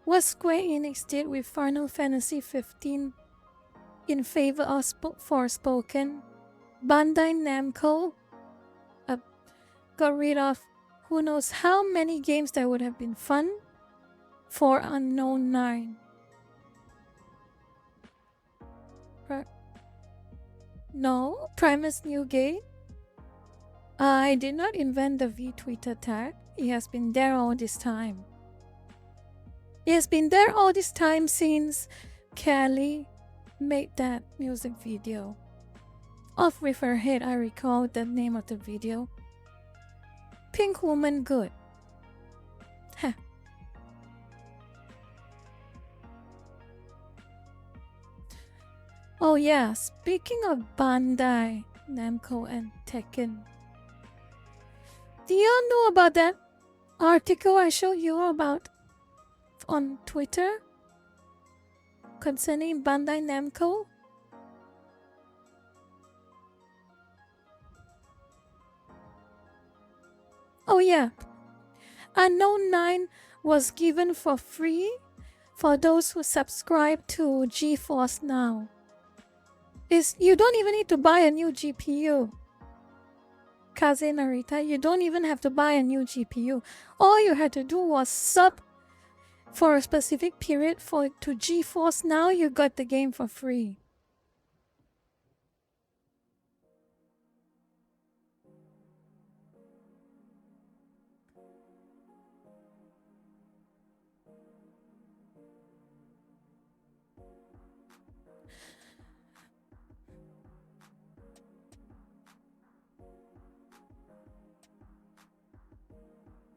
what Square Enix did with Final Fantasy 15 in favor of Forspoken, Bandai Namco got rid of who knows how many games that would have been fun for Unknown 9. No, Primus New Game. I did not invent the V-Twitter tag. It has been there all this time. It has been there all this time since Kelly made that music video. Off with her head, I recall the name of the video. Pink Woman Good. Huh. Oh yeah, speaking of Bandai, Namco and Tekken. Do you know about that article I showed you about on Twitter concerning Bandai Namco? Oh yeah, Unknown 9 was given for free for those who subscribe to GeForce Now. You don't even need to buy a new GPU. Kaze Narita, you don't even have to buy a new GPU. All you had to do was sub for a specific period to GeForce Now. You got the game for free.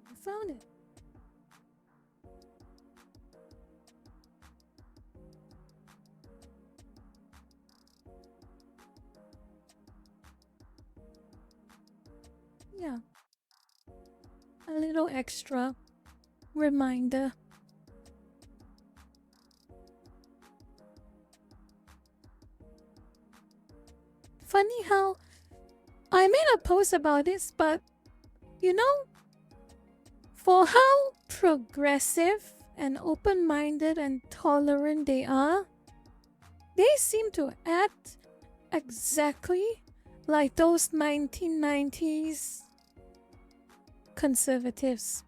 I found it. Yeah. A little extra reminder. Funny how I made a post about this, but you know, for how progressive and open-minded and tolerant they are, they seem to act exactly like those 1990s conservatives.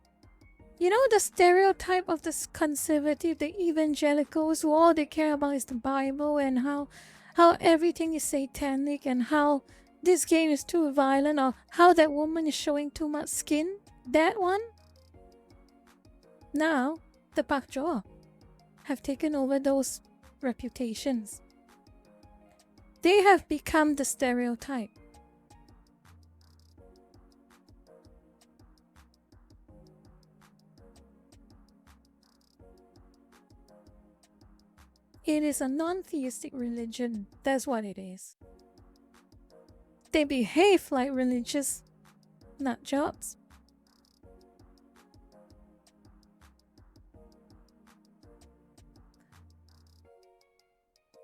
You know, the stereotype of the conservative, the evangelicals, who all they care about is the Bible and how everything is satanic and how this game is too violent or how that woman is showing too much skin. That one. Now, the Pak Jaw have taken over those reputations. They have become the stereotype. It is a non-theistic religion. That's what it is. They behave like religious nut jobs.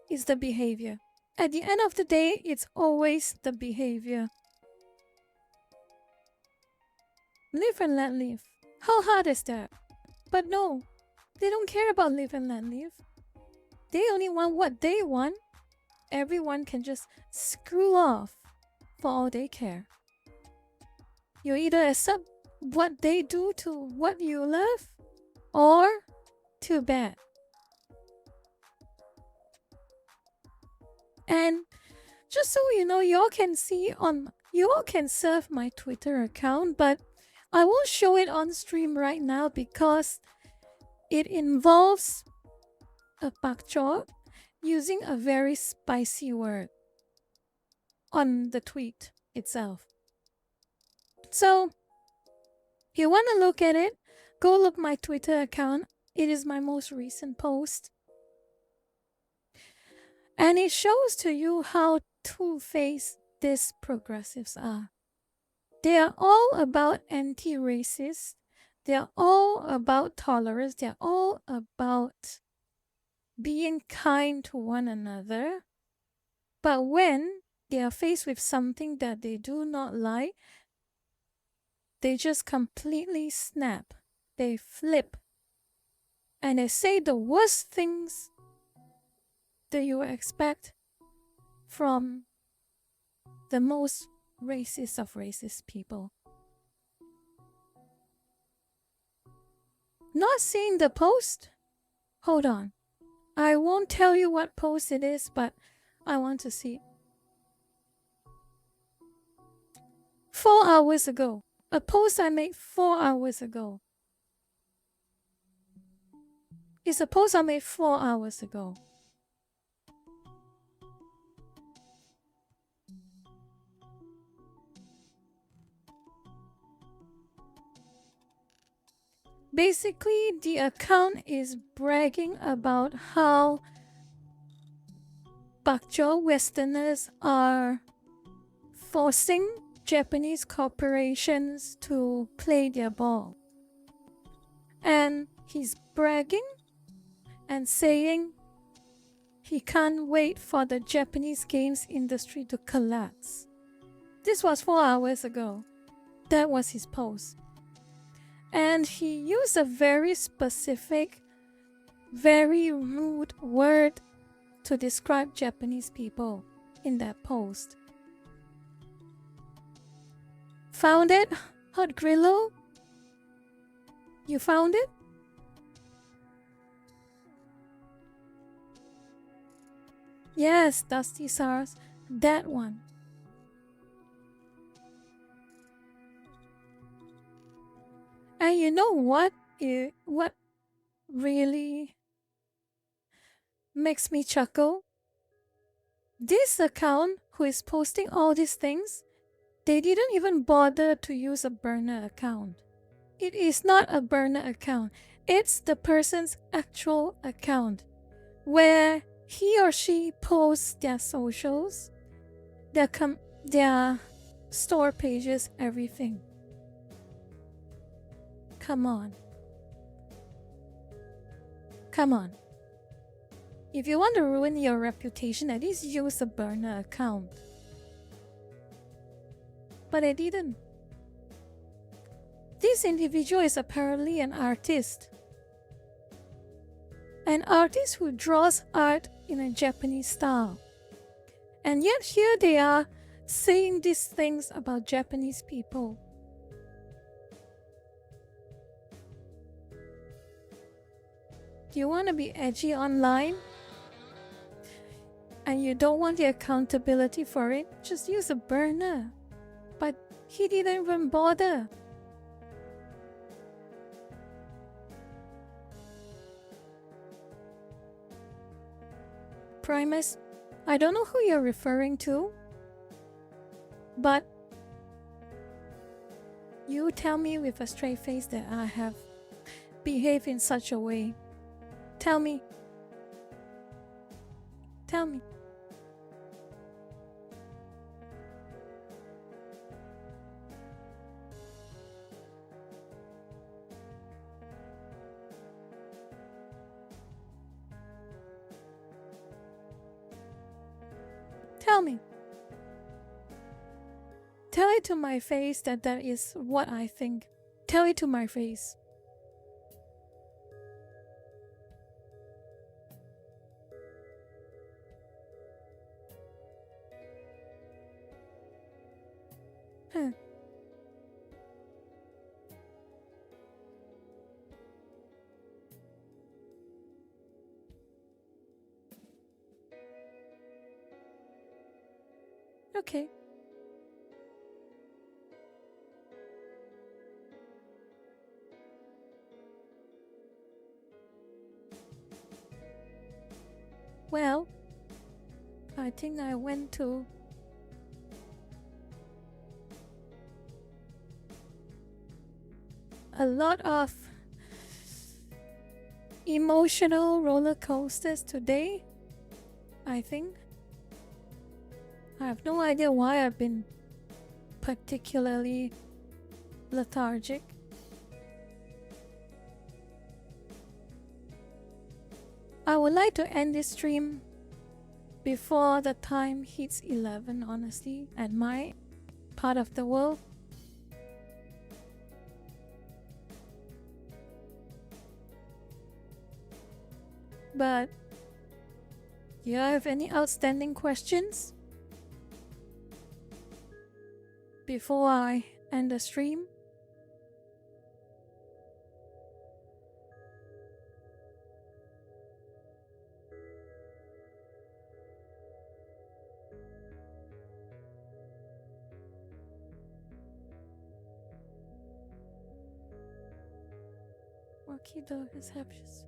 It's the behavior. At the end of the day, it's always the behavior. Live and let live. How hard is that? But no, they don't care about live and let live. They only want what they want. Everyone can just screw off for all they care. You either accept what they do to what you love, or too bad. And just so you know, y'all can surf my Twitter account, but I won't show it on stream right now because it involves a pak chor using a very spicy word on the tweet itself. So, if you want to look at it, go look my Twitter account. It is my most recent post. And it shows to you how two-faced these progressives are. They are all about anti-racist. They are all about tolerance. They are all about being kind to one another. But when they are faced with something that they do not like, they just completely snap. They flip. And they say the worst things that you expect from the most racist of racist people. Not seeing the post? Hold on. I won't tell you what post it is, but I want to see it. 4 hours ago. A post I made 4 hours ago. It's a post I made 4 hours ago. Basically, the account is bragging about how bakjo Westerners are forcing Japanese corporations to play their ball. And he's bragging and saying he can't wait for the Japanese games industry to collapse. This was 4 hours ago. That was his post. And he used a very specific, very rude word to describe Japanese people in that post. Found it? Hot Grillo? You found it? Yes, Dusty SARS. That one. And you know what really makes me chuckle? This account who is posting all these things, they didn't even bother to use a burner account. It is not a burner account. It's the person's actual account where he or she posts their socials, their store pages, everything. Come on. Come on. If you want to ruin your reputation, at least use a burner account. But I didn't. This individual is apparently an artist. An artist who draws art in a Japanese style. And yet here they are saying these things about Japanese people. Do you want to be edgy online? And you don't want the accountability for it? Just use a burner. But he didn't even bother. Primus, I don't know who you're referring to, but you tell me with a straight face that I have behaved in such a way. Tell me. Tell me. Tell me. Tell it to my face that that is what I think. Tell it to my face. Huh. Okay. Well, I think I went to a lot of emotional roller coasters today, I think. I have no idea why I've been particularly lethargic. I would like to end this stream before the time hits 11, honestly, at my part of the world. But do you have any outstanding questions before I end the stream? Wakido is habits.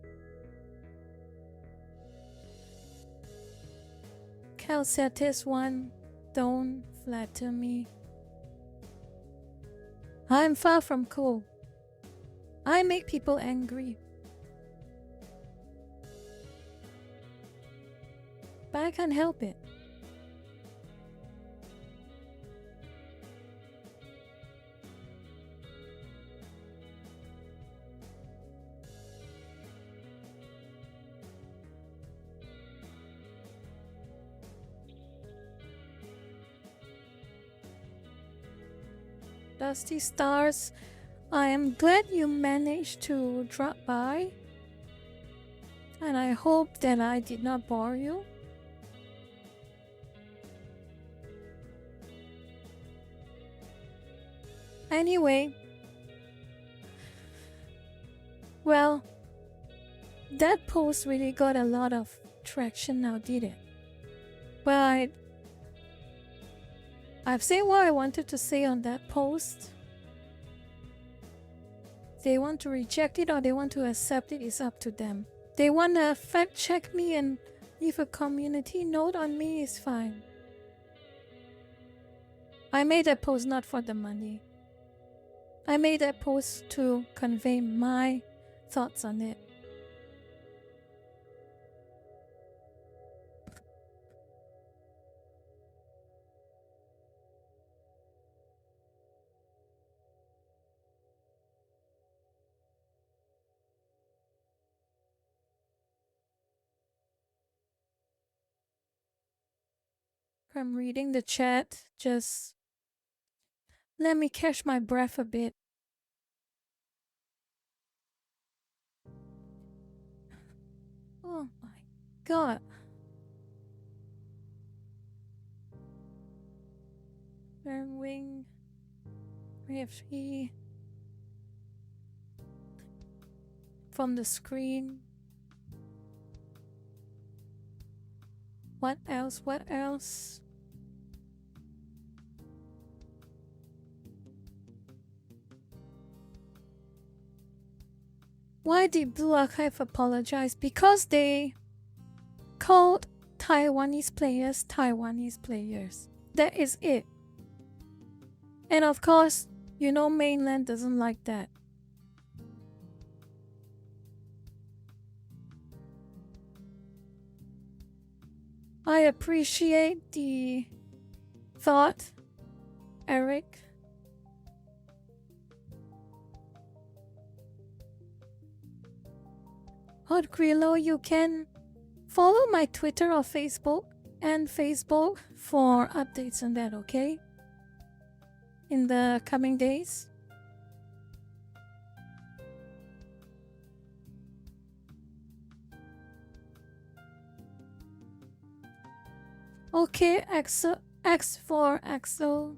Calcetis one, don't flatter me. I'm far from cool. I make people angry. but I can't help it. Dusty Stars, I am glad you managed to drop by, and I hope that I did not bore you. Anyway, well, that post really got a lot of traction now, did it? Well, I've said what I wanted to say on that post. They want to reject it or they want to accept it is up to them. They want to fact check me and leave a community note on me is fine. I made that post not for the money. I made that post to convey my thoughts on it. I'm reading the chat, just let me catch my breath a bit. Oh my god. Wing, refugee from the screen. What else? What else? Why did Blue Archive apologize? Because they called Taiwanese players Taiwanese players. That is it. And of course, you know mainland doesn't like that. I appreciate the thought, Eric. Hot Grillo, you can follow my Twitter or Facebook and Facebook for updates on that, okay? In the coming days. Okay, X for Axel.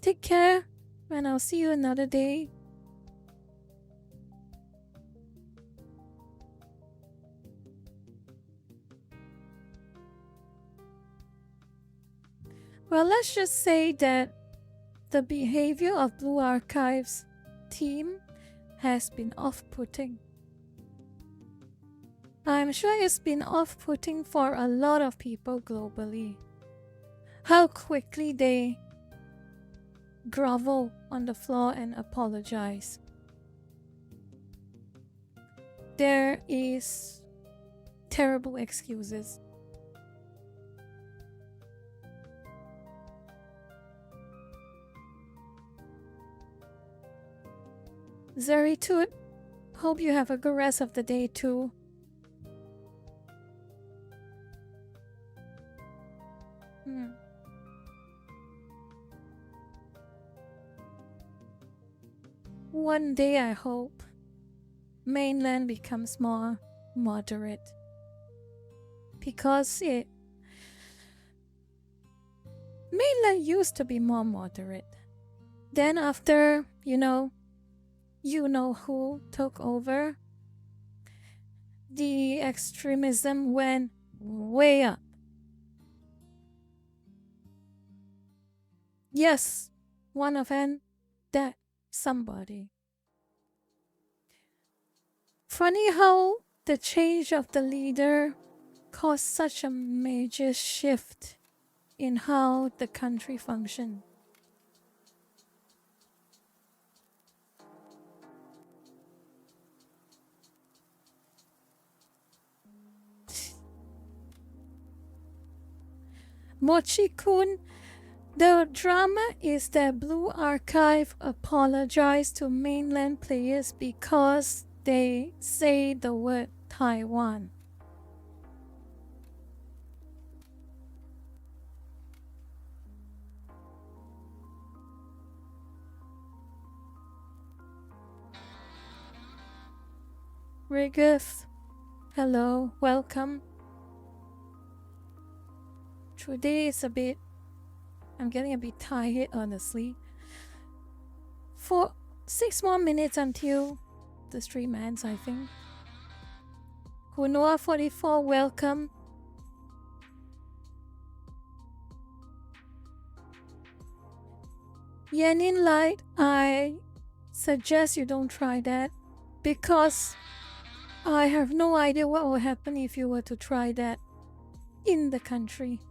Take care, and I'll see you another day. Well, let's just say that the behavior of Blue Archive's team has been off-putting. I'm sure it's been off-putting for a lot of people globally. How quickly they grovel on the floor and apologize. There is terrible excuses. Zeritut, hope you have a good rest of the day too. One day I hope mainland becomes more moderate. Because mainland used to be more moderate. Then after, you know who took over, the extremism went way up. Yes, one of them, that somebody. Funny how the change of the leader caused such a major shift in how the country functioned. Mochi-kun, the drama is that Blue Archive apologized to mainland players because they say the word Taiwan. Riggeth, hello, welcome. Today is I'm getting a bit tired, honestly. For 6 more minutes until the stream ends, I think. Kunoa44, welcome. Yanin Light, I suggest you don't try that because I have no idea what will happen if you were to try that in the country.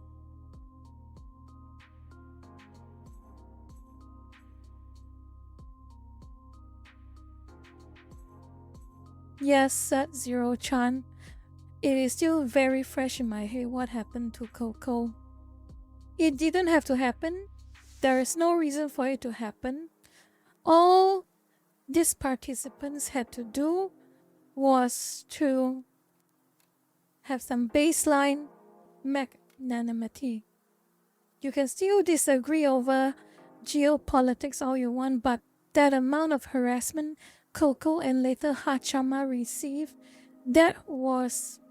Yes, said Zero Chan. It is still very fresh in my head what happened to Coco. It didn't have to happen. There is no reason for it to happen. All these participants had to do was to have some baseline magnanimity. You can still disagree over geopolitics all you want, but that amount of harassment Coco and later Hachama received, that was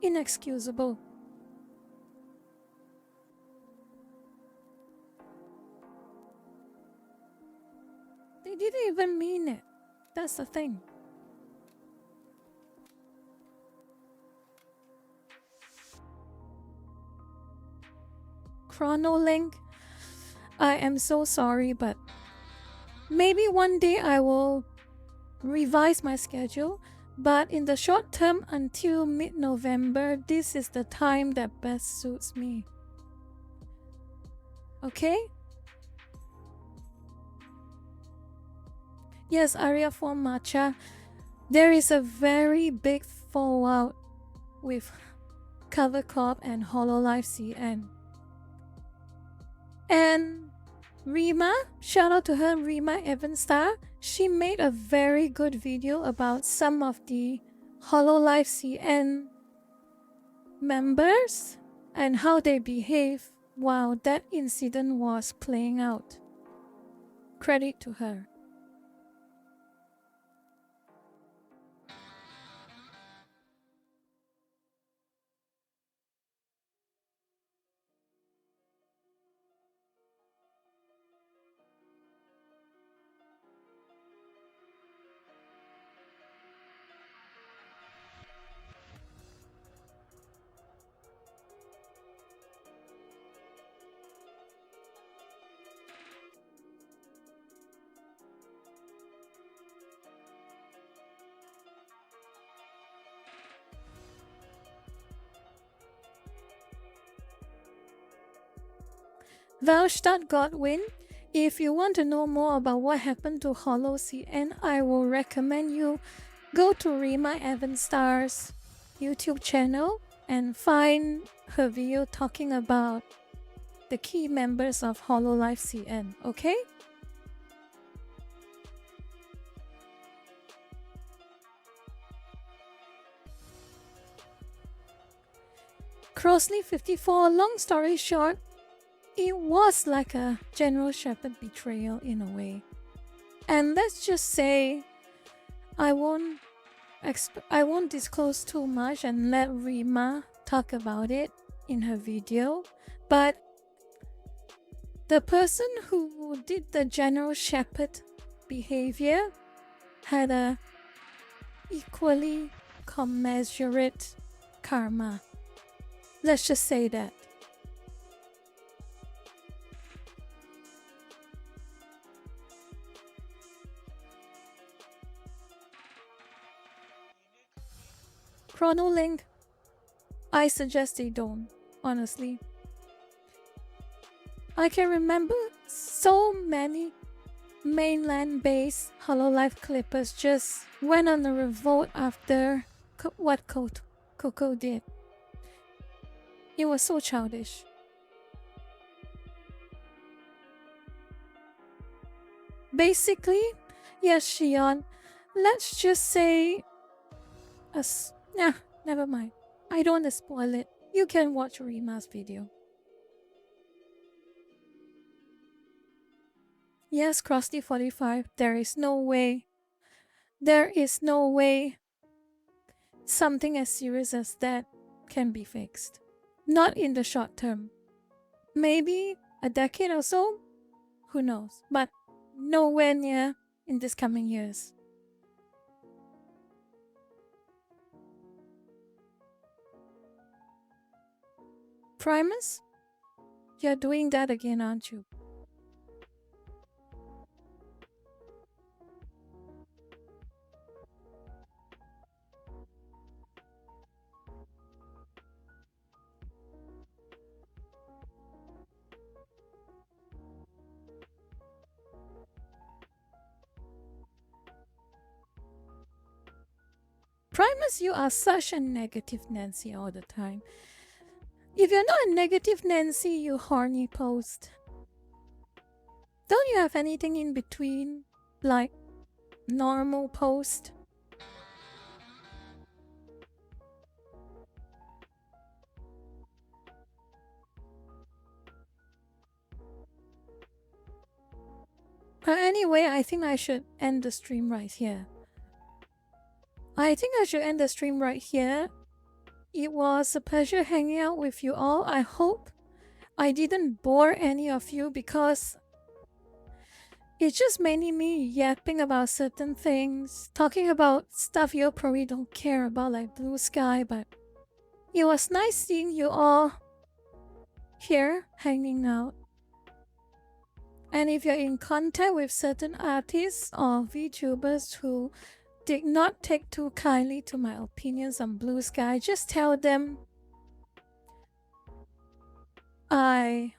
inexcusable. They didn't even mean it. That's the thing. Chronolink, I am so sorry, but maybe one day I will revise my schedule, but in the short term until mid-November, this is the time that best suits me. Okay? Yes, Arya for Matcha. There is a very big fallout with Cover Corp and Hololive CN. And Rima, shout out to her, Rima Evanstar. She made a very good video about some of the Hololive CN members and how they behave while that incident was playing out. Credit to her. Valstadt Godwin, if you want to know more about what happened to Hollow CN, I will recommend you go to Rima Evanstar's YouTube channel and find her video talking about the key members of Hololive CN, okay? Crossley54, long story short, it was like a General Shepherd betrayal in a way. And let's just say I won't disclose too much and let Rima talk about it in her video, but the person who did the General Shepherd behavior had a equally commensurate karma. Let's just say that. Chronolink, I suggest they don't, honestly. I can remember so many mainland-based Hololive clippers just went on a revolt after what Coco did. It was so childish. Basically, yes, Shion. Let's just say nah, never mind. I don't want to spoil it. You can watch Rima's video. Yes, Krusty 45, there is no way. There is no way something as serious as that can be fixed. Not in the short term. Maybe a decade or so? Who knows? But nowhere near in this coming years. Primus? You're doing that again, aren't you? Primus, you are such a negative Nancy all the time. If you're not a negative Nancy, you horny post. Don't you have anything in between? Like normal post? But anyway, I think I should end the stream right here. It was a pleasure hanging out with you all. I hope I didn't bore any of you because it's just mainly me yapping about certain things, talking about stuff you probably don't care about, like Blue Sky, but it was nice seeing you all here hanging out. And if you're in contact with certain artists or VTubers who did not take too kindly to my opinions on Blue Sky, just tell them I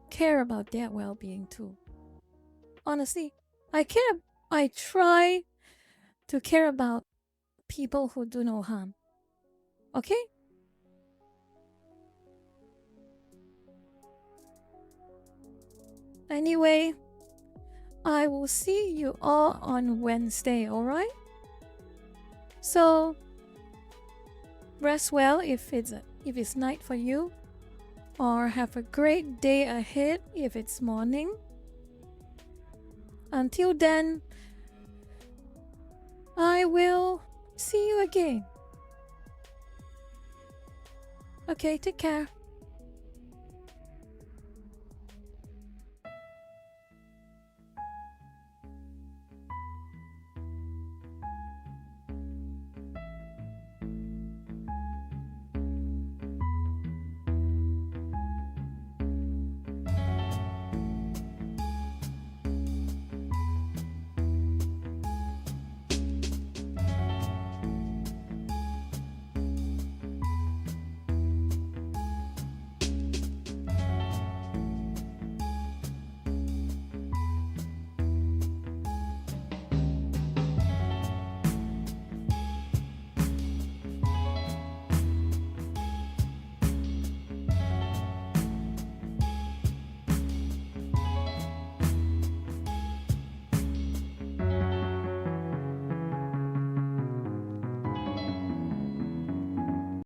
care about their well-being too. Honestly, I try to care about people who do no harm. Okay? Anyway, I will see you all on Wednesday, alright? So, rest well if it's night for you, or have a great day ahead if it's morning. Until then, I will see you again. Okay, take care.